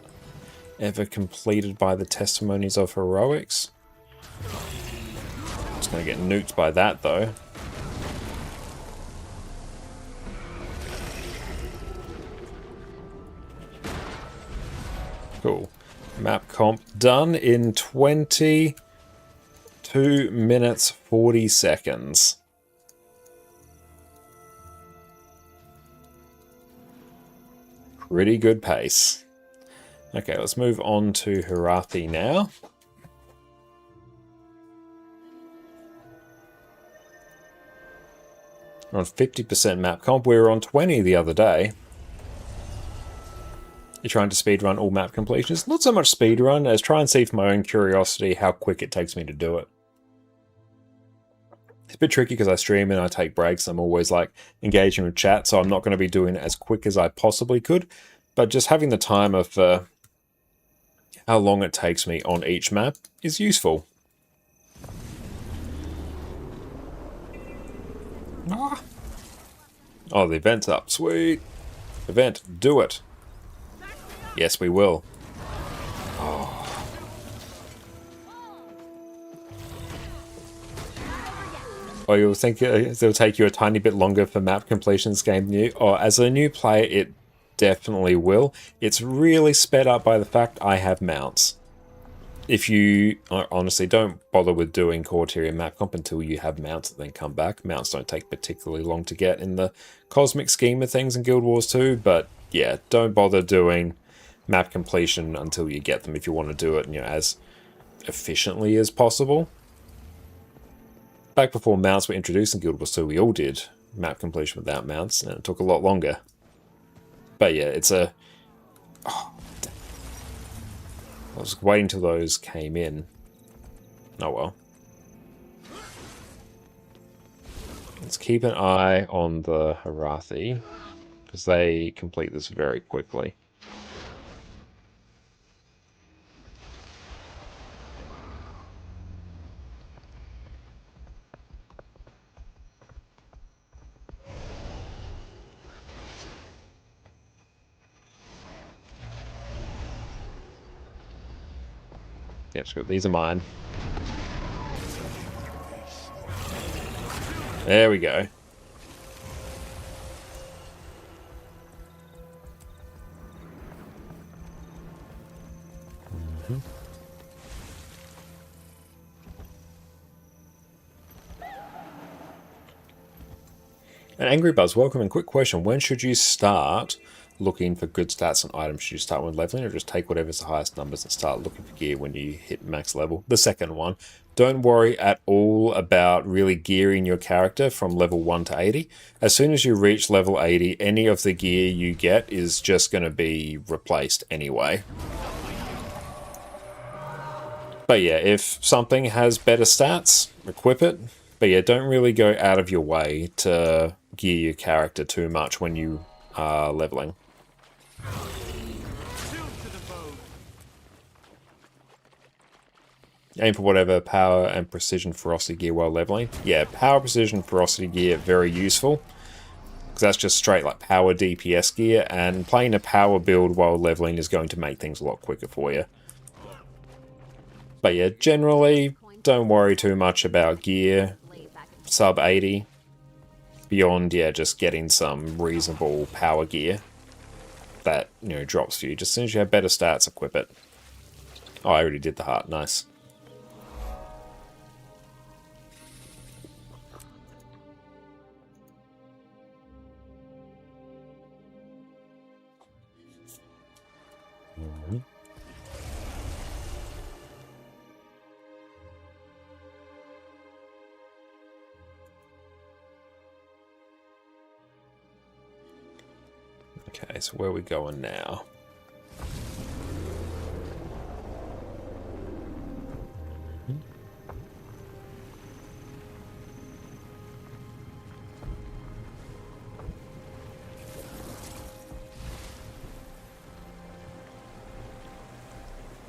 ever completed by the testimonies of heroics. It's going to get nuked by that though. Cool. Map comp done in 22 minutes 40 seconds. Pretty good pace. Okay, let's move on to Harathi now. We're on 50% map comp. We were on 20 the other day. You're trying to speedrun all map completions? Not so much speedrun as try and see for my own curiosity how quick it takes me to do it. It's a bit tricky because I stream and I take breaks. I'm always like engaging with chat, so I'm not going to be doing it as quick as I possibly could. But just having the time of how long it takes me on each map is useful. Oh, the event's up. Sweet. Event, do it. Yes, we will. Oh, you'll think it'll take you a tiny bit longer for map completions game new? Oh, as a new player, it definitely will. It's really sped up by the fact I have mounts. If you honestly don't bother with doing core tier and map comp until you have mounts and then come back. Mounts don't take particularly long to get in the cosmic scheme of things in Guild Wars 2, but yeah, don't bother doing map completion until you get them if you want to do it, as efficiently as possible. Back before mounts were introduced in Guild Wars 2, we all did map completion without mounts, and it took a lot longer. But yeah, it's a... Oh, I was waiting till those came in. Oh well. Let's keep an eye on the Harathi, because they complete this very quickly. Yeah, sure. These are mine. There we go. And Angry Buzz, welcome and quick question. When should you start looking for good stats on items? Should you start when leveling or just take whatever's the highest numbers and start looking for gear when you hit max level? The second one. Don't worry at all about really gearing your character from level 1 to 80. As soon as you reach level 80, any of the gear you get is just going to be replaced anyway. But yeah, if something has better stats, equip it. But yeah, don't really go out of your way to gear your character too much when you are leveling. Aim for whatever power and precision ferocity gear while leveling. Yeah, power, precision, ferocity gear, very useful. Because that's just straight like power DPS gear, and playing a power build while leveling is going to make things a lot quicker for you. But yeah, generally, don't worry too much about gear sub 80. Beyond, yeah, just getting some reasonable power gear that, drops for you. Just as soon as you have better stats, equip it. Oh, I already did the heart. Nice. Okay, so where are we going now?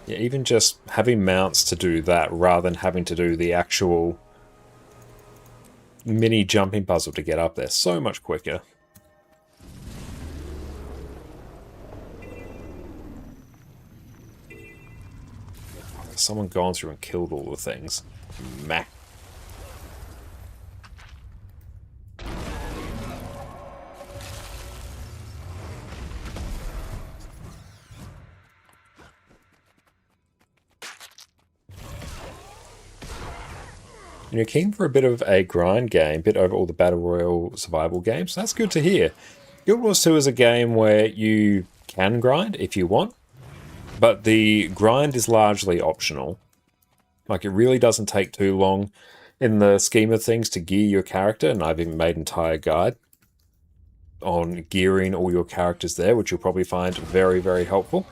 Yeah, even just having mounts to do that rather than having to do the actual mini jumping puzzle to get up there. So much quicker. Someone gone through and killed all the things. Meh. And you're keen for a bit of a grind game, bit over all the Battle Royale survival games. That's good to hear. Guild Wars 2 is a game where you can grind if you want, but the grind is largely optional. Like, it really doesn't take too long in the scheme of things to gear your character, and I've even made an entire guide on gearing all your characters there, which you'll probably find very, very helpful.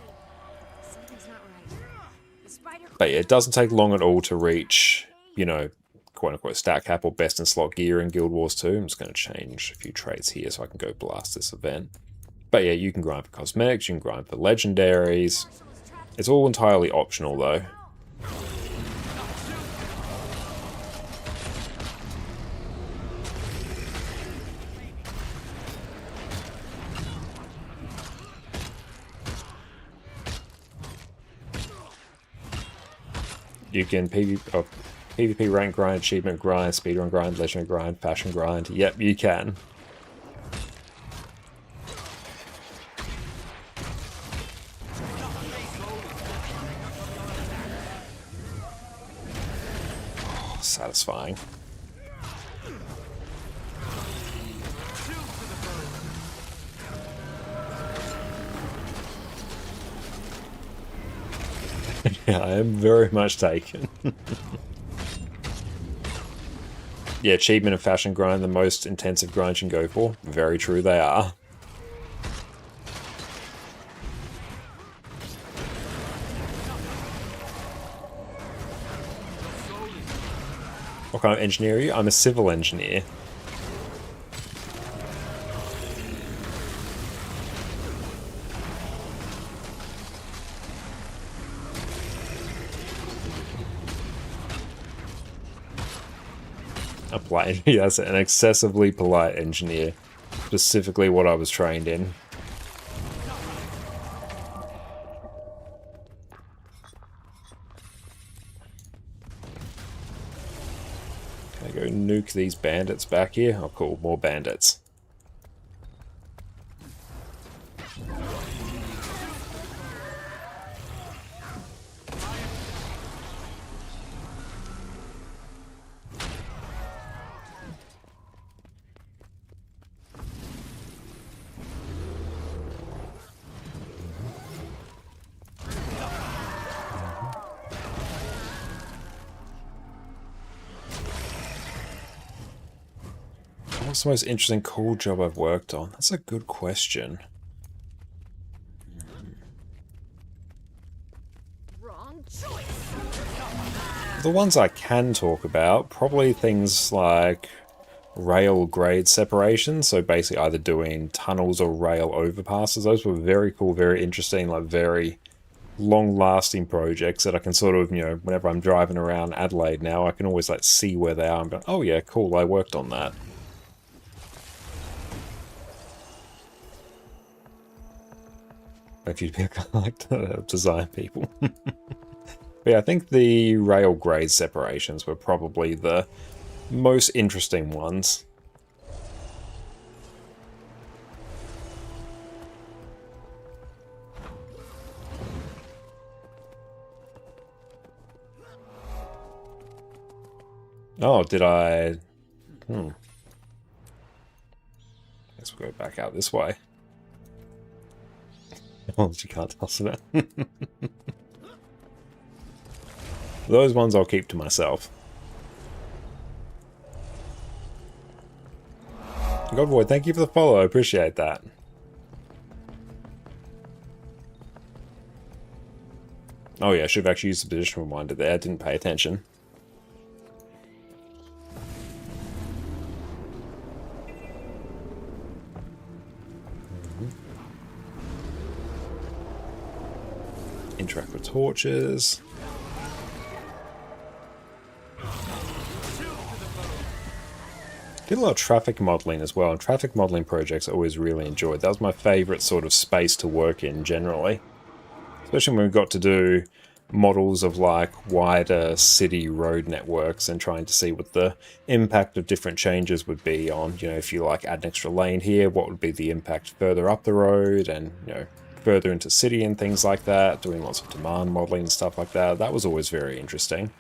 Something's not right. The spider. But yeah, it doesn't take long at all to reach, you know, quote-unquote stat cap or best in slot gear in Guild Wars 2. I'm just going to change a few traits here so I can go blast this event. But yeah, you can grind for cosmetics, you can grind for legendaries. It's all entirely optional though. You can PvP rank grind, achievement grind, speedrun grind, legendary grind, fashion grind. Yep, you can. Oh, satisfying. Yeah, I am very much taken. Yeah, achievement and fashion grind, the most intensive grind you can go for. Very true, they are. What kind of engineer are you? I'm a civil engineer. A polite, yes, an excessively polite engineer. Specifically what I was trained in. Can I go nuke these bandits back here? Oh cool, more bandits. What's the most interesting cool job I've worked on? That's a good question. Wrong choice. The ones I can talk about, probably things like rail grade separation. So basically either doing tunnels or rail overpasses. Those were very cool, very interesting, like very long-lasting projects that I can sort of, you know, whenever I'm driving around Adelaide now, I can always like see where they are and be like, oh yeah, cool, I worked on that. If you'd like to design people. But yeah, I think the rail grade separations were probably the most interesting ones. Oh, did I? Guess we'll go back out this way. Oh, you can't toss it. Those ones I'll keep to myself. Godvoid, thank you for the follow. I appreciate that. Oh yeah, I should have actually used the position reminder there. I didn't pay attention. Interact with torches. Did a lot of traffic modeling as well, and traffic modeling projects I always really enjoyed. That was my favorite sort of space to work in generally. Especially when we got to do models of like wider city road networks and trying to see what the impact of different changes would be on, you know, if you like add an extra lane here, what would be the impact further up the road and, you know, further into city and things like that, doing lots of demand modeling and stuff like that. That was always very interesting.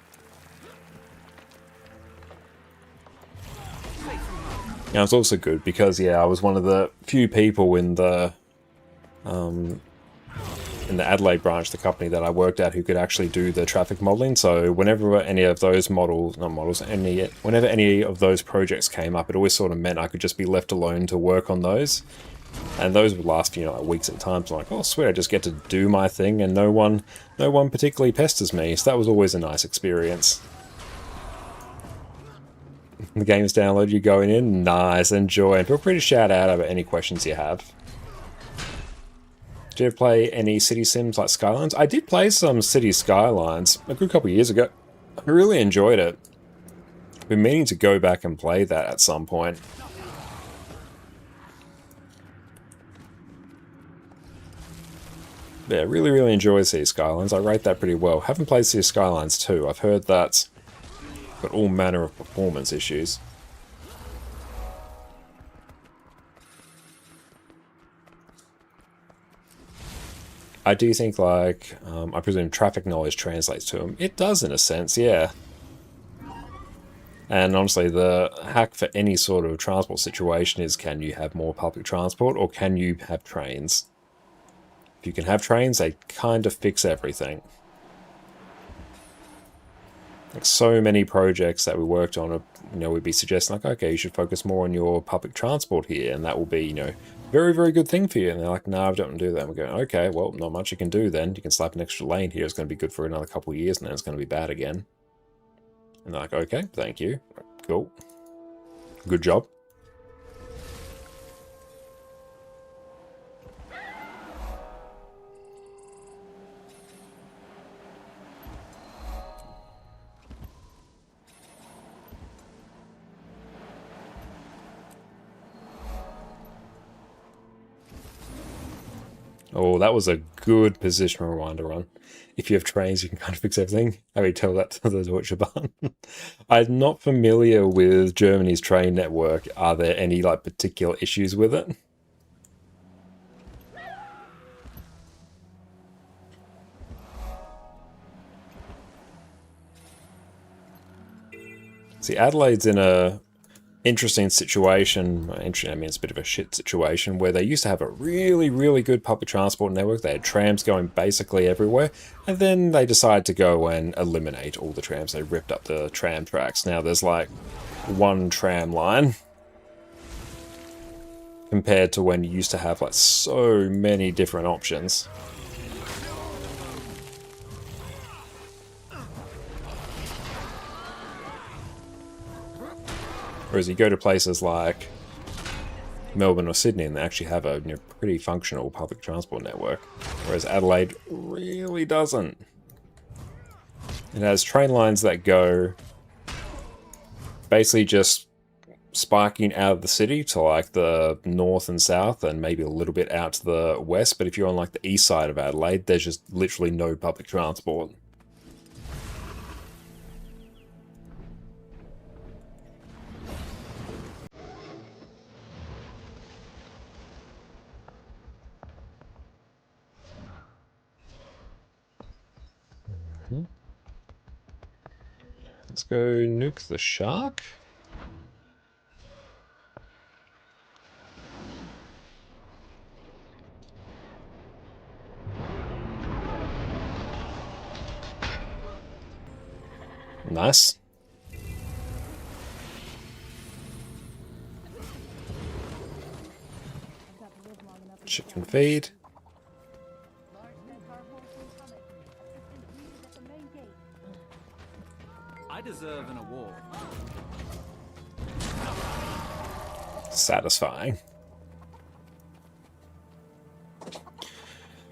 Now, it's also good because, yeah, I was one of the few people in the Adelaide branch, the company that I worked at, who could actually do the traffic modeling. So whenever any of those whenever any of those projects came up, it always sort of meant I could just be left alone to work on those. And those would last, like weeks at times. I'm like, oh, sweet, I just get to do my thing, and no one particularly pesters me. So that was always a nice experience. The game's downloaded, you're going in, nice, enjoy, and feel free to shout out about any questions you have. Did you ever play any city sims like Skylines? I did play some City Skylines a good couple of years ago. I really enjoyed it. I've been meaning to go back and play that at some point. Yeah, really, really enjoy City Skylines. I rate that pretty well. Haven't played City Skylines 2. I've heard that's got all manner of performance issues. I do think, like, I presume traffic knowledge translates to them. It does in a sense, yeah. And honestly, the hack for any sort of transport situation is, can you have more public transport or can you have trains? If you can have trains, they kind of fix everything. Like, so many projects that we worked on, we'd be suggesting, like, okay, you should focus more on your public transport here, and that will be, very, very good thing for you. And they're like, no, I don't want to do that. And we're going, okay, well, not much you can do then. You can slap an extra lane here. It's going to be good for another couple of years, and then it's going to be bad again. And they're like, okay, thank you. Cool. Good job. Oh, that was a good position rewinder run. If you have trains, you can kind of fix everything. How do you tell that to the Deutsche Bahn? I'm not familiar with Germany's train network. Are there any particular issues with it? See, Adelaide's in a interesting situation. I mean, it's a bit of a shit situation where they used to have a really, really good public transport network. They had trams going basically everywhere, and then they decided to go and eliminate all the trams. They ripped up the tram tracks. Now there's like one tram line compared to when you used to have like so many different options. Whereas you go to places like Melbourne or Sydney and they actually have a pretty functional public transport network. Whereas Adelaide really doesn't. It has train lines that go basically just sparking out of the city to like the north and south and maybe a little bit out to the west. But if you're on like the east side of Adelaide, there's just literally no public transport. Let's go nuke the shark. Nice. Chicken feed. I deserve an award. Satisfying.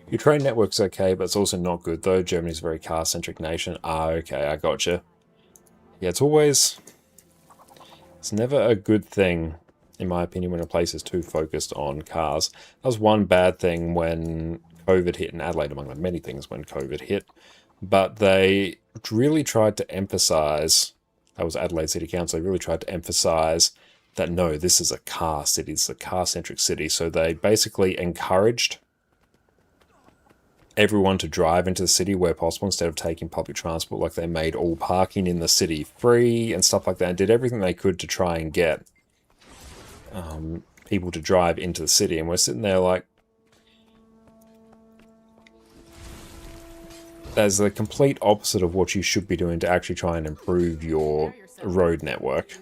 Your train network's okay, but it's also not good, though. Germany's a very car-centric nation. Ah, okay, I gotcha. Yeah, it's never a good thing, in my opinion, when a place is too focused on cars. That was one bad thing when COVID hit in Adelaide, among the many things when COVID hit. But they really tried to emphasize, that was Adelaide City Council, they really tried to emphasize that no, this is a car city, it's a car-centric city. So they basically encouraged everyone to drive into the city where possible instead of taking public transport. Like they made all parking in the city free and stuff like that, and did everything they could to try and get people to drive into the city, and we're sitting there like, that's the complete opposite of what you should be doing to actually try and improve your road network.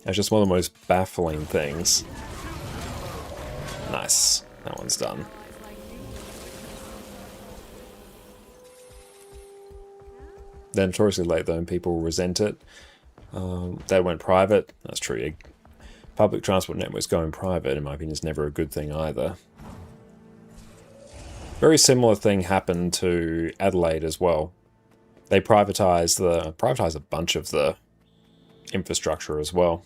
It's just one of the most baffling things. Nice. That one's done. They're notoriously late though, and people resent it. They went private. That's true. Public transport networks going private, in my opinion, is never a good thing either. Very similar thing happened to Adelaide as well. They privatized a bunch of the infrastructure as well.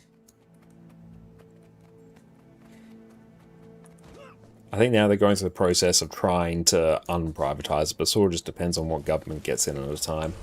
I think now they're going through the process of trying to unprivatize it, but it sort of just depends on what government gets in at a time.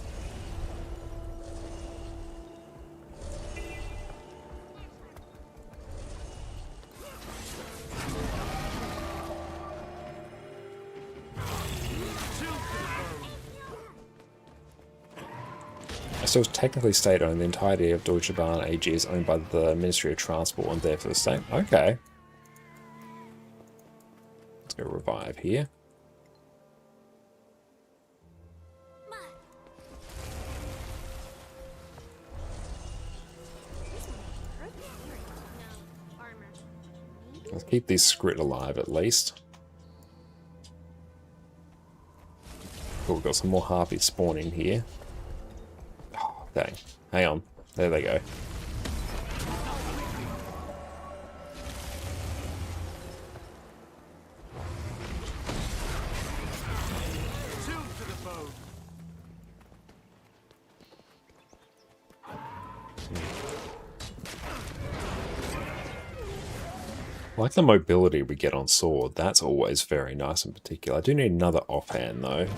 So it's technically state-owned. The entirety of Deutsche Bahn AG is owned by the Ministry of Transport and therefore the state. Okay. Let's go revive here. Let's keep these Skrit alive at least. Cool, we've got some more harpies spawning here. Dang. Hang on. There they go. I like the mobility we get on sword. That's always very nice in particular. I do need another offhand though.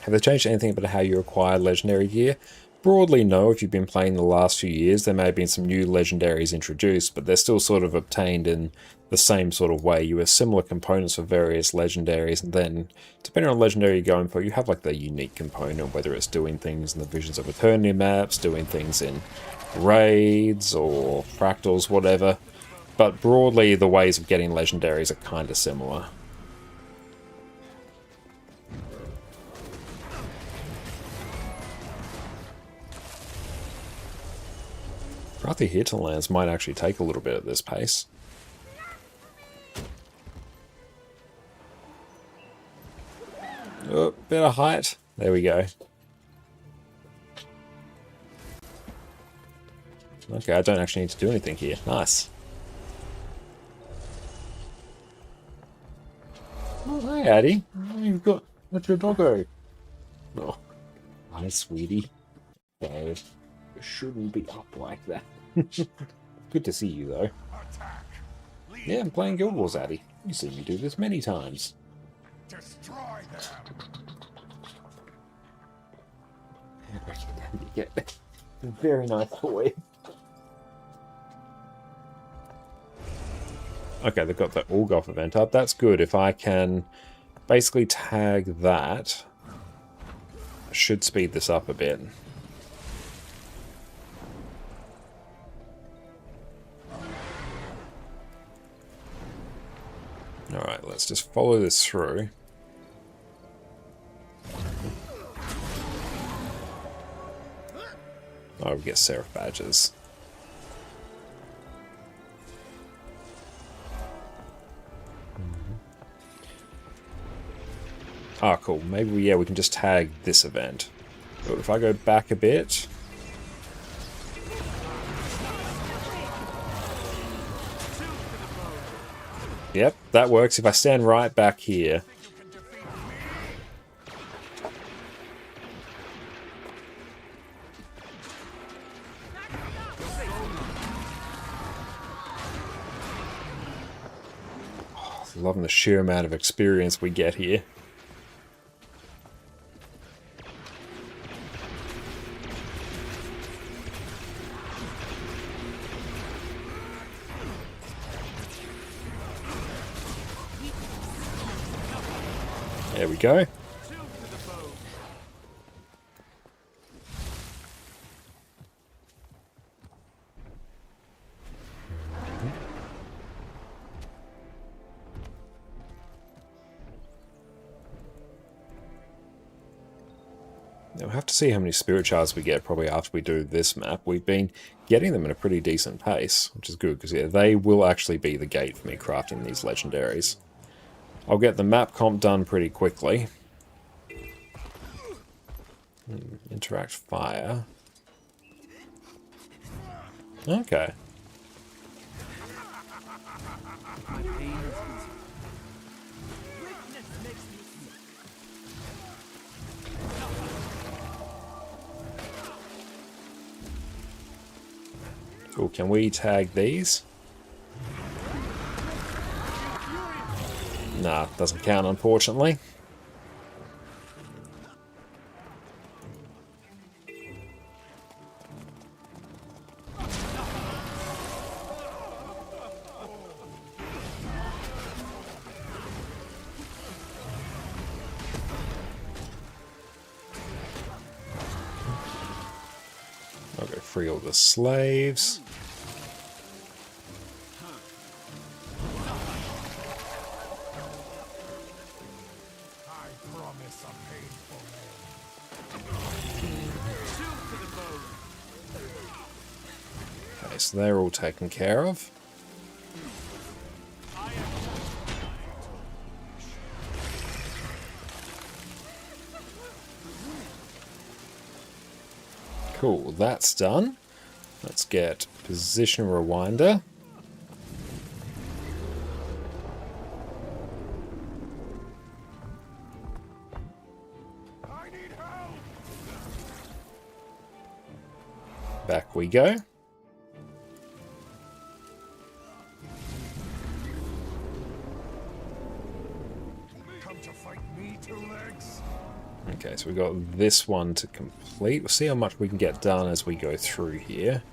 Have they changed anything about how you acquire legendary gear? Broadly, no. If you've been playing the last few years, there may have been some new legendaries introduced, but they're still sort of obtained in the same sort of way. You have similar components for various legendaries, and then, depending on legendary you're going for, you have like the unique component, whether it's doing things in the Visions of Eternity maps, doing things in raids, or fractals, whatever. But broadly, the ways of getting legendaries are kind of similar. Harathi Hinterlands might actually take a little bit at this pace. Oh, bit of height. There we go. Okay, I don't actually need to do anything here. Nice. Oh, hey, Addy. You've got... That's your doggo. Oh. Hi, sweetie. Okay. You shouldn't be up like that. Good to see you, though. Yeah, I'm playing Guild Wars, Addy. You've seen me do this many times. Destroy them. You get a very nice boy. Okay, they've got the Orgoth event up. That's good. If I can basically tag that, I should speed this up a bit. Alright, let's just follow this through. Oh, we get Seraph badges. Ah, cool. Maybe we can just tag this event. But if I go back a bit... Yep, that works. If I stand right back here... Oh, loving the sheer amount of experience we get here. There we go. Now we'll have to see how many spirit shards we get probably after we do this map. We've been getting them at a pretty decent pace, which is good, because yeah, they will actually be the gate for me crafting these legendaries. I'll get the map comp done pretty quickly. Interact fire. Okay. Cool, can we tag these? Nah, doesn't count unfortunately. I'll go free all the slaves. Okay, so they're all taken care of. Cool, that's done. Let's get position rewinder. Back we go. Okay, so we've got this one to complete. We'll see how much we can get done as we go through here.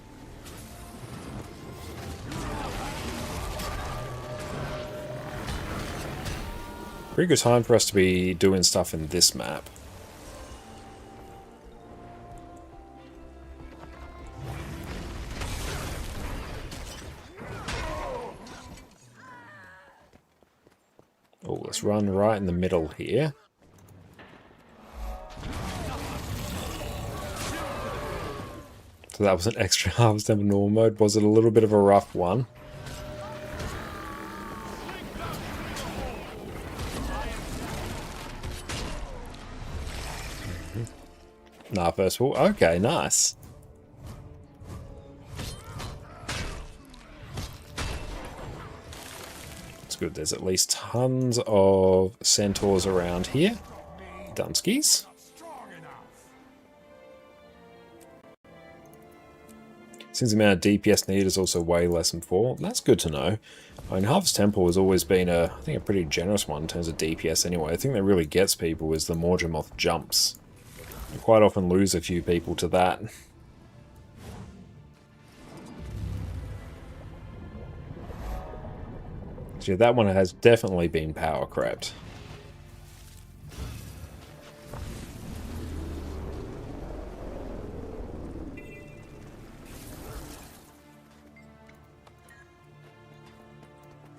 Pretty good time for us to be doing stuff in this map. Oh, let's run right in the middle here. So that was an extra harvest in normal mode. Was it a little bit of a rough one? Nah, first of all, okay, nice. It's good, there's at least tons of centaurs around here. Dunskies. Since the amount of DPS needed is also way less than 4, that's good to know. I mean, Harvest Temple has always been I think a pretty generous one in terms of DPS anyway. I think that really gets people is the Morgemoth jumps. You quite often lose a few people to that. So yeah, that one has definitely been power crept.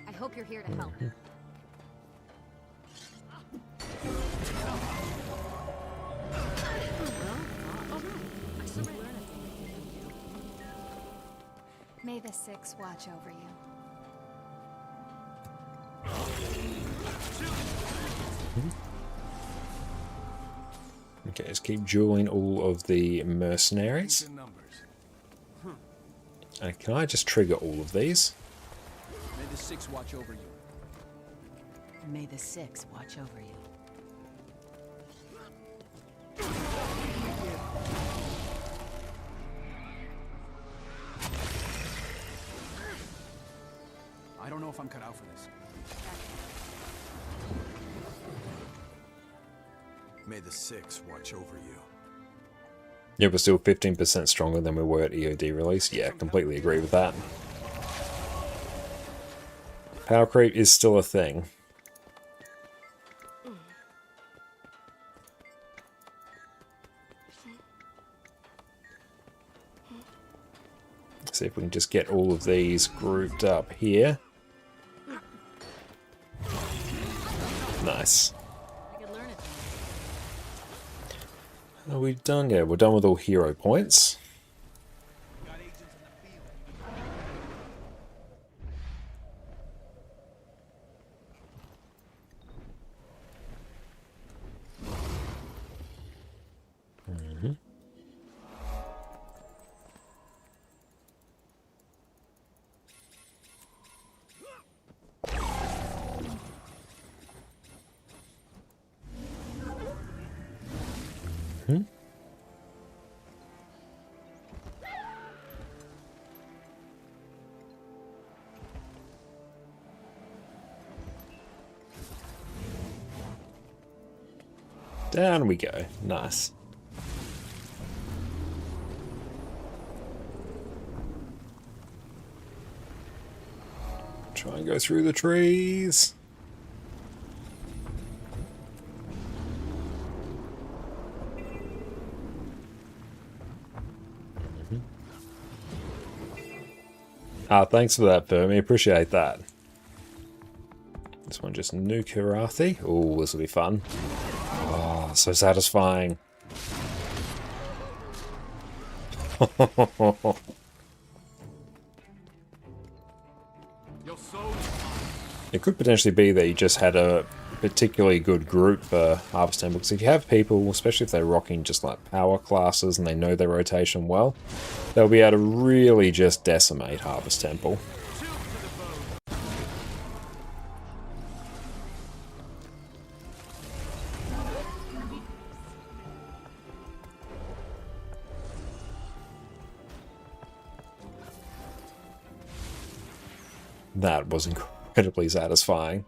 I hope you're here to help. May the Six watch over you. Okay, let's keep dueling all of the mercenaries. And can I just trigger all of these? May the Six watch over you. May the Six watch over you. I don't know if I'm cut out for this. May the Six watch over you. Yeah, we're still 15% stronger than we were at EOD release. Yeah, completely agree with that. Power creep is still a thing. See if we can just get all of these grouped up here. Nice. Are we done? Yeah, we're done with all hero points. Down we go. Nice. Try and go through the trees. Ah, thanks for that, Fermi. Appreciate that. This one just nuke Harathi. Oh, this will be fun. Oh, so satisfying. It could potentially be that you just had a particularly good group for Harvest Temple, because if you have people, especially if they're rocking just like power classes and they know their rotation well, they'll be able to really just decimate Harvest Temple. That was incredibly satisfying.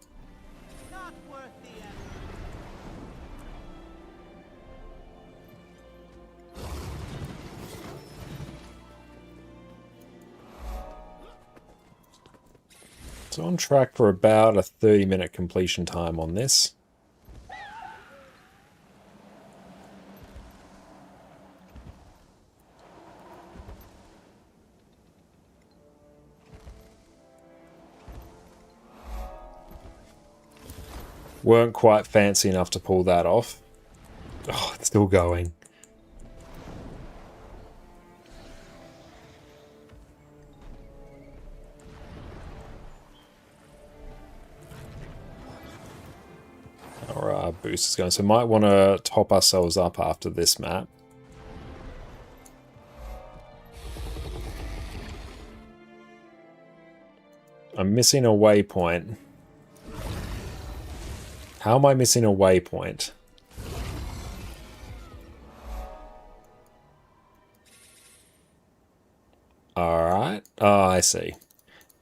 So on track for about a 30-minute completion time on this. Weren't quite fancy enough to pull that off. Oh, it's still going. Alright, boost is going. So might want to top ourselves up after this map. I'm missing a waypoint. How am I missing a waypoint? Alright. Oh, I see.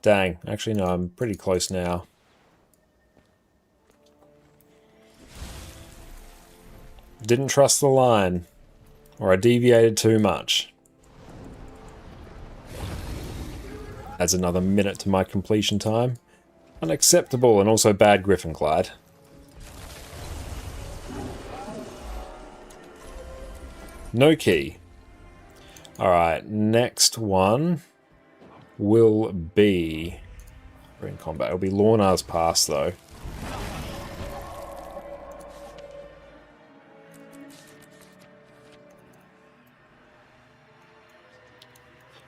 Dang. Actually, no, I'm pretty close now. Didn't trust the line. Or I deviated too much. Adds another minute to my completion time. Unacceptable and also bad Griffin Clyde. No key. Alright, next one will be... We're in combat. It'll be Lorna's Pass, though.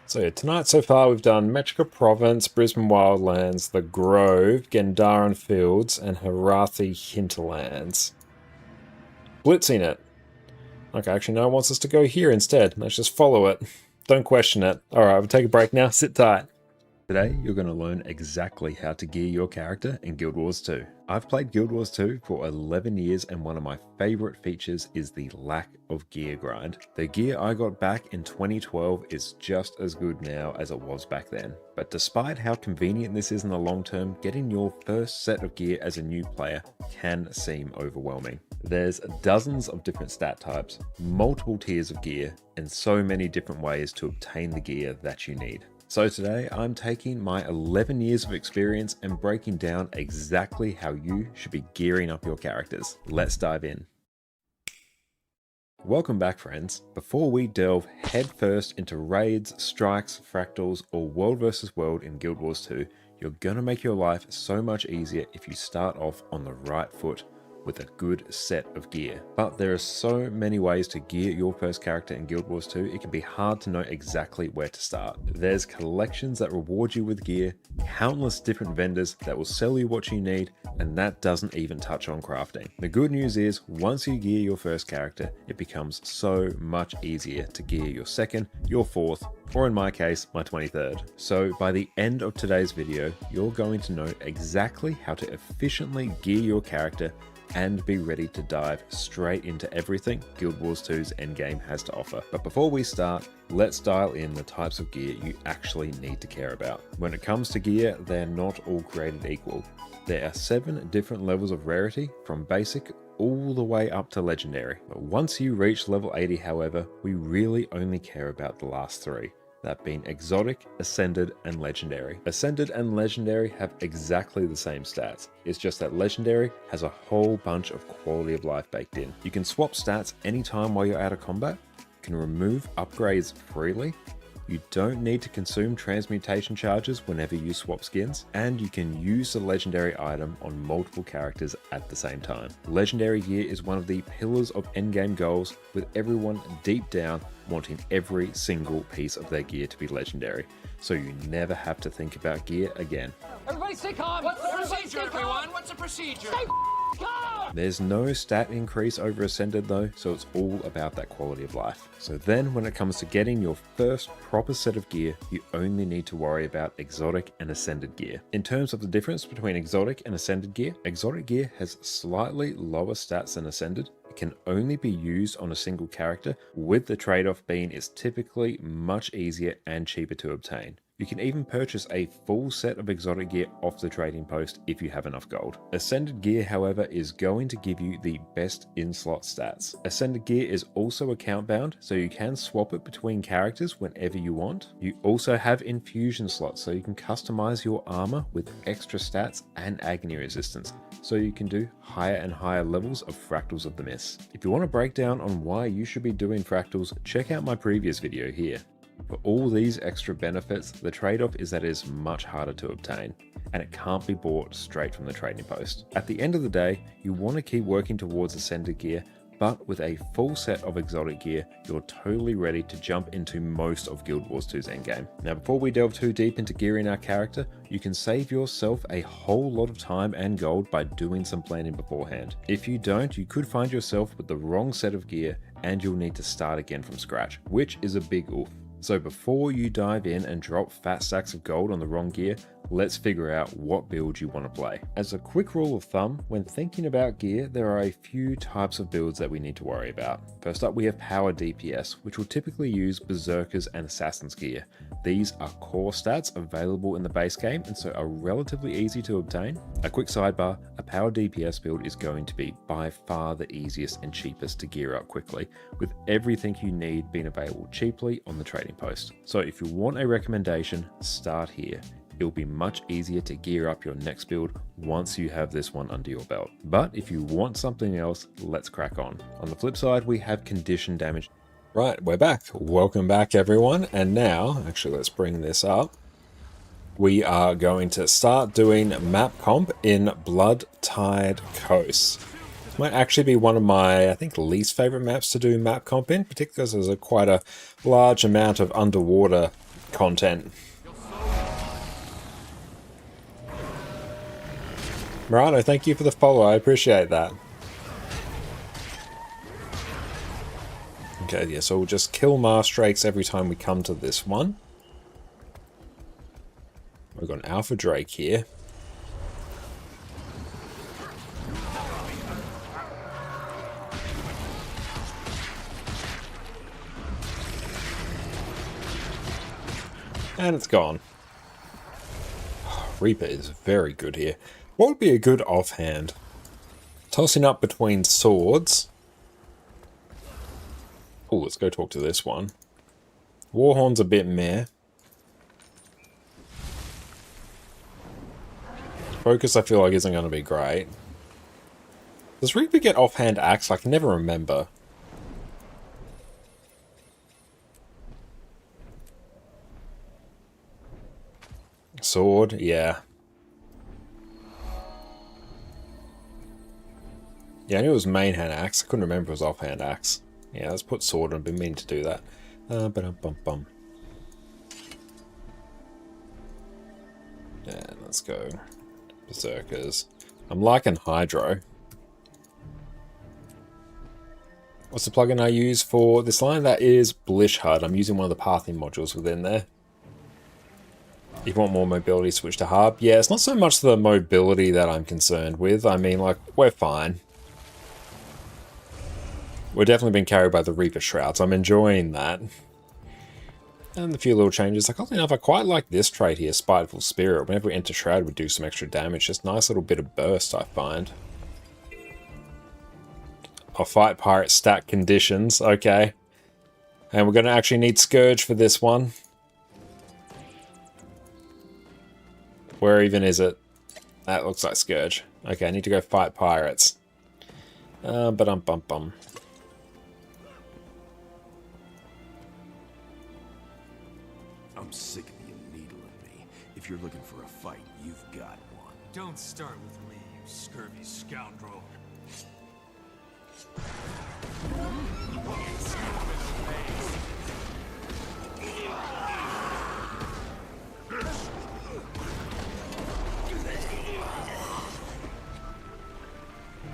So yeah, tonight so far we've done Metrica Province, Brisbane Wildlands, The Grove, Gandaran Fields, and Harathi Hinterlands. Blitzing it. Okay, actually no, it wants us to go here instead. Let's just follow it. Don't question it. Alright, we'll take a break now. Sit tight. Today, you're going to learn exactly how to gear your character in Guild Wars 2. I've played Guild Wars 2 for 11 years and one of my favorite features is the lack of gear grind. The gear I got back in 2012 is just as good now as it was back then. But despite how convenient this is in the long term, getting your first set of gear as a new player can seem overwhelming. There's dozens of different stat types, multiple tiers of gear, and so many different ways to obtain the gear that you need. So today I'm taking my 11 years of experience and breaking down exactly how you should be gearing up your characters. Let's dive in. Welcome back, friends. Before we delve headfirst into raids, strikes, fractals, or world versus world in Guild Wars 2, you're gonna make your life so much easier if you start off on the right foot with a good set of gear. But there are so many ways to gear your first character in Guild Wars 2, it can be hard to know exactly where to start. There's collections that reward you with gear, countless different vendors that will sell you what you need, and that doesn't even touch on crafting. The good news is, once you gear your first character, it becomes so much easier to gear your second, your fourth, or in my case, my 23rd. So by the end of today's video, you're going to know exactly how to efficiently gear your character and be ready to dive straight into everything Guild Wars 2's endgame has to offer. But before we start, let's dial in the types of gear you actually need to care about. When it comes to gear, they're not all created equal. There are 7 different levels of rarity, from basic all the way up to legendary. But once you reach level 80, however, we really only care about the last 3. That being exotic, ascended, and legendary. Ascended and legendary have exactly the same stats. It's just that legendary has a whole bunch of quality of life baked in. You can swap stats anytime while you're out of combat, you can remove upgrades freely, you don't need to consume transmutation charges whenever you swap skins, and you can use the legendary item on multiple characters at the same time. Legendary gear is one of the pillars of endgame goals, with everyone deep down wanting every single piece of their gear to be legendary, so you never have to think about gear again. Everybody stay calm! What's the procedure, everyone? What's the procedure? Stay calm! There's no stat increase over Ascended though, so it's all about that quality of life. So then when it comes to getting your first proper set of gear, you only need to worry about exotic and ascended gear. In terms of the difference between exotic and ascended gear, exotic gear has slightly lower stats than ascended. It can only be used on a single character, with the trade-off being it's typically much easier and cheaper to obtain. You can even purchase a full set of exotic gear off the trading post if you have enough gold. Ascended gear, however, is going to give you the best in-slot stats. Ascended gear is also account bound, so you can swap it between characters whenever you want. You also have infusion slots, so you can customize your armor with extra stats and agony resistance, so you can do higher and higher levels of Fractals of the Mist. If you want a breakdown on why you should be doing Fractals, check out my previous video here. For all these extra benefits, the trade-off is that it is much harder to obtain, and it can't be bought straight from the trading post. At the end of the day, you want to keep working towards ascended gear, but with a full set of exotic gear, you're totally ready to jump into most of Guild Wars 2's endgame. Now before we delve too deep into gearing our character, you can save yourself a whole lot of time and gold by doing some planning beforehand. If you don't, you could find yourself with the wrong set of gear, and you'll need to start again from scratch, which is a big oof. So before you dive in and drop fat stacks of gold on the wrong gear, let's figure out what build you want to play. As a quick rule of thumb, when thinking about gear, there are a few types of builds that we need to worry about. First up, we have Power DPS, which will typically use Berserkers and Assassins gear. These are core stats available in the base game, and so are relatively easy to obtain. A quick sidebar, a Power DPS build is going to be by far the easiest and cheapest to gear up quickly, with everything you need being available cheaply on the trading post. So if you want a recommendation, start here. It'll be much easier to gear up your next build once you have this one under your belt. But if you want something else, let's crack on. On the flip side, we have condition damage. Right, we're back. Welcome back, everyone. And now, actually, let's bring this up. We are going to start doing map comp in Blood Tide Coast. This might actually be one of my, I think, least favorite maps to do map comp in, particularly because there's quite a large amount of underwater content. Murano, thank you for the follow, I appreciate that. Okay, yeah, so we'll just kill Marstrakes every time we come to this one. We've got an Alpha Drake here. And it's gone. Reaper is very good here. What would be a good offhand? Tossing up between swords. Oh, let's go talk to this one. Warhorn's a bit meh. Focus I feel like isn't going to be great. Does Reaper get offhand axe? I can never remember. Sword, yeah. Yeah, I knew it was main hand axe. I couldn't remember it was offhand axe. Yeah, let's put sword on. I've been meaning to do that. Ba-dum-bum-bum. And let's go. Berserkers. I'm liking Hydro. What's the plugin I use for this line? That is Blish HUD. I'm using one of the pathing modules within there. If you want more mobility, switch to Harp. Yeah, it's not so much the mobility that I'm concerned with. I mean, like, we're fine. We're definitely being carried by the Reaper Shrouds. I'm enjoying that. And a few little changes. Like, oddly enough, I quite like this trait here, Spiteful Spirit. Whenever we enter Shroud, we do some extra damage. Just nice little bit of burst, I find. I'll fight pirate stat conditions. Okay. And we're going to actually need Scourge for this one. Where even is it? That looks like Scourge. Okay, I need to go fight pirates. Ba-dum-bum-bum. I'm sick of you needling me. If you're looking for a fight, you've got one. Don't start with me, you scurvy scoundrel.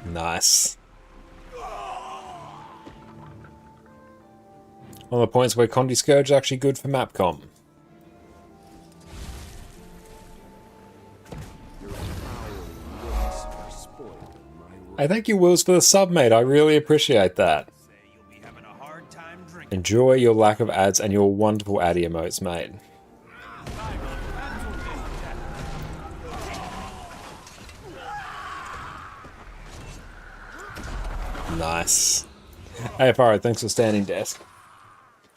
Nice. One of the points where Condi Scourge is actually good for map comp. I thank you, Wills, for the sub, mate. I really appreciate that. Enjoy your lack of ads and your wonderful ad emotes, mate. Nice. Hey, Faro, thanks for standing desk.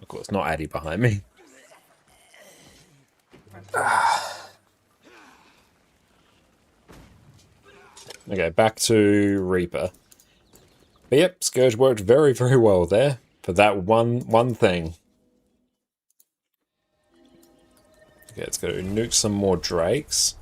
Of course, not Addy behind me. Okay, back to Reaper. But yep, Scourge worked very, very well there for that one thing. Okay, let's go nuke some more drakes.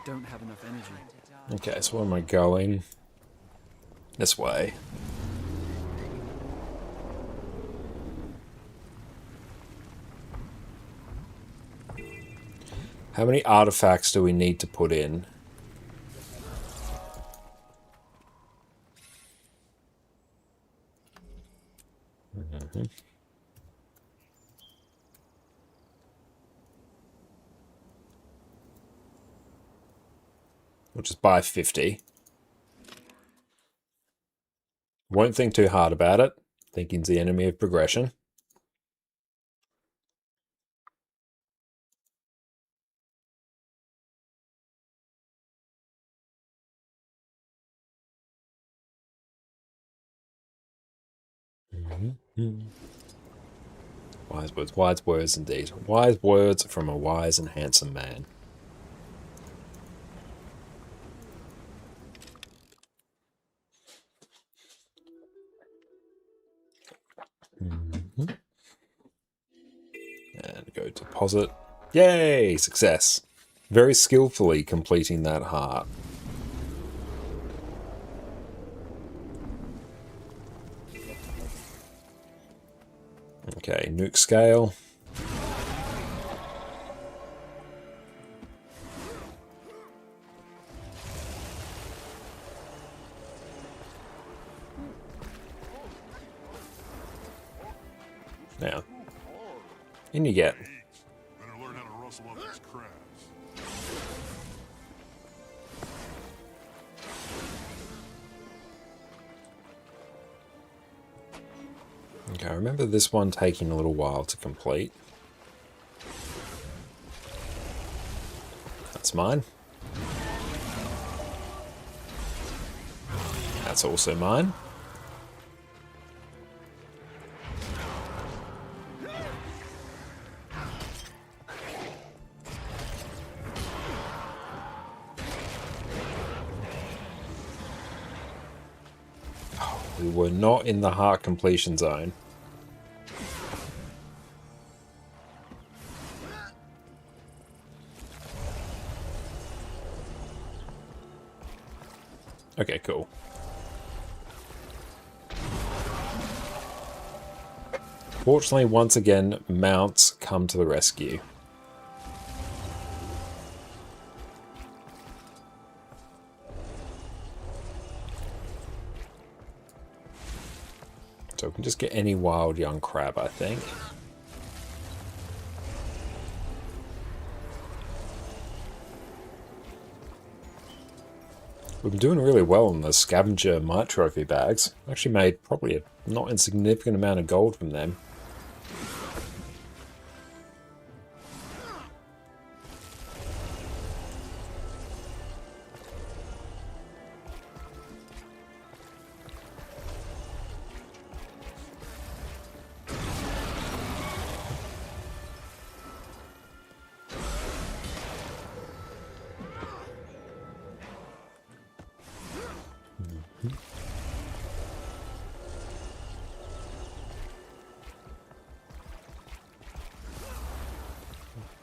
Don't have enough energy. Okay, so where am I going? This way. How many artifacts do we need to put in? We'll just buy 50. Won't think too hard about it. Thinking's the enemy of progression. Wise words indeed. Wise words from a wise and handsome man. And go deposit. Yay! Success. Very skillfully completing that heart. Okay, nuke scale. Now, in you get. Better learn how to rustle up these crabs. Okay, I remember this one taking a little while to complete. That's mine. That's also mine. We were not in the heart completion zone. Okay, cool. Fortunately, once again, mounts come to the rescue. So we can just get any wild young crab, I think. We've been doing really well on the scavenger mite trophy bags. Actually made probably a not insignificant amount of gold from them.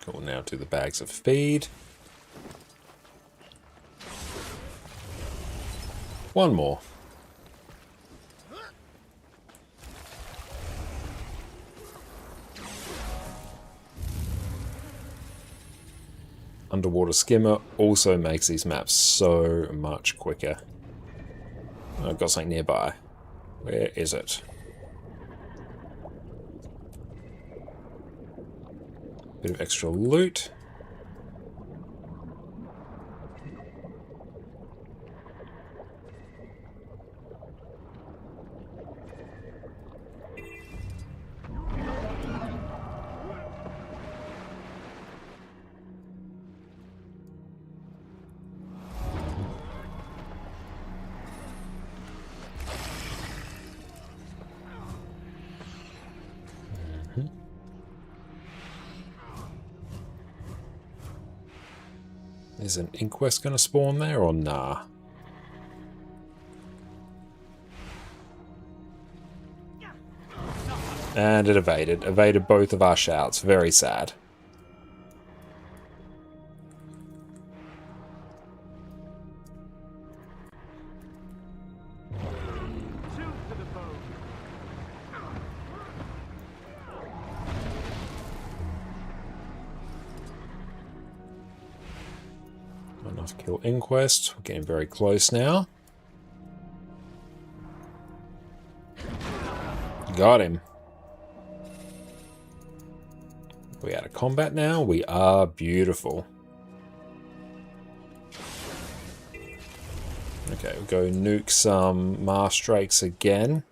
Cool, now to the bags of feed. One more. Underwater skimmer also makes these maps so much quicker. I've got something nearby. Where is it? Bit of extra loot. Is an inquest going to spawn there or nah? And it evaded. Evaded both of our shouts. Very sad. Enough kill inquest. We're getting very close now. Got him. Are we out of combat now? We are. Beautiful. Okay, we'll go nuke some Marsh Drakes again.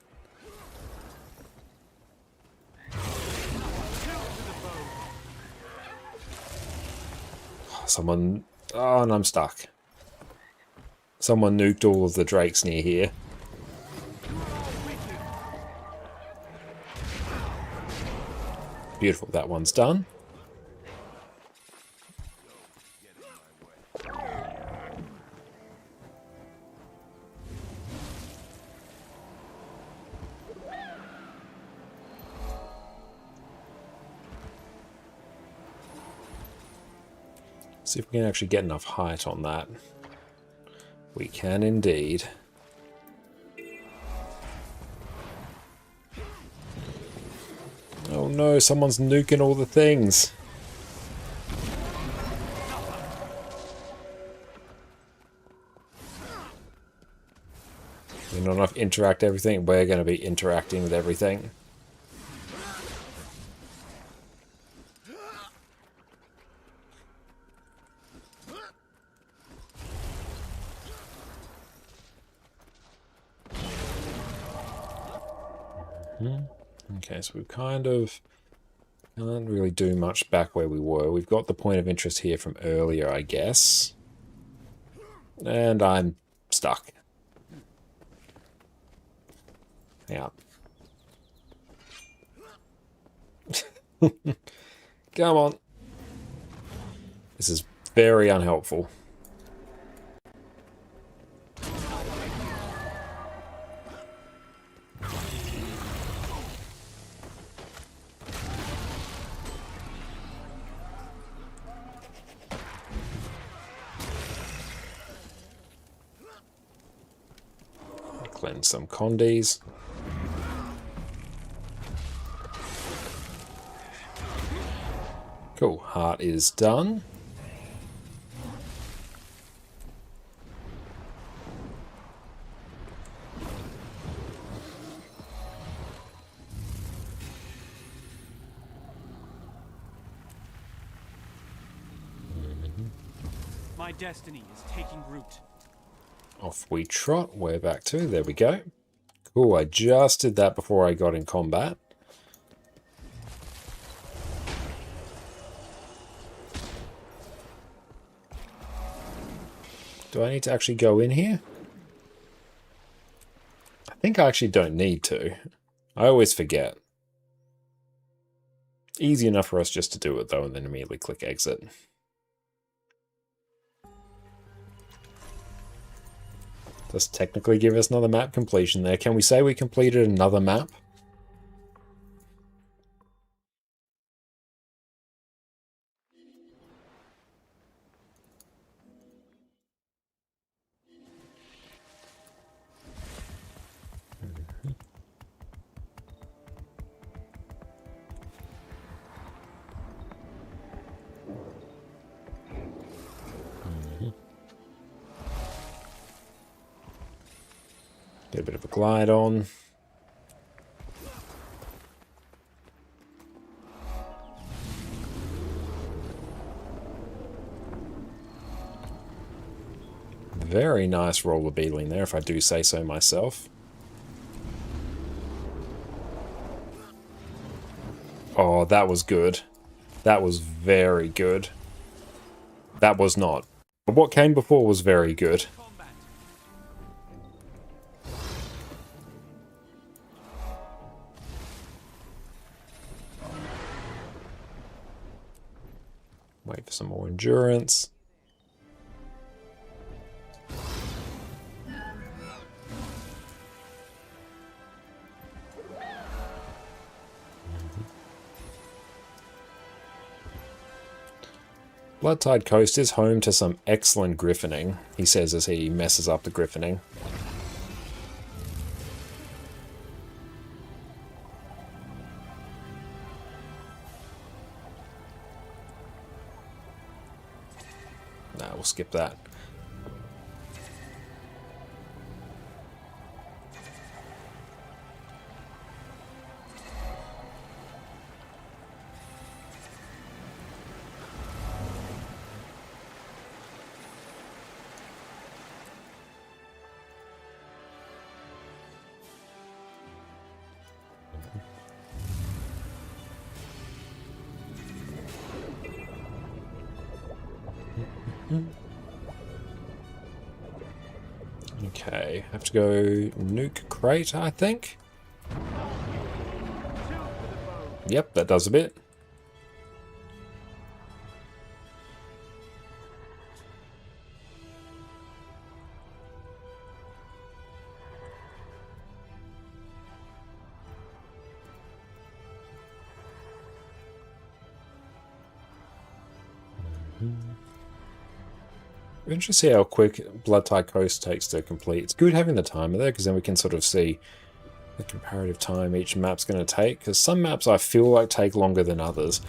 Someone... Oh, and I'm stuck. Someone nuked all of the drakes near here. Beautiful, that one's done. See if we can actually get enough height on that. We can indeed. Oh no, someone's nuking all the things. We're not enough interact everything. We're going to be interacting with everything. Okay, so we kind of can't really do much back where we were. We've got the point of interest here from earlier, I guess. And I'm stuck. Hang on. Come on. This is very unhelpful. Cleanse some condies. Cool, heart is done. My destiny is taking root. Off we trot. We're back to. There we go. Cool, I just did that before I got in combat. Do I need to actually go in here? I think I actually don't need to. I always forget. Easy enough for us just to do it though, and then immediately click exit. Does technically give us another map completion there. Can we say we completed another map? Get a bit of a glide on. Very nice roller beeling there, if I do say so myself. Oh, that was good. That was very good. That was not. But what came before was very good. Wait for some more endurance. Bloodtide Coast is home to some excellent griffining, he says as he messes up the griffining. Nah, we'll skip that. Okay, have to go nuke crate, I think. Yep, that does a bit. Interesting to see how quick Bloodtide Coast takes to complete. It's good having the timer there, because then we can sort of see the comparative time each map's going to take. Because some maps I feel like take longer than others.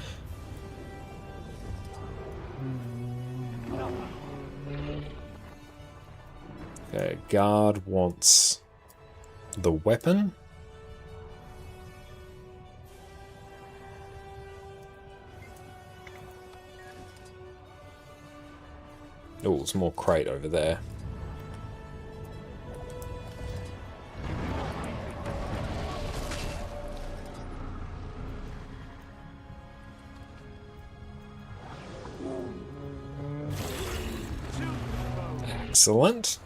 Okay, guard wants the weapon. Oh, there's more crate over there. Excellent.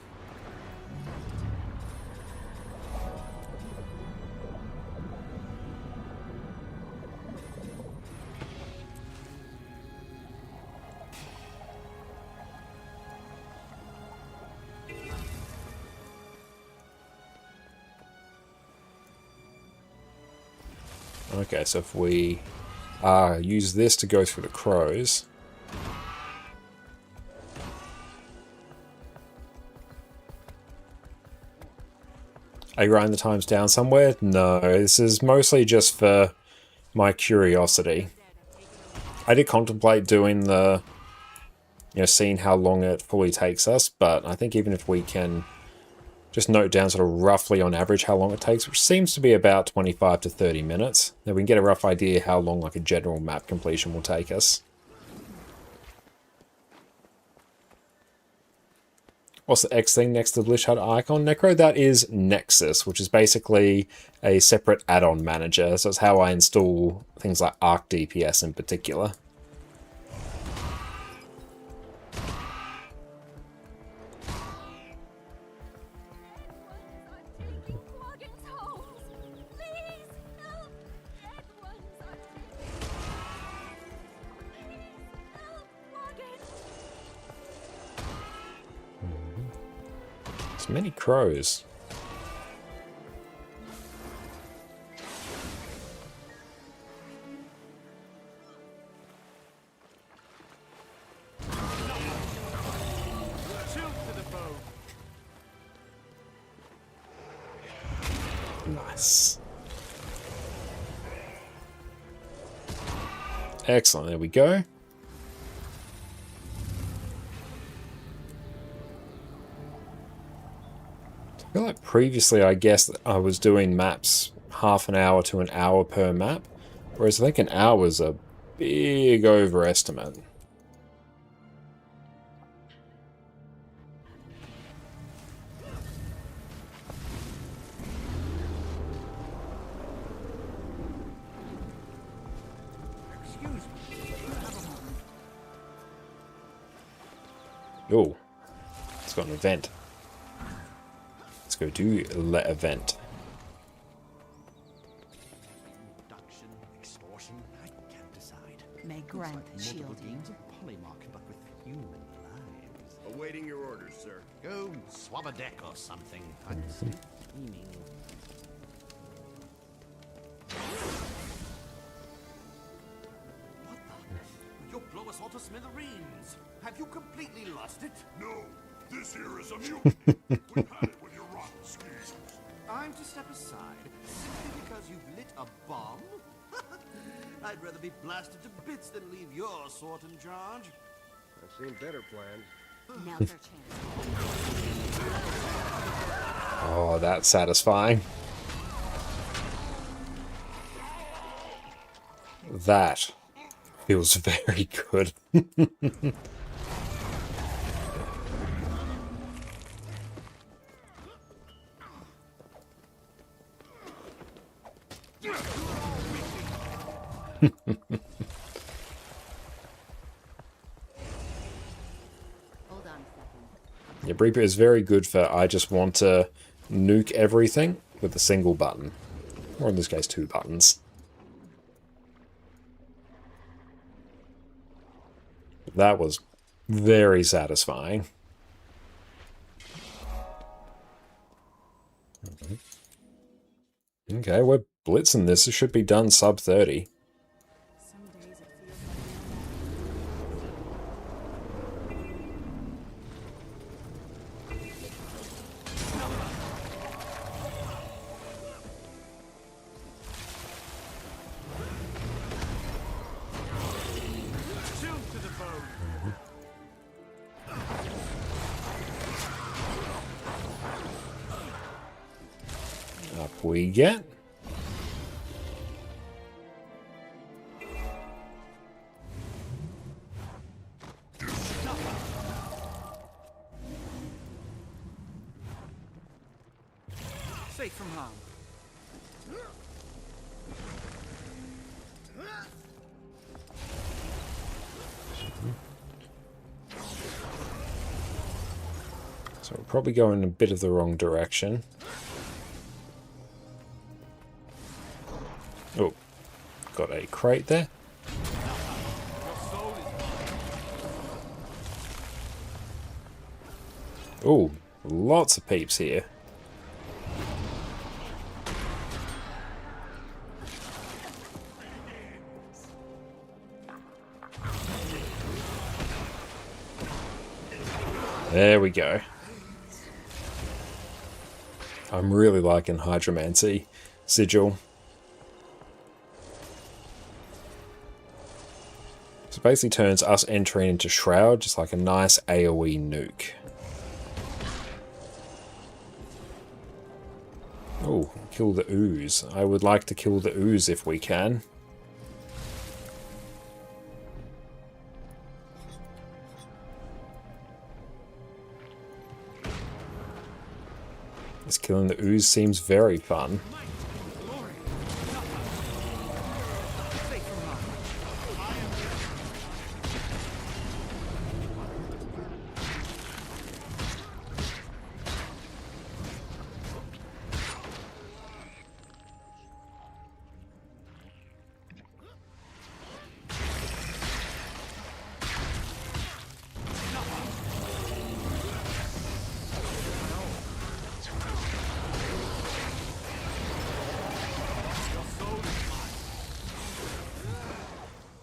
Okay, so if we use this to go through the crows. I grind the times down somewhere? No, this is mostly just for my curiosity. I did contemplate doing the, seeing how long it fully takes us, but I think even if we can just note down sort of roughly on average how long it takes, which seems to be about 25 to 30 minutes, then we can get a rough idea how long like a general map completion will take us. What's the X thing next to the Lich Hut icon? Necro, that is Nexus, which is basically a separate add-on manager. So it's how I install things like ArcDPS in particular. Many crows. Nice. Excellent, there we go. I feel like previously, I guess, I was doing maps half an hour to an hour per map, whereas I think an hour is a big overestimate. Oh, it's got an event. Let's go do the event. Abduction, extortion, I can't decide. May grant shielding. Games of polymark, but with human lives. Awaiting your orders, sir. Go swab a deck or something. I'm scheming. What the? You'll blow us all to smithereens. Have you completely lost it? No, this here is a mutiny. We've had it with your rotten schemes. I'm to step aside simply because you've lit a bomb? I'd rather be blasted to bits than leave your sort in charge. I've seen better plans. Now's our chance. Oh, that's satisfying. That feels very good. Hold on a second. Yeah, Reaper is very good for I just want to nuke everything with a single button. Or in this case, 2 buttons. That was very satisfying. Okay, we're blitzing this. It should be done sub 30. Up we get. Safe from harm. So we're probably going a bit of the wrong direction. Oh, got a crate there. Oh, lots of peeps here. There we go. I'm really liking Hydromancy Sigil. So it basically turns us entering into Shroud just like a nice AoE nuke. Oh, kill the ooze. I would like to kill the ooze if we can. This killing the ooze seems very fun.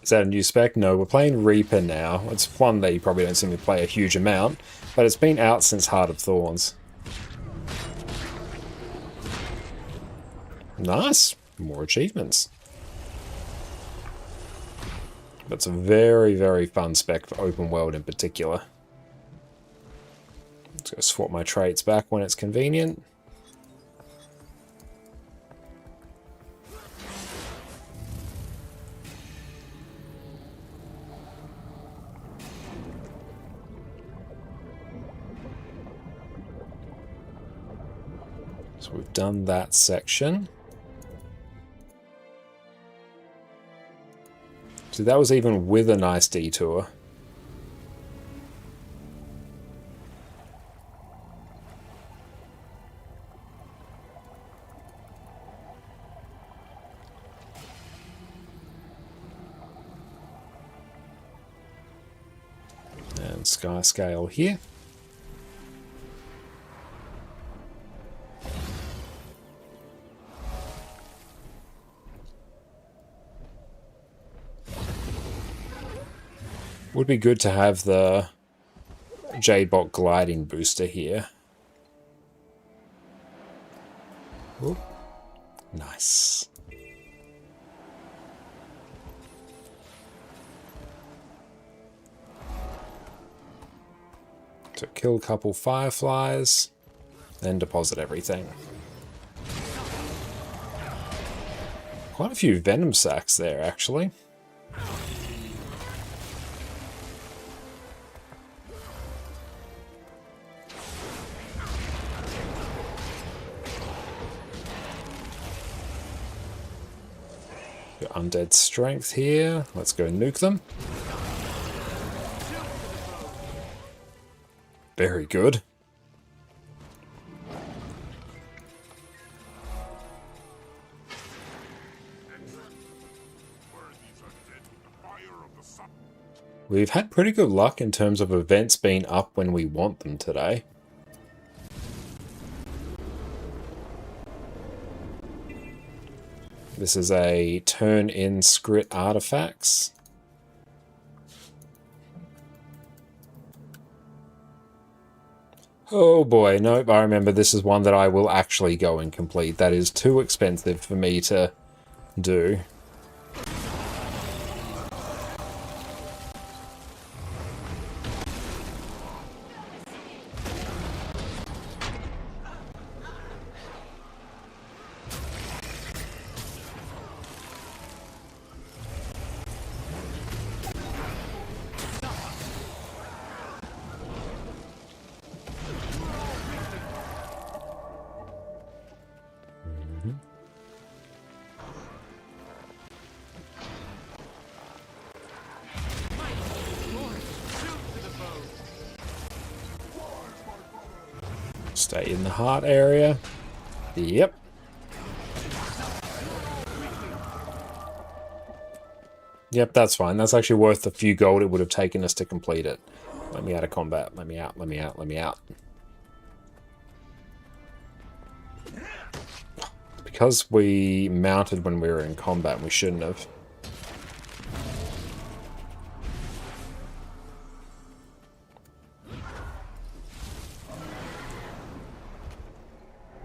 Is that a new spec? No, we're playing Reaper now. It's one that you probably don't see me play a huge amount, but it's been out since Heart of Thorns. Nice! More achievements. That's a very, very fun spec for open world in particular. Let's go swap my traits back when it's convenient. So we've done that section. So that was even with a nice detour. And sky scale here. Would be good to have the J-Bot gliding booster here. Ooh. Nice. So kill a couple fireflies, then deposit everything. Quite a few venom sacs there, actually. Undead strength here. Let's go nuke them. Very good. We've had pretty good luck in terms of events being up when we want them today. This is a turn-in Scrit artifacts. Oh boy, nope, I remember this is one that I will actually go and complete. That is too expensive for me to do. Stay in the heart area. Yep. Yep, that's fine. That's actually worth the few gold it would have taken us to complete it. Let me out of combat. Let me out, let me out, let me out. Because we mounted when we were in combat, we shouldn't have.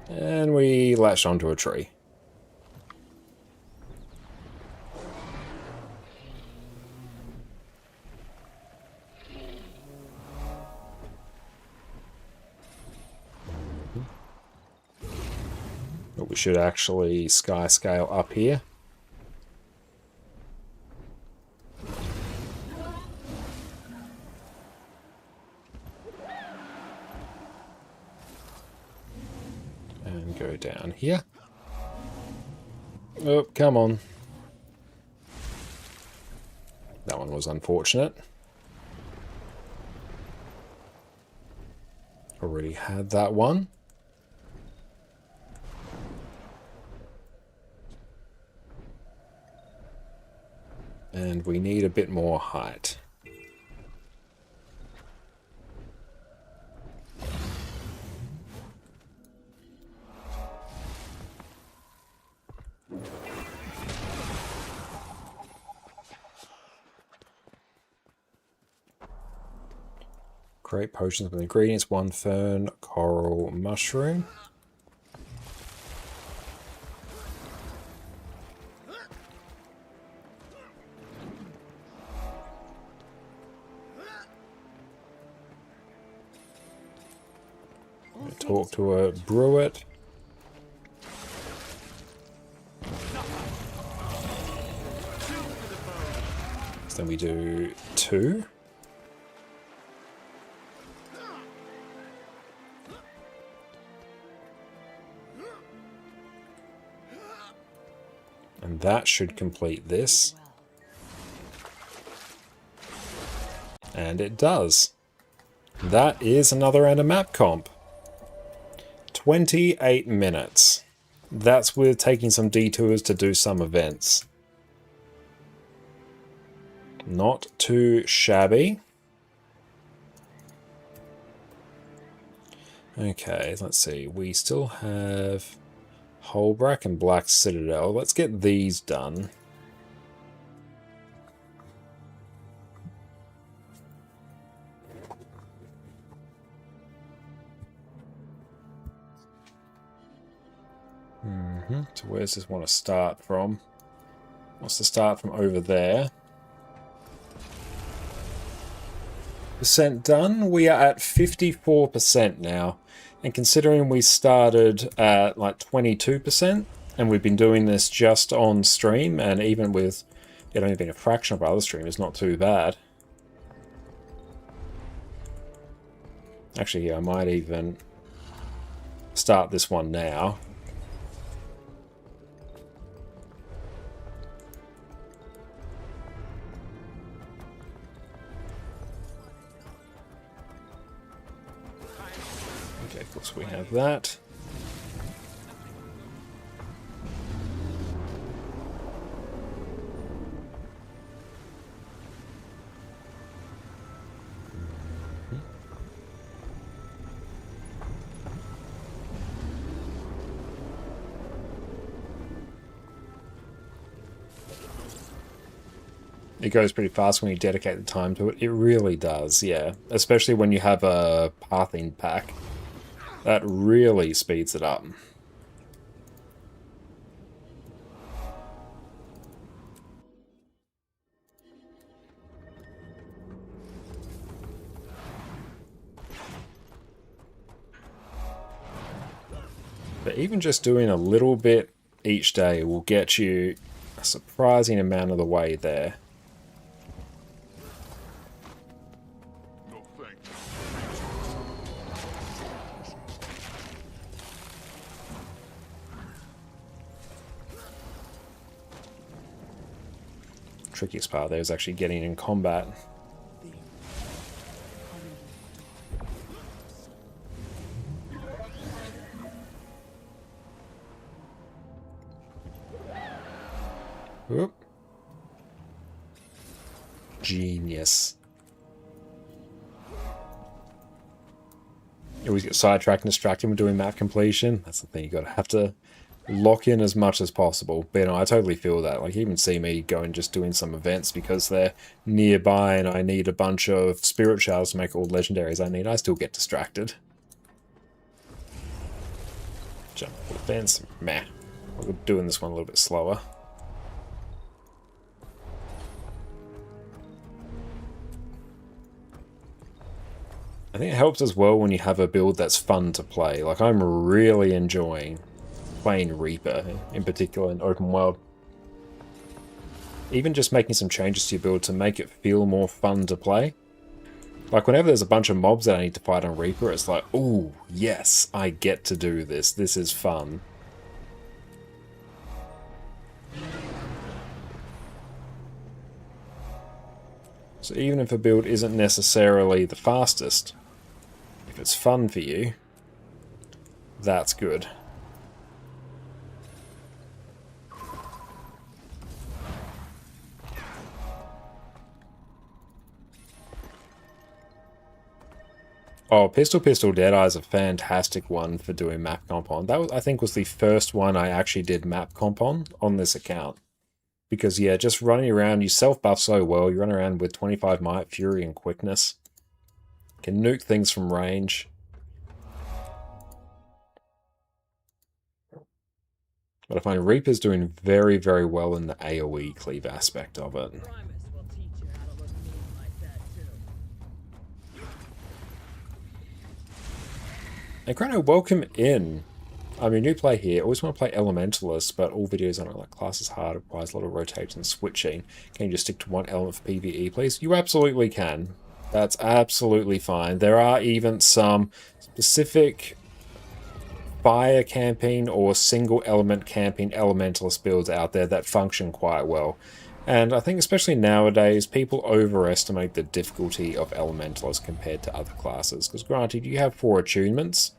And we latched onto a tree. But we should actually sky scale up here. And go down here. Oh, come on. That one was unfortunate. Already had that one. And we need a bit more height. Create potions with ingredients: 1 fern, coral, mushroom. Talk to her, brew it. So then we do 2. And that should complete this. And it does. That is another random map comp. 28 minutes. That's with taking some detours to do some events. Not too shabby. Okay, let's see. We still have Hullrun and Black Citadel. Let's get these done. So where's this want to start from? Wants to start from over there. Percent done. We are at 54% now. And considering we started at like 22%, and we've been doing this just on stream, and even with it only being a fraction of our other stream, is not too bad. Actually, yeah, I might even start this one now. Okay, of course we have that. It goes pretty fast when you dedicate the time to it. It really does, yeah. Especially when you have a pathing pack. That really speeds it up. But even just doing a little bit each day will get you a surprising amount of the way there. Trickiest part there is actually getting in combat. Whoop. Genius. You always get sidetracked and distracted when doing map completion. That's the thing, you gotta have to lock in as much as possible. But you know, I totally feel that. Like, you even see me going just doing some events because they're nearby and I need a bunch of spirit shards to make all the legendaries I need. I still get distracted. Jump over the fence. Meh. We're doing this one a little bit slower. I think it helps as well when you have a build that's fun to play. Like, I'm really enjoying playing Reaper, in particular in open world. Even just making some changes to your build to make it feel more fun to play. Like, whenever there's a bunch of mobs that I need to fight on Reaper, it's like, ooh, yes, I get to do this. This is fun. So even if a build isn't necessarily the fastest, if it's fun for you, that's good. Oh, Pistol Deadeye is a fantastic one for doing map comp on. That was, I think, was the first one I actually did map comp on this account. Because, yeah, just running around, you self-buff so well. You run around with 25 might, fury, and quickness. Can nuke things from range. But I find Reaper's doing very, very well in the AoE cleave aspect of it. And Chrono, welcome in. I'm a new player here. Always want to play Elementalist, but all videos on it, like class is hard, requires a lot of rotation and switching. Can you just stick to one element for PvE, please? You absolutely can. That's absolutely fine. There are even some specific fire camping or single element camping Elementalist builds out there that function quite well. And I think especially nowadays, people overestimate the difficulty of Elementalist compared to other classes. Because granted, you have 4 attunements,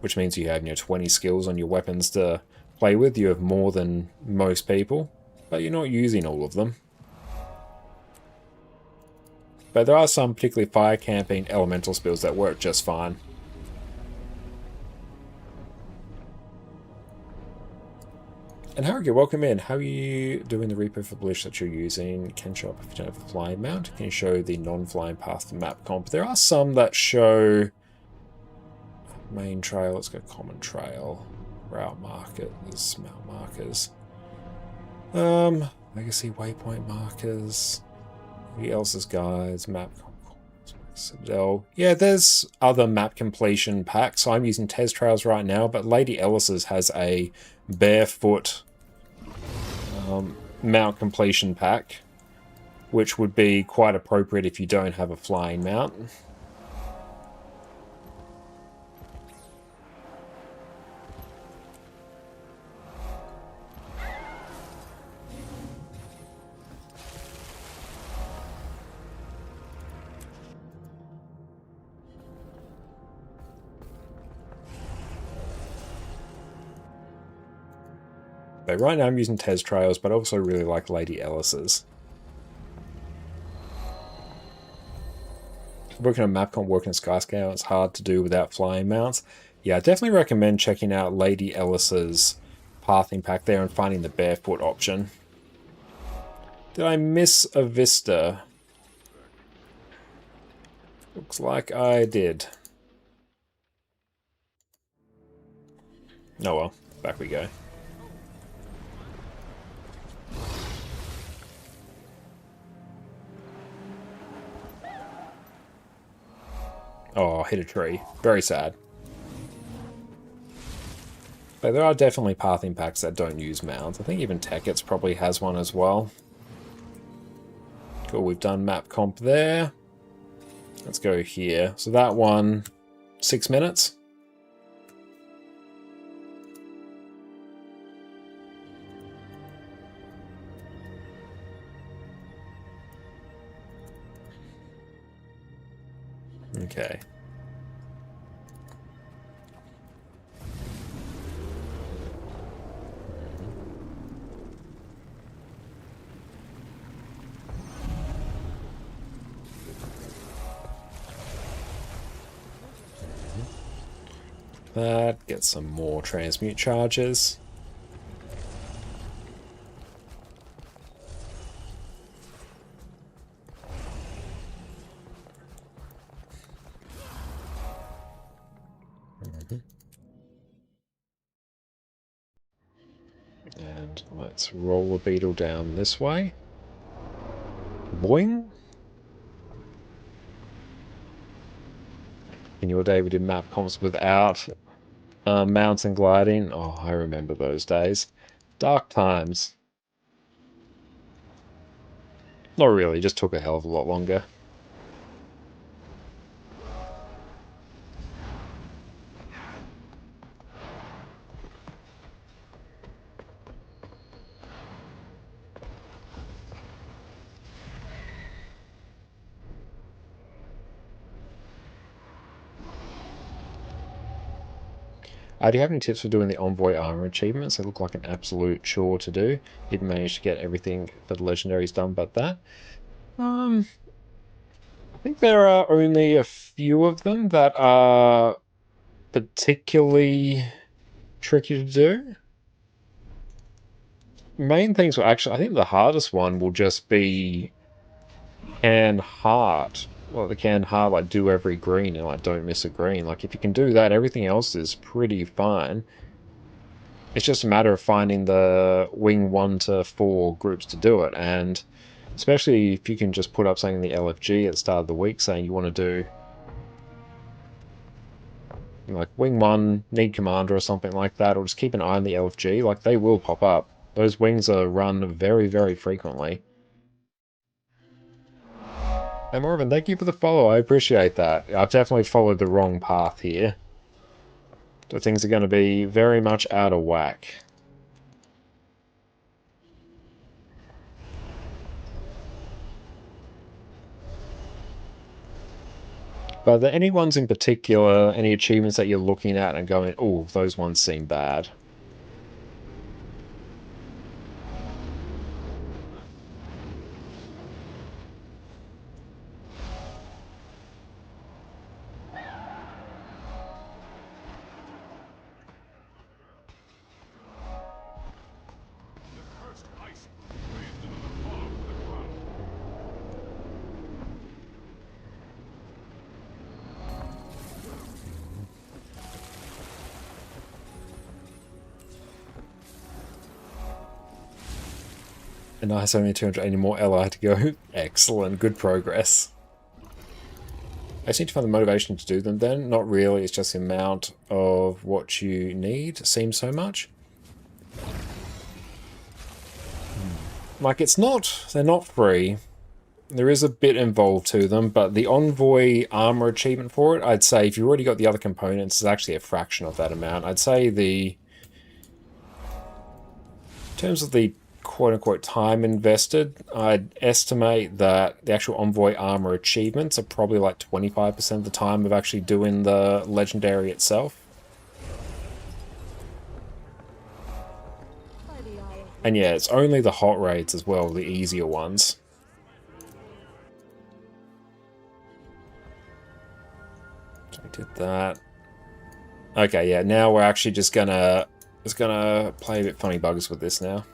which means you have 20 skills on your weapons to play with. You have more than most people, but you're not using all of them. But there are some particularly fire camping elemental spells that work just fine. And Harrogate, welcome in. How are you doing the Reaper for Blish that you're using? Can show up if you don't have a flying mount. Can you show the non-flying path to map comp? There are some that show main trail. Let's go common trail. Route markers, mount markers. Legacy waypoint markers. Anybody else's guides, map comp, Citadel. Yeah, there's other map completion packs. So I'm using Tez Trails right now, but Lady Ellis's has a barefoot mount completion pack, which would be quite appropriate if you don't have a flying mount. But right now I'm using Tez Trails, but I also really like Lady Ellis's. Working on map comp, working on Skyscale, it's hard to do without flying mounts. Yeah, I definitely recommend checking out Lady Ellis's pathing pack there and finding the barefoot option. Did I miss a vista? Looks like I did. Oh well, back we go. Oh, hit a tree. Very sad. But there are definitely pathing packs that don't use mounts. I think even Tekets probably has one as well. Cool, we've done map comp there. Let's go here. So that one, 6 minutes. Okay. That, get some more transmute charges. Let's roll the beetle down this way. Boing! In your day we did map comps without mountain gliding. Oh, I remember those days. Dark times. Not really, just took a hell of a lot longer. Do you have any tips for doing the Envoy armor achievements? They look like an absolute chore to do. Didn't manage to get everything for the legendaries done but that. I think there are only a few of them that are particularly tricky to do. Main things will actually, I think the hardest one will just be can heart. Well, the can heart, like, do every green and, like, don't miss a green. Like, if you can do that, everything else is pretty fine. It's just a matter of finding the wing 1 to 4 groups to do it, and especially if you can just put up something in the LFG at the start of the week saying you want to do, like, wing 1, need commander or something like that, or just keep an eye on the LFG, like, they will pop up. Those wings are run very, very frequently. Hey Morven, thank you for the follow, I appreciate that. I've definitely followed the wrong path here. So things are going to be very much out of whack. But are there any ones in particular, any achievements that you're looking at and going, oh, those ones seem bad? And nice, only 280 more LI to go. Excellent, good progress. I just need to find the motivation to do them then. Not really, it's just the amount of what you need seems so much. Like, it's not, they're not free. There is a bit involved to them, but the Envoy armor achievement for it, I'd say if you've already got the other components, it's actually a fraction of that amount. I'd say in terms of the quote-unquote time invested, I'd estimate that the actual Envoy armor achievements are probably like 25% of the time of actually doing the legendary itself. And yeah, it's only the hot raids as well, the easier ones. So we did that. Okay, yeah, now we're actually just gonna play a bit funny buggers with this now.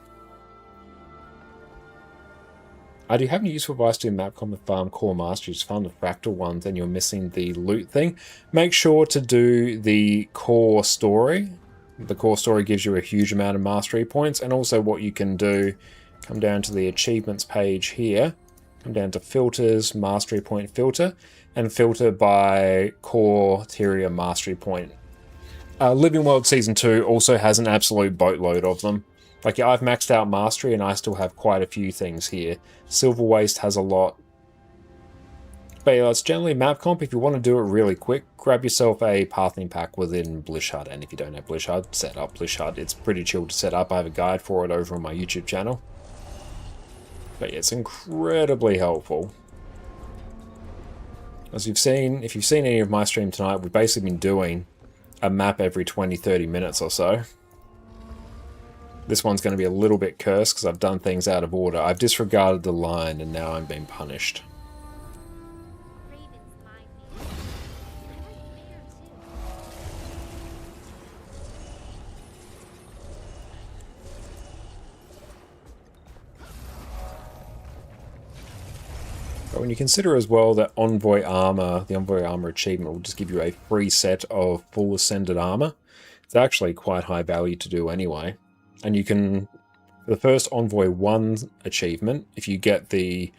Do you have any useful advice to Mapcom and farm core mastery? Just farm the fractal ones and you're missing the loot thing. Make sure to do the core story. The core story gives you a huge amount of mastery points, and also what you can do, come down to the achievements page here, come down to filters, mastery point filter, and filter by core tier mastery point. Living World Season 2 also has an absolute boatload of them. Like, yeah, I've maxed out mastery and I still have quite a few things here. Silver Waste has a lot. But yeah, it's generally map comp. If you want to do it really quick, grab yourself a pathing pack within Blishard. And if you don't have Blishard, set up Blishard. It's pretty chill to set up. I have a guide for it over on my YouTube channel. But yeah, it's incredibly helpful. As you've seen, if you've seen any of my stream tonight, we've basically been doing a map every 20-30 minutes or so. This one's going to be a little bit cursed because I've done things out of order. I've disregarded the line and now I'm being punished. But when you consider as well that Envoy armor, the Envoy armor achievement will just give you a free set of full ascended armor, it's actually quite high value to do anyway. And you can The first Envoy 1 achievement, if you get the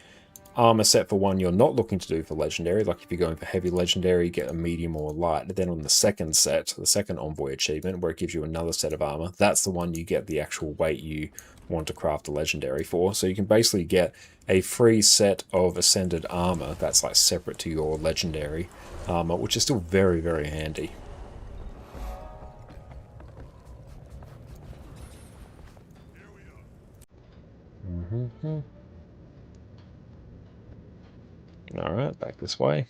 armor set for one you're not looking to do for legendary, like if you're going for heavy legendary, you get a medium or a light. Then on the second set, the second Envoy achievement, where it gives you another set of armor, that's the one you get the actual weight you want to craft a legendary for. So you can basically get a free set of ascended armor that's like separate to your legendary armor, which is still very, very handy. Alright, back this way.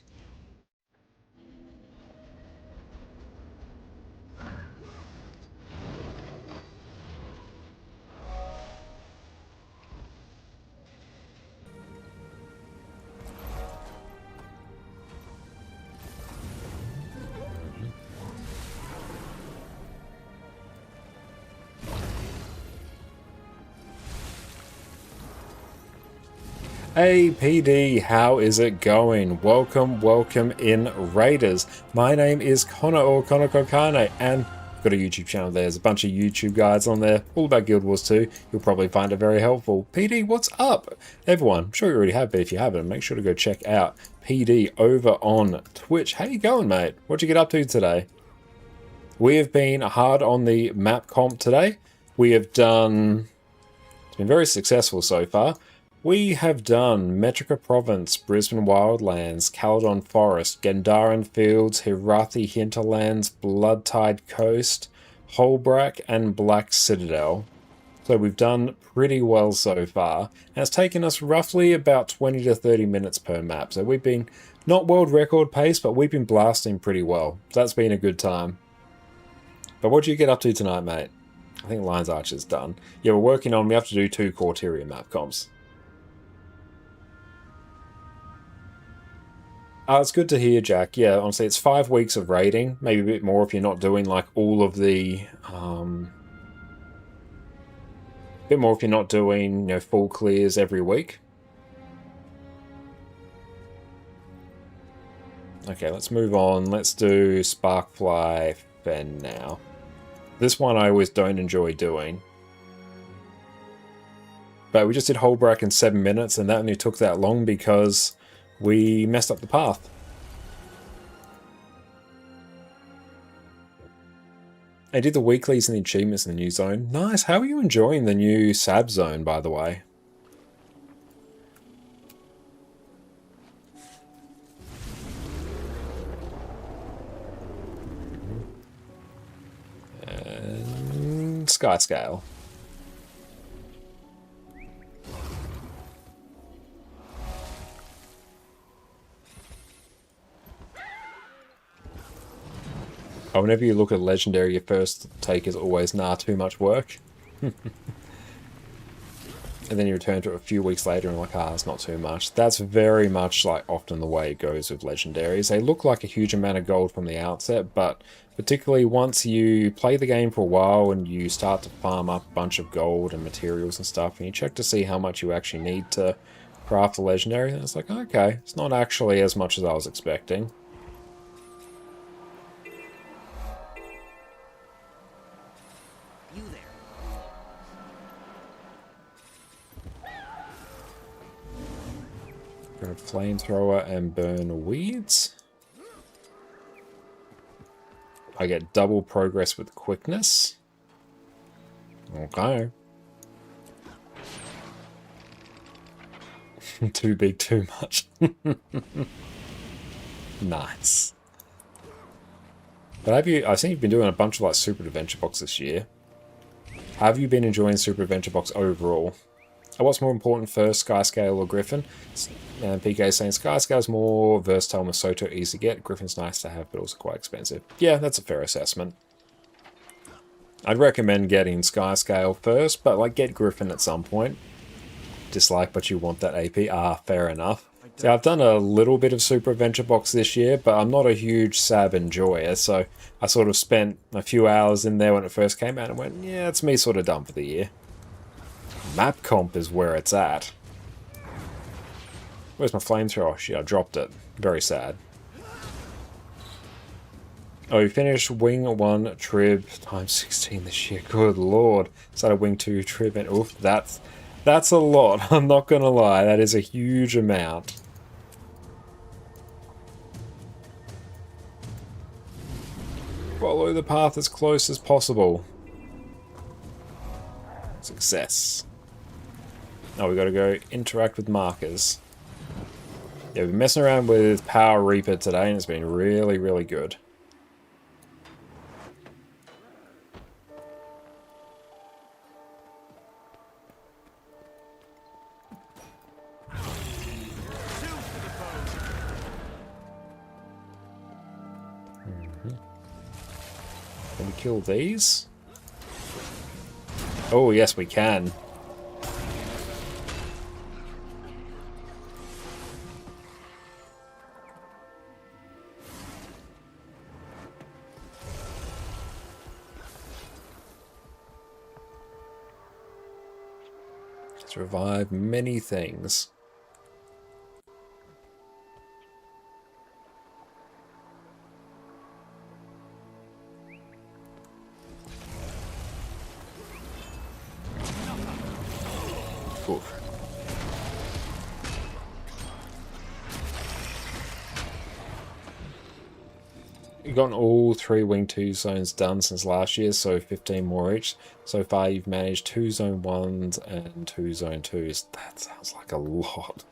Hey PD, how is it going? Welcome, welcome in Raiders. My name is Connor or ConnorConCarne, and I've got a YouTube channel. There's a bunch of YouTube guides on there, all about Guild Wars 2. You'll probably find it very helpful. PD, what's up? Everyone, I'm sure you already have, but if you haven't, make sure to go check out PD over on Twitch. How you going, mate? What'd you get up to today? We have been hard on the map comp today. We have done... It's been very successful so far. We have done Metrica Province, Brisbane Wildlands, Caledon Forest, Gandaran Fields, Harathi Hinterlands, Bloodtide Coast, Hullrun, and Black Citadel. So we've done pretty well so far. And it's taken us roughly about 20 to 30 minutes per map. So we've been, not world record pace, but we've been blasting pretty well. So that's been a good time. But what do you get up to tonight, mate? I think Lions Archer's done. Yeah, we're working on, we have to do 2 Corteria map comps. It's good to hear, Jack. Yeah, honestly, it's 5 weeks of raiding. Maybe a bit more if you're not doing, like, all of the... bit more if you're not doing, you know, full clears every week. Okay, let's move on. Let's do Sparkfly Fen now. This one I always don't enjoy doing. But we just did Hullrun in 7 minutes, and that only took that long because... we messed up the path. I did the weeklies and the achievements in the new zone. Nice. How are you enjoying the new SAB zone, by the way? And Sky Scale. Oh, whenever you look at Legendary, your first take is always, nah, too much work. And then you return to it a few weeks later and like, it's not too much. That's very much like often the way it goes with Legendaries. They look like a huge amount of gold from the outset, but particularly once you play the game for a while and you start to farm up a bunch of gold and materials and stuff, and you check to see how much you actually need to craft a Legendary, and it's like, okay, it's not actually as much as I was expecting. Flamethrower and burn weeds. I get double progress with quickness. Okay. Too big, too much. Nice. But I've seen you've been doing a bunch of like Super Adventure Box this year. Have you been enjoying Super Adventure Box overall? What's more important first, Skyscale or Griffin? And PK saying Skyscale's more versatile, Masoto easy to get. Griffin's nice to have, but also quite expensive. Yeah, that's a fair assessment. I'd recommend getting Skyscale first, but like get Griffin at some point. Dislike, but you want that AP. Fair enough. So I've done a little bit of Super Adventure Box this year, but I'm not a huge SAB enjoyer, so I sort of spent a few hours in there when it first came out and went, yeah, it's me sort of done for the year. Map comp is where it's at. Where's my flamethrower? Oh shit, I dropped it. Very sad. Oh, we finished Wing 1 Trib times 16 this year. Good lord. Started Wing 2 Trib and oof, that's a lot. I'm not gonna lie. That is a huge amount. Follow the path as close as possible. Success. Now we gotta go interact with markers. Yeah, we've been messing around with Power Reaper today and it's been really, really good. Can we kill these? Oh, yes, we can. Let's revive many things. Oof. You've gotten all 3 Wing 2 zones done since last year, so 15 more each. So far you've managed 2 Zone 1s and 2 Zone 2s. That sounds like a lot.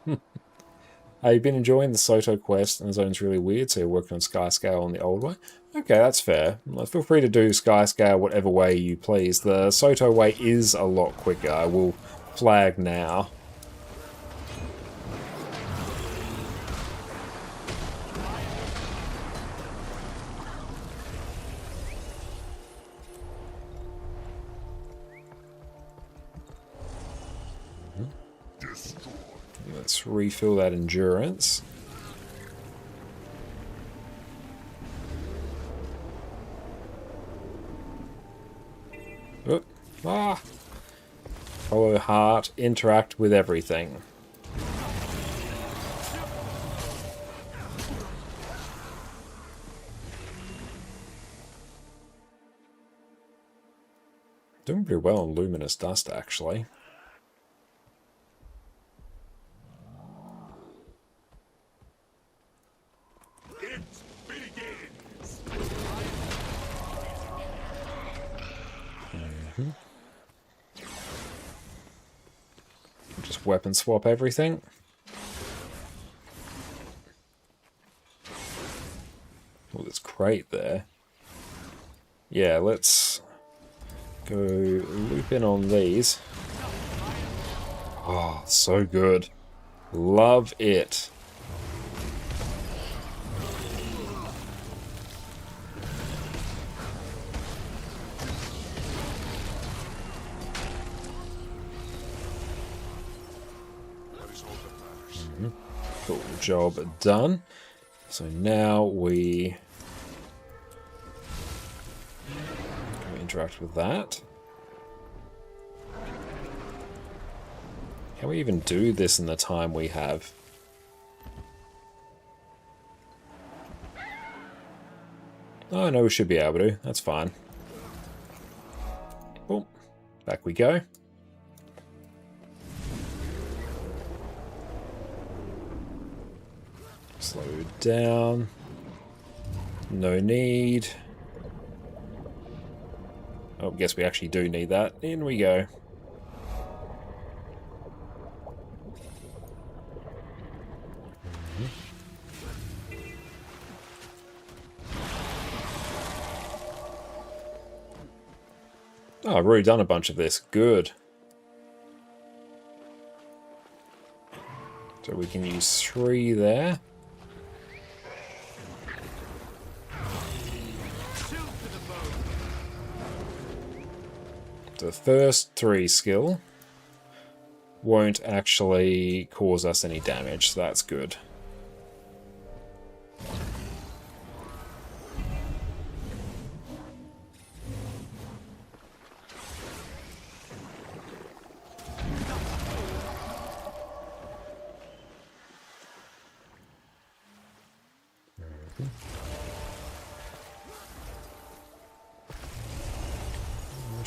You've been enjoying the Soto quest, and the zone's really weird, so you're working on Sky Scale on the old way. Okay, that's fair. Feel free to do Sky Scale whatever way you please. The Soto way is a lot quicker, I will flag now. Let's refill that endurance. Oop. Ah. Follow heart, interact with everything. Doing pretty well on Luminous Dust, actually. Just weapon swap everything. Oh, there's crate there. Yeah, let's go loop in on these. Oh, so good. Love it. Cool, job done. So now we can interact with that. Can we even do this in the time we have? Oh no, we should be able to. That's fine. Boom. Back we go. Slow down. No need. Oh, guess we actually do need that. In we go. Oh, I've already done a bunch of this. Good. So we can use 3 there. The first 3 skill won't actually cause us any damage, so that's good.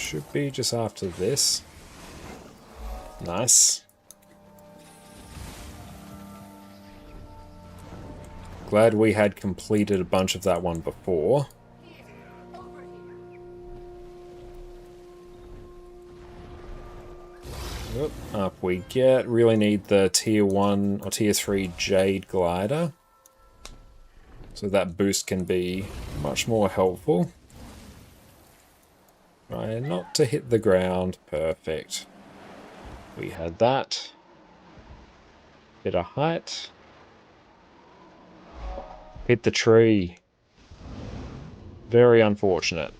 should be just after this. Nice. Glad we had completed a bunch of that one before. Oop, up we get. Really need the tier 1 or tier 3 Jade Glider. So that boost can be much more helpful. Right, not to hit the ground. Perfect. We had that. Bit of height. Hit the tree. Very unfortunate.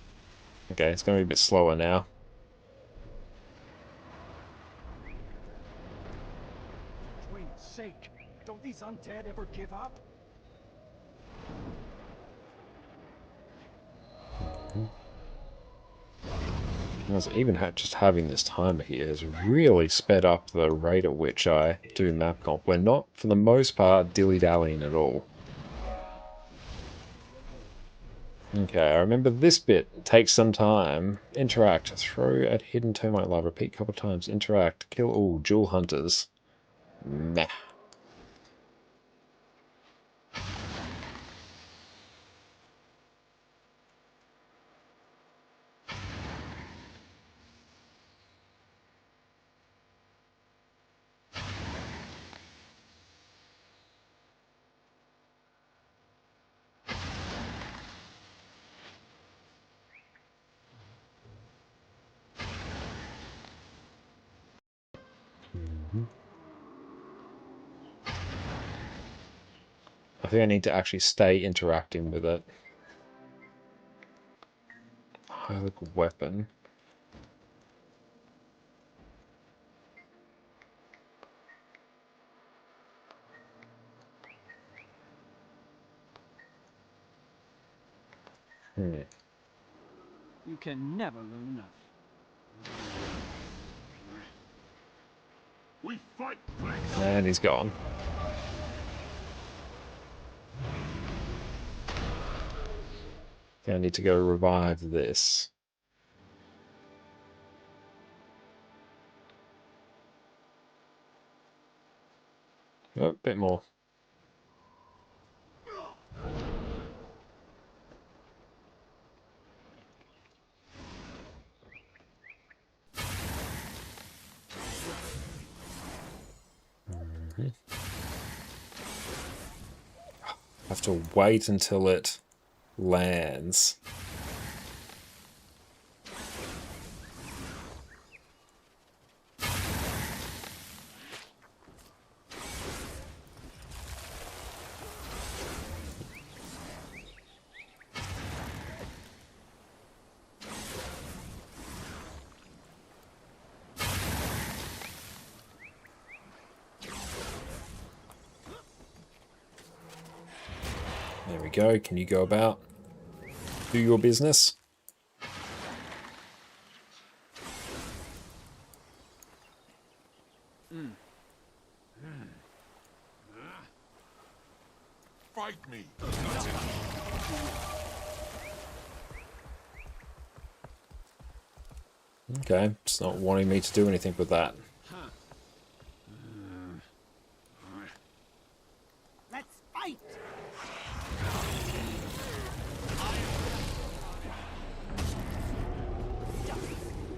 Okay, it's going to be a bit slower now. Queen's sake, don't these undead ever give up? Even just having this timer here has really sped up the rate at which I do map comp. We're not, for the most part, dilly-dallying at all. Okay, I remember this bit takes some time. Interact. Throw at hidden termite larva. Repeat a couple of times. Interact. Kill all jewel hunters. Meh. I think I need to actually stay interacting with it. High liquid weapon. You can never learn enough. We fight. And he's gone. I need to go revive this. Oh, a bit more. Have to wait until it lands. There we go. Can you go about? Do your business. Fight me. Okay, it's not wanting me to do anything with that. Let's fight!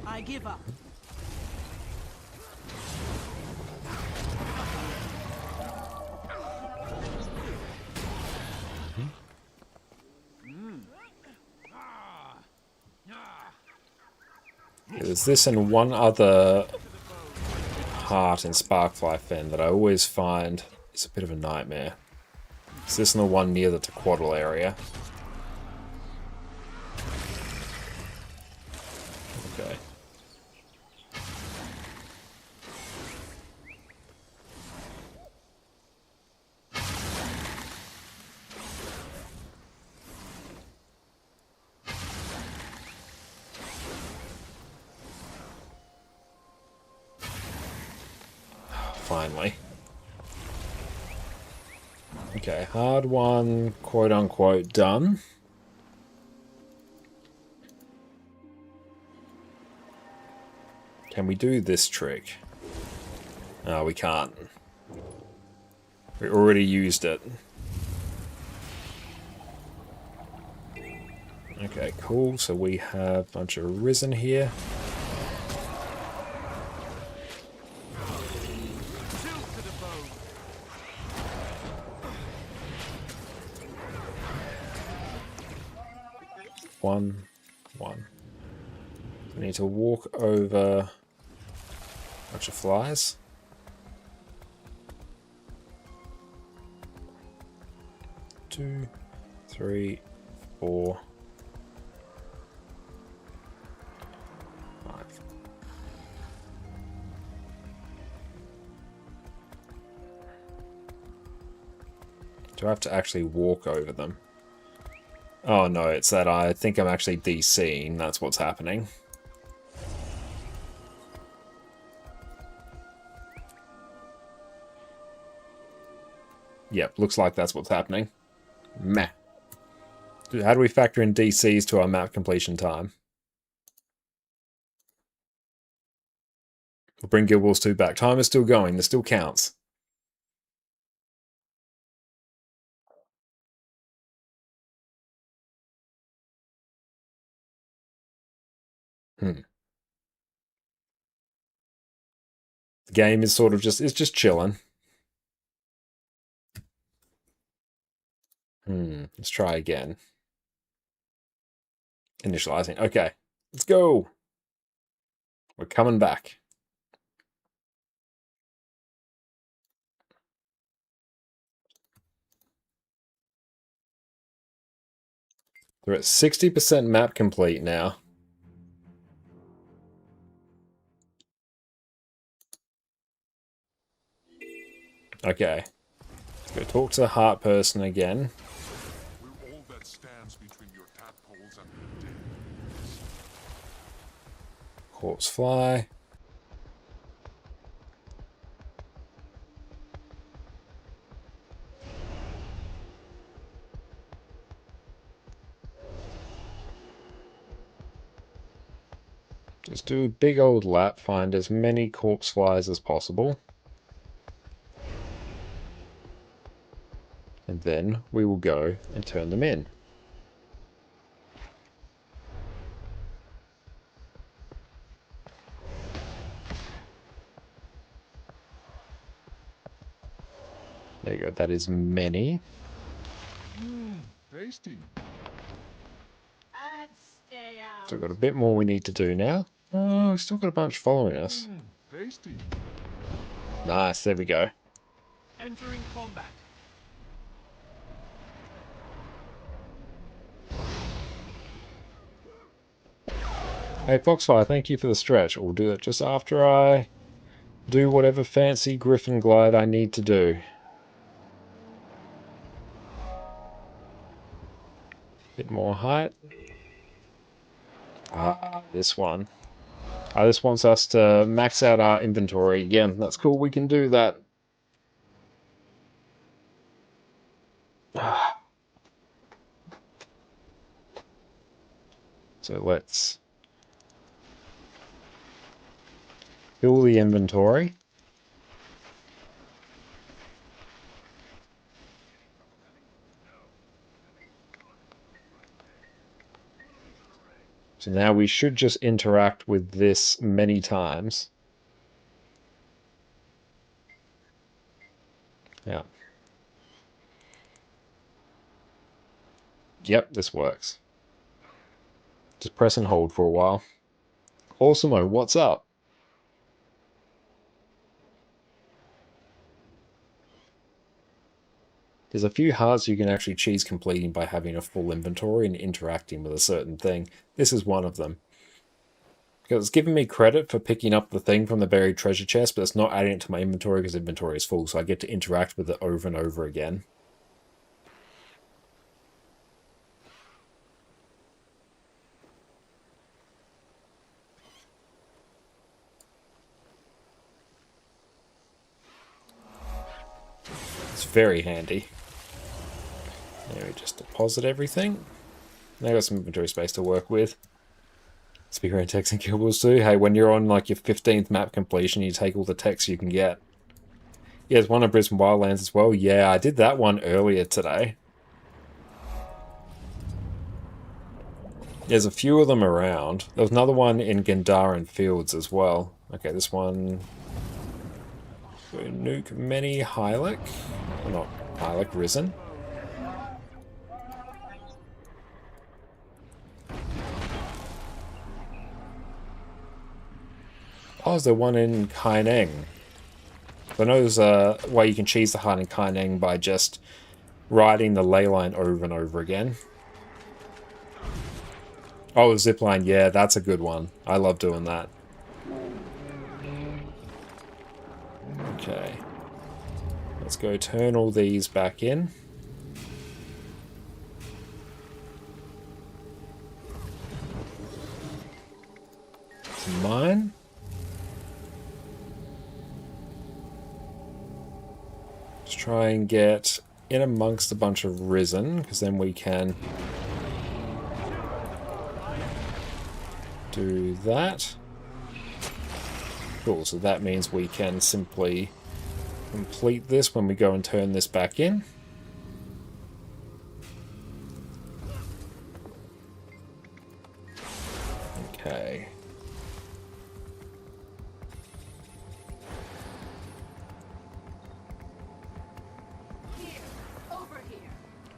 I give up. There's this and one other heart in Sparkfly Fen that I always find is a bit of a nightmare. Is this and the one near the Tequaddle area? Okay. Finally. Okay, hard one, quote unquote, done. Can we do this trick? No, we can't. We already used it. Okay, cool. So we have a bunch of Risen here. One. We need to walk over a bunch of flies. Two, three, four, five. Do I have to actually walk over them? Oh no, it's that I think I'm actually DCing, that's what's happening. Yep, looks like that's what's happening. Meh. How do we factor in DCs to our map completion time? We'll bring Guild Wars 2 back. Time is still going, this still counts. The game is sort of just, it's just chilling. Let's try again. Initializing. Okay, let's go. We're coming back. We're at 60% map complete now. Okay. Let's go talk to the heart person again. We're all that stands between your tadpoles and the dead. Corpse fly. Just do a big old lap, find as many corpse flies as possible. And then we will go and turn them in. There you go, that is many. Tasty. So we've got a bit more we need to do now. Oh, we've still got a bunch following us. Tasty. Nice, there we go. Entering combat. Hey Foxfire, thank you for the stretch. We'll do it just after I do whatever fancy griffin glide I need to do. Bit more height. This one. This wants us to max out our inventory again. That's cool, we can do that. So let's fill the inventory. So now we should just interact with this many times. Yeah. Yep, this works. Just press and hold for a while. Awesome-o, what's up? There's a few hearts you can actually cheese completing by having a full inventory and interacting with a certain thing. This is one of them. Because it's giving me credit for picking up the thing from the buried treasure chest, but it's not adding it to my inventory because inventory is full, so I get to interact with it over and over again. It's very handy. There we just deposit everything. Now I've got some inventory space to work with. Speaker and text and kibbles too. Hey, when you're on like your 15th map completion, you take all the text you can get. Yeah, there's one at Brisbane Wildlands as well. Yeah, I did that one earlier today. There's a few of them around. There was another one in Gandaran Fields as well. Okay, this one... Nuke many Hylic. Well, not Hylic, Risen. Oh, is there one in Kaineng? I know there's a way you can cheese the heart in Kaineng by just riding the ley line over and over again. Oh, the zipline, yeah, that's a good one. I love doing that. Okay. Let's go turn all these back in. Mine. Let's try and get in amongst a bunch of Risen, because then we can do that. Cool, so that means we can simply complete this when we go and turn this back in. Okay.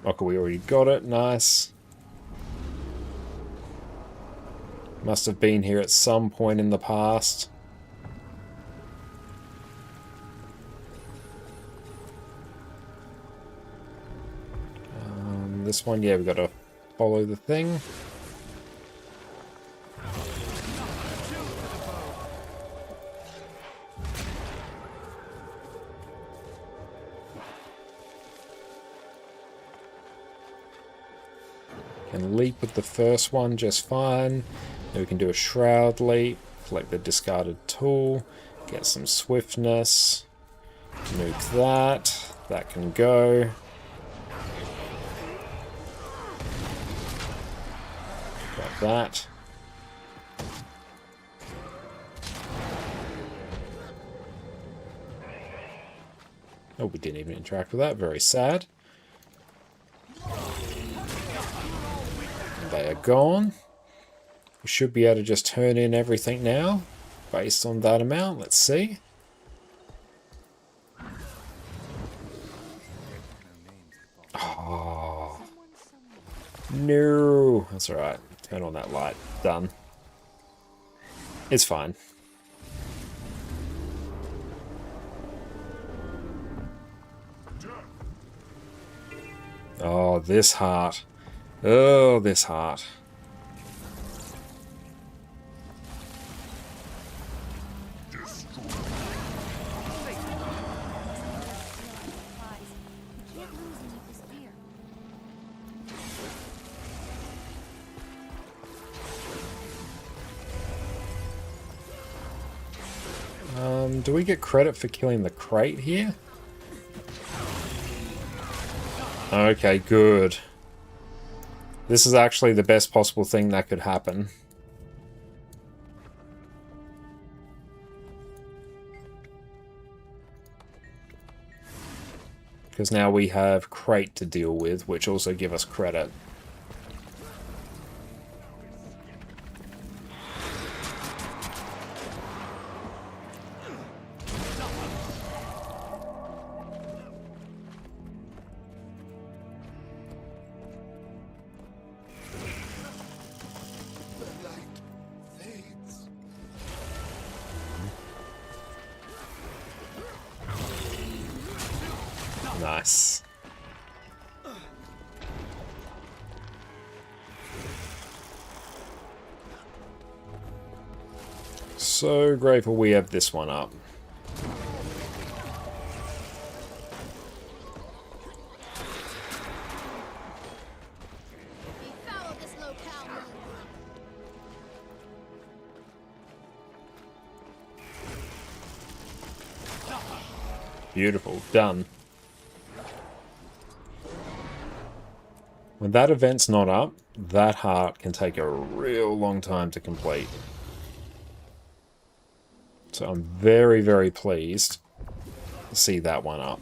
Okay, we already got it. Nice. Must have been here at some point in the past. This one, yeah, we've got to follow the thing. Can leap with the first one just fine. Then we can do a shroud leap, collect the discarded tool, get some swiftness, nuke that. That can go. Got that. Oh, we didn't even interact with that. Very sad. They are gone. We should be able to just turn in everything now based on that amount. Let's see. Oh. No. That's alright. Turn on that light. Done. It's fine. Oh, this heart. Oh, this heart. Do we get credit for killing the crate here? Okay, good. This is actually the best possible thing that could happen. Because now we have crate to deal with, which also give us credit. Nice. So grateful we have this one up. Beautiful. Done. When that event's not up, that heart can take a real long time to complete. So I'm very, very pleased to see that one up.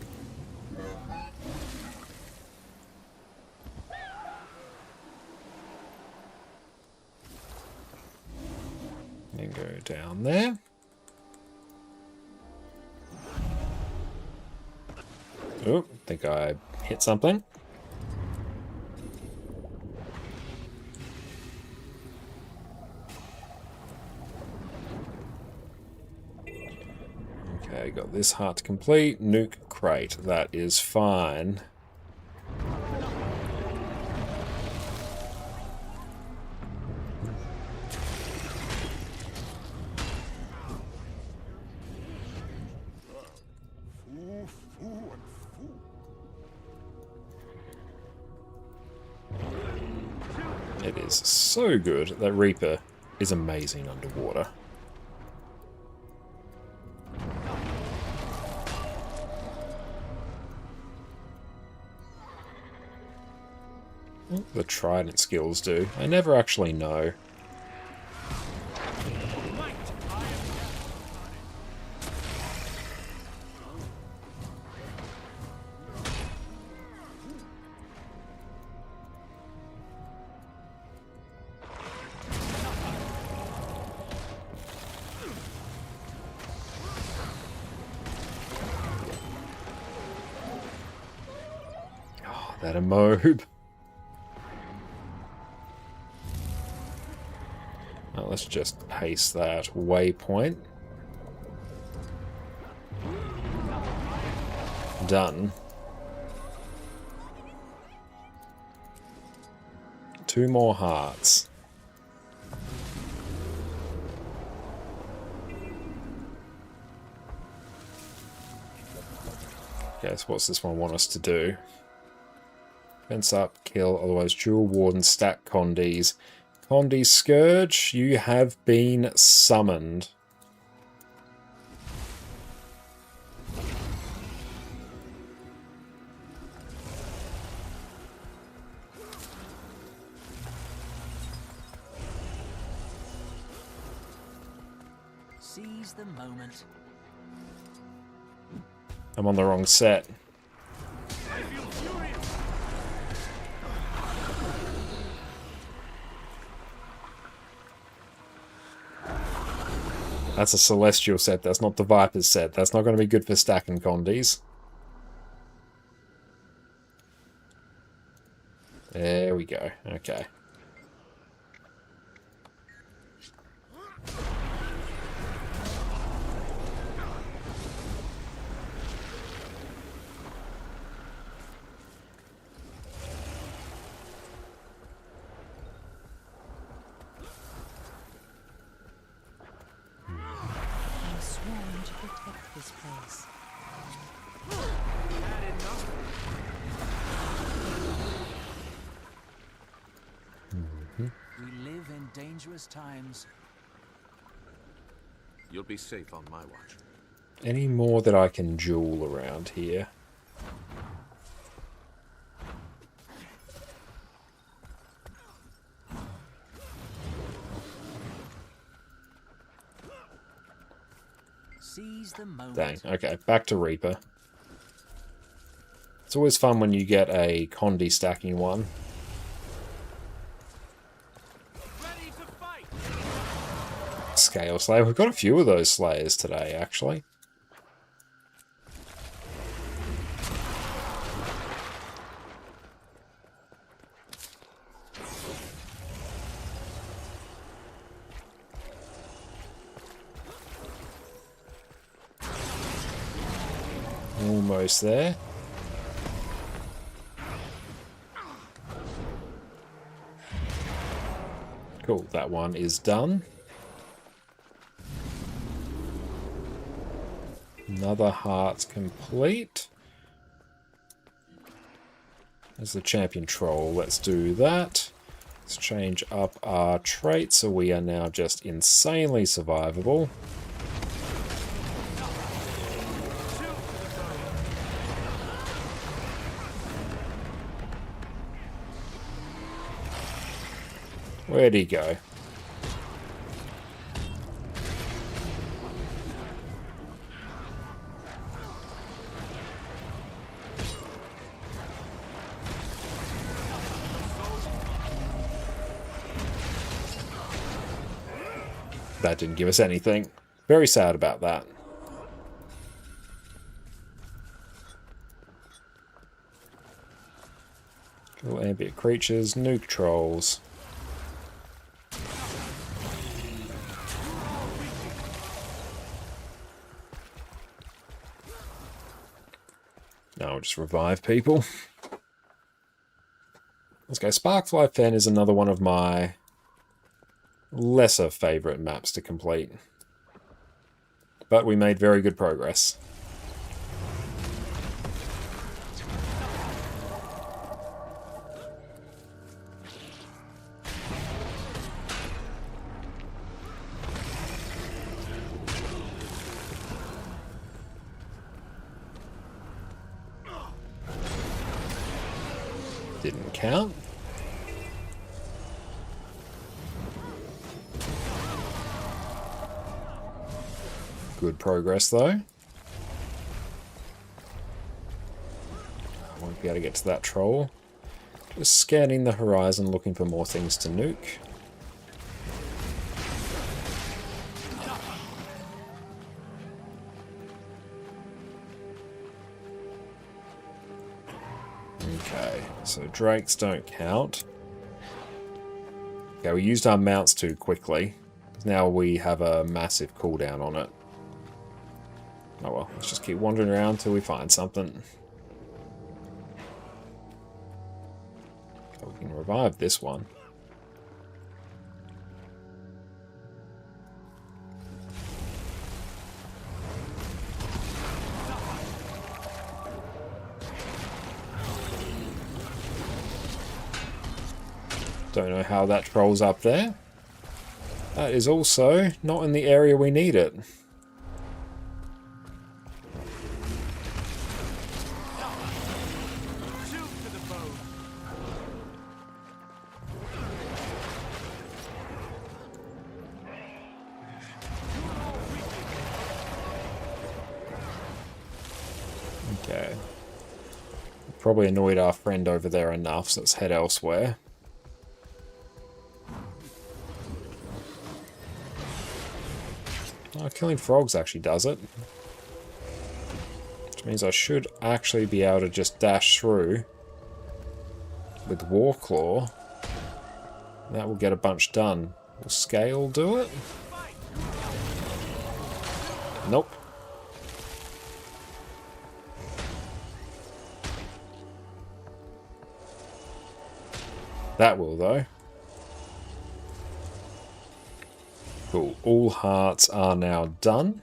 Then go down there. Oh, I think I hit something. Okay, got this heart to complete. Nuke crate. That is fine. It is so good. That Reaper is amazing underwater. What the Trident skills do? I never actually know. Oh, that emobe. Let's just paste that waypoint. Done. 2 more hearts. Okay, so what's this one want us to do? Fence up, kill, otherwise dual warden, stack Condies. Condi Scourge, you have been summoned. Seize the moment. I'm on the wrong set. That's a Celestial set, that's not the Viper's set. That's not going to be good for stacking Condies. There we go, okay. Times. You'll be safe on my watch. Any more that I can jewel around here? Seize the moment. Dang, okay, back to Reaper. It's always fun when you get a Condi stacking one. Scale Slayer. We've got a few of those Slayers today, actually. Almost there. Cool, that one is done. Another heart's complete. There's the champion troll. Let's do that. Let's change up our trait so we are now just insanely survivable. Where'd he go? That didn't give us anything. Very sad about that. Cool ambient creatures, nuke trolls. Now we'll just revive people. Let's go. Sparkfly Fen is another one of my lesser favourite maps to complete. But we made very good progress. Didn't count. Good progress though. I won't be able to get to that troll. Just scanning the horizon looking for more things to nuke. Okay, so drakes don't count. Okay, we used our mounts too quickly. Now we have a massive cooldown on it. Oh well, let's just keep wandering around until we find something. Oh, we can revive this one. Don't know how that troll's up there. That is also not in the area we need it. Okay. Probably annoyed our friend over there enough, so let's head elsewhere. Oh, killing frogs actually does it. Which means I should actually be able to just dash through with Warclaw. That will get a bunch done. Will Scale do it? Nope. That will, though. Cool. All hearts are now done.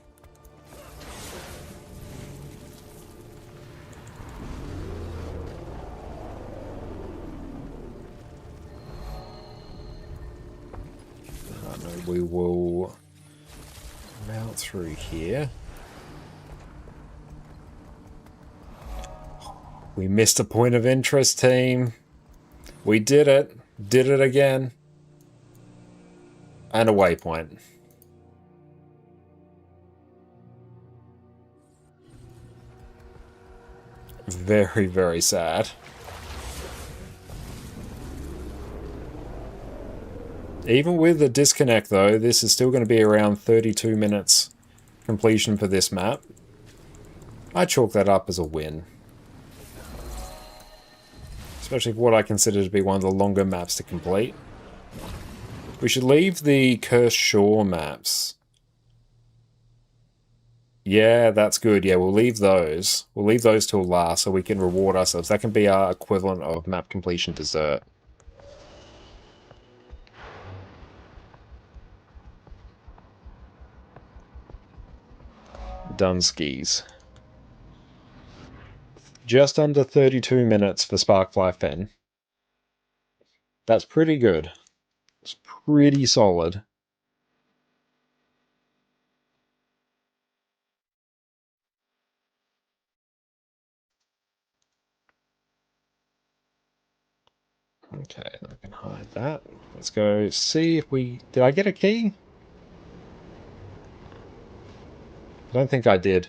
We will mount through here. We missed a point of interest, team. We did it. Did it again. And a waypoint. Very, very sad. Even with the disconnect though, this is still going to be around 32 minutes completion for this map. I chalk that up as a win. Especially for what I consider to be one of the longer maps to complete. We should leave the Cursed Shore maps. Yeah, that's good. Yeah, we'll leave those. We'll leave those till last so we can reward ourselves. That can be our equivalent of map completion dessert. Dunskies. Just under 32 minutes for Sparkfly Fen. That's pretty good. It's pretty solid. Okay, I can hide that. Let's go see if we... Did I get a key? I don't think I did.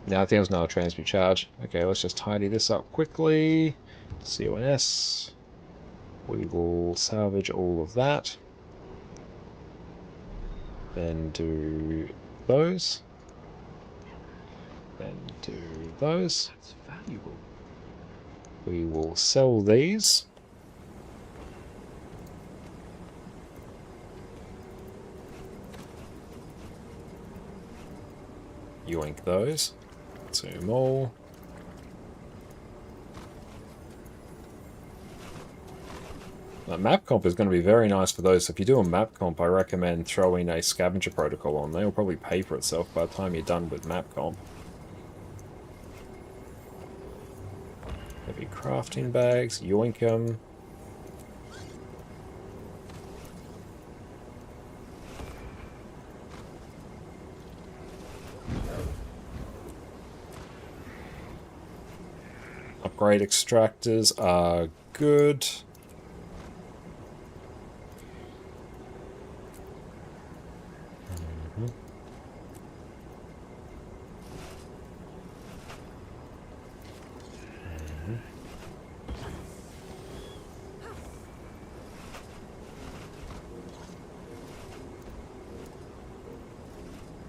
No, I think it was another transmute charge. Okay, let's just tidy this up quickly. CONS. We will salvage all of that. Then do those. Then do those. That's valuable. We will sell these. Yoink those. Zoom all. Now, map comp is going to be very nice for those. If you do a map comp, I recommend throwing a scavenger protocol on. They will probably pay for itself by the time you're done with map comp. Heavy crafting bags, yoink 'em. Upgrade extractors are good.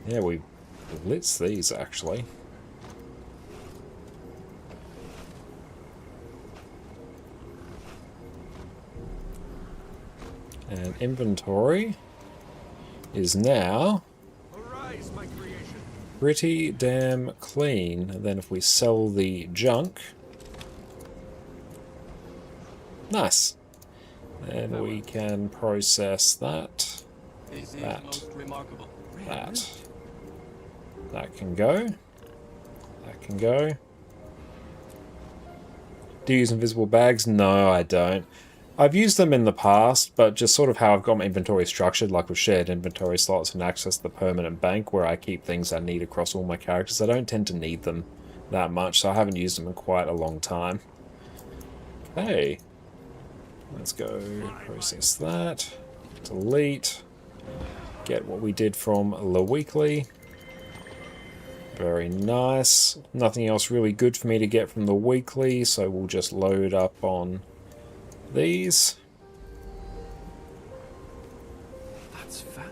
Yeah, we blitz these actually. And inventory is now Arise, my creation. pretty damn clean. And then if we sell the junk, nice. And we can process that, that, that can go, that can go. Do you use invisible bags? No, I don't. I've used them in the past, but just sort of how I've got my inventory structured, like with shared inventory slots and access to the permanent bank where I keep things I need across all my characters. I don't tend to need them that much, so I haven't used them in quite a long time. Okay. Let's go process that. Delete. Get what we did from the weekly. Very nice. Nothing else really good for me to get from the weekly, so we'll just load up on these.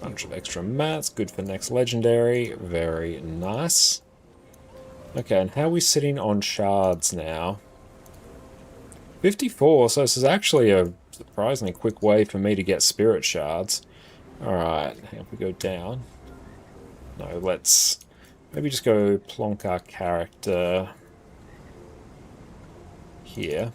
Bunch of extra mats, good for next legendary. Very nice. Okay, and how are we sitting on shards now? 54, so this is actually a surprisingly quick way for me to get spirit shards. Alright, if we go down. No, let's maybe just go plonk our character here.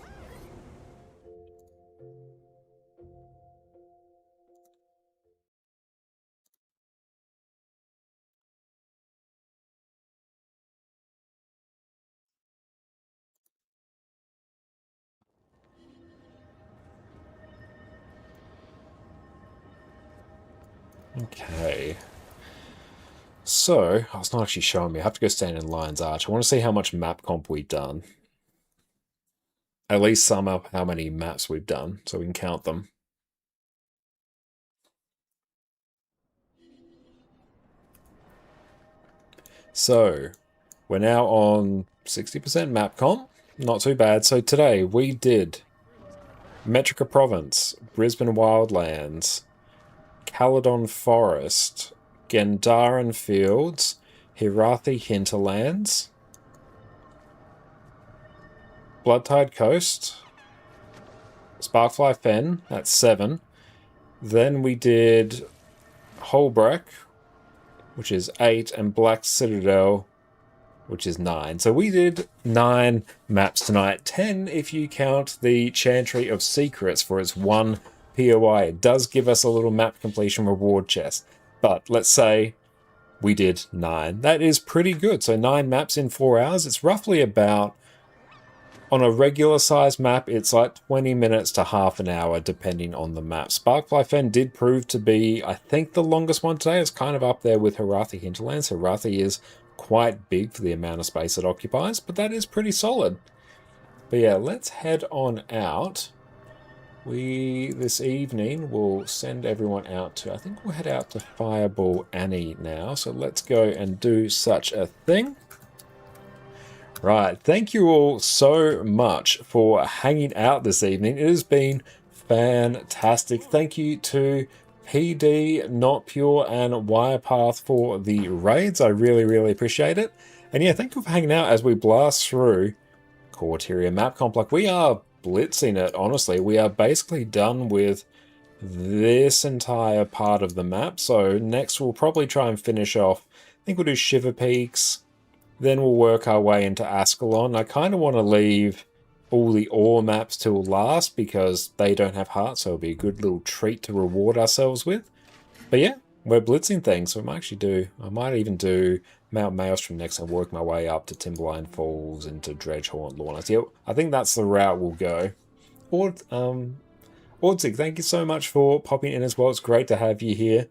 Okay. So, oh, it's not actually showing me. I have to go stand in Lion's Arch. I want to see how much map comp we've done. At least sum up how many maps we've done, so we can count them. So, we're now on 60% map comp. Not too bad. So today we did Metrica Province, Brisbane Wildlands, Caledon Forest, Gandaran Fields, Harathi Hinterlands, Bloodtide Coast, Sparkfly Fen, that's 7. Then we did Hullrun, which is 8, and Black Citadel, which is 9. So we did 9 maps tonight. 10 if you count the Chantry of Secrets for its 1 POI. It does give us a little map completion reward chest. But let's say we did 9. That is pretty good. So 9 maps in 4 hours. It's roughly about, on a regular size map, it's like 20 minutes to half an hour, depending on the map. Sparkfly Fen did prove to be, I think, the longest one today. It's kind of up there with Harathi Hinterlands. Harathi is quite big for the amount of space it occupies, but that is pretty solid. But yeah, let's head on out. This evening, will send everyone out to, I think we'll head out to Fireball Annie now. So let's go and do such a thing. Right, thank you all so much for hanging out this evening. It has been fantastic. Thank you to PD, Not Pure, and Wirepath for the raids. I really, really appreciate it. And yeah, thank you for hanging out as we blast through Corteria Map Comp. Like, we are blitzing it, honestly. We are basically done with this entire part of the map. So next we'll probably try and finish off, I think we'll do Shiver Peaks, then we'll work our way into Ascalon. I kind of want to leave all the ore maps till last because they don't have hearts, so it'll be a good little treat to reward ourselves with. But yeah, we're blitzing things, so I might even do Mount Maelstrom next and work my way up to Timberline Falls into Dredgehorn Lawrence. Yeah, I think that's the route we'll go. Ordzig, thank you so much for popping in as well. It's great to have you here.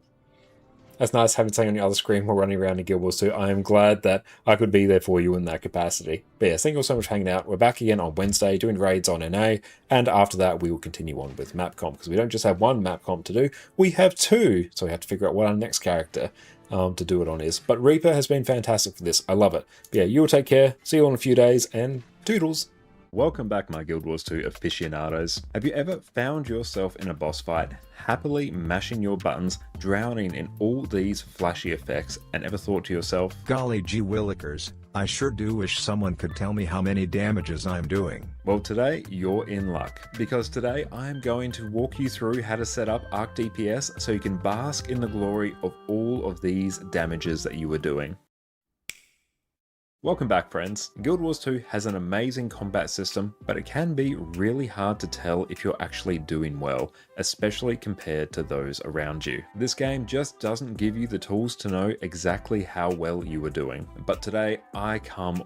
That's nice having something on the other screen while running around in Guild Wars 2. I am glad that I could be there for you in that capacity. But yeah, thank you all so much for hanging out. We're back again on Wednesday doing raids on NA, and after that we will continue on with map comp, because we don't just have one map comp to do, we have two. So we have to figure out what our next character to do it on is. But Reaper has been fantastic for this. I love it. But yeah, you all take care. See you all in a few days, and toodles. Welcome back, my Guild Wars 2 aficionados. Have you ever found yourself in a boss fight, happily mashing your buttons, drowning in all these flashy effects, and ever thought to yourself, golly gee willikers, I sure do wish someone could tell me how many damages I'm doing. Well, today you're in luck, because today I am going to walk you through how to set up ArcDPS so you can bask in the glory of all of these damages that you are doing. Welcome back, friends. Guild Wars 2 has an amazing combat system, but it can be really hard to tell if you're actually doing well, especially compared to those around you. This game just doesn't give you the tools to know exactly how well you are doing. But today, I come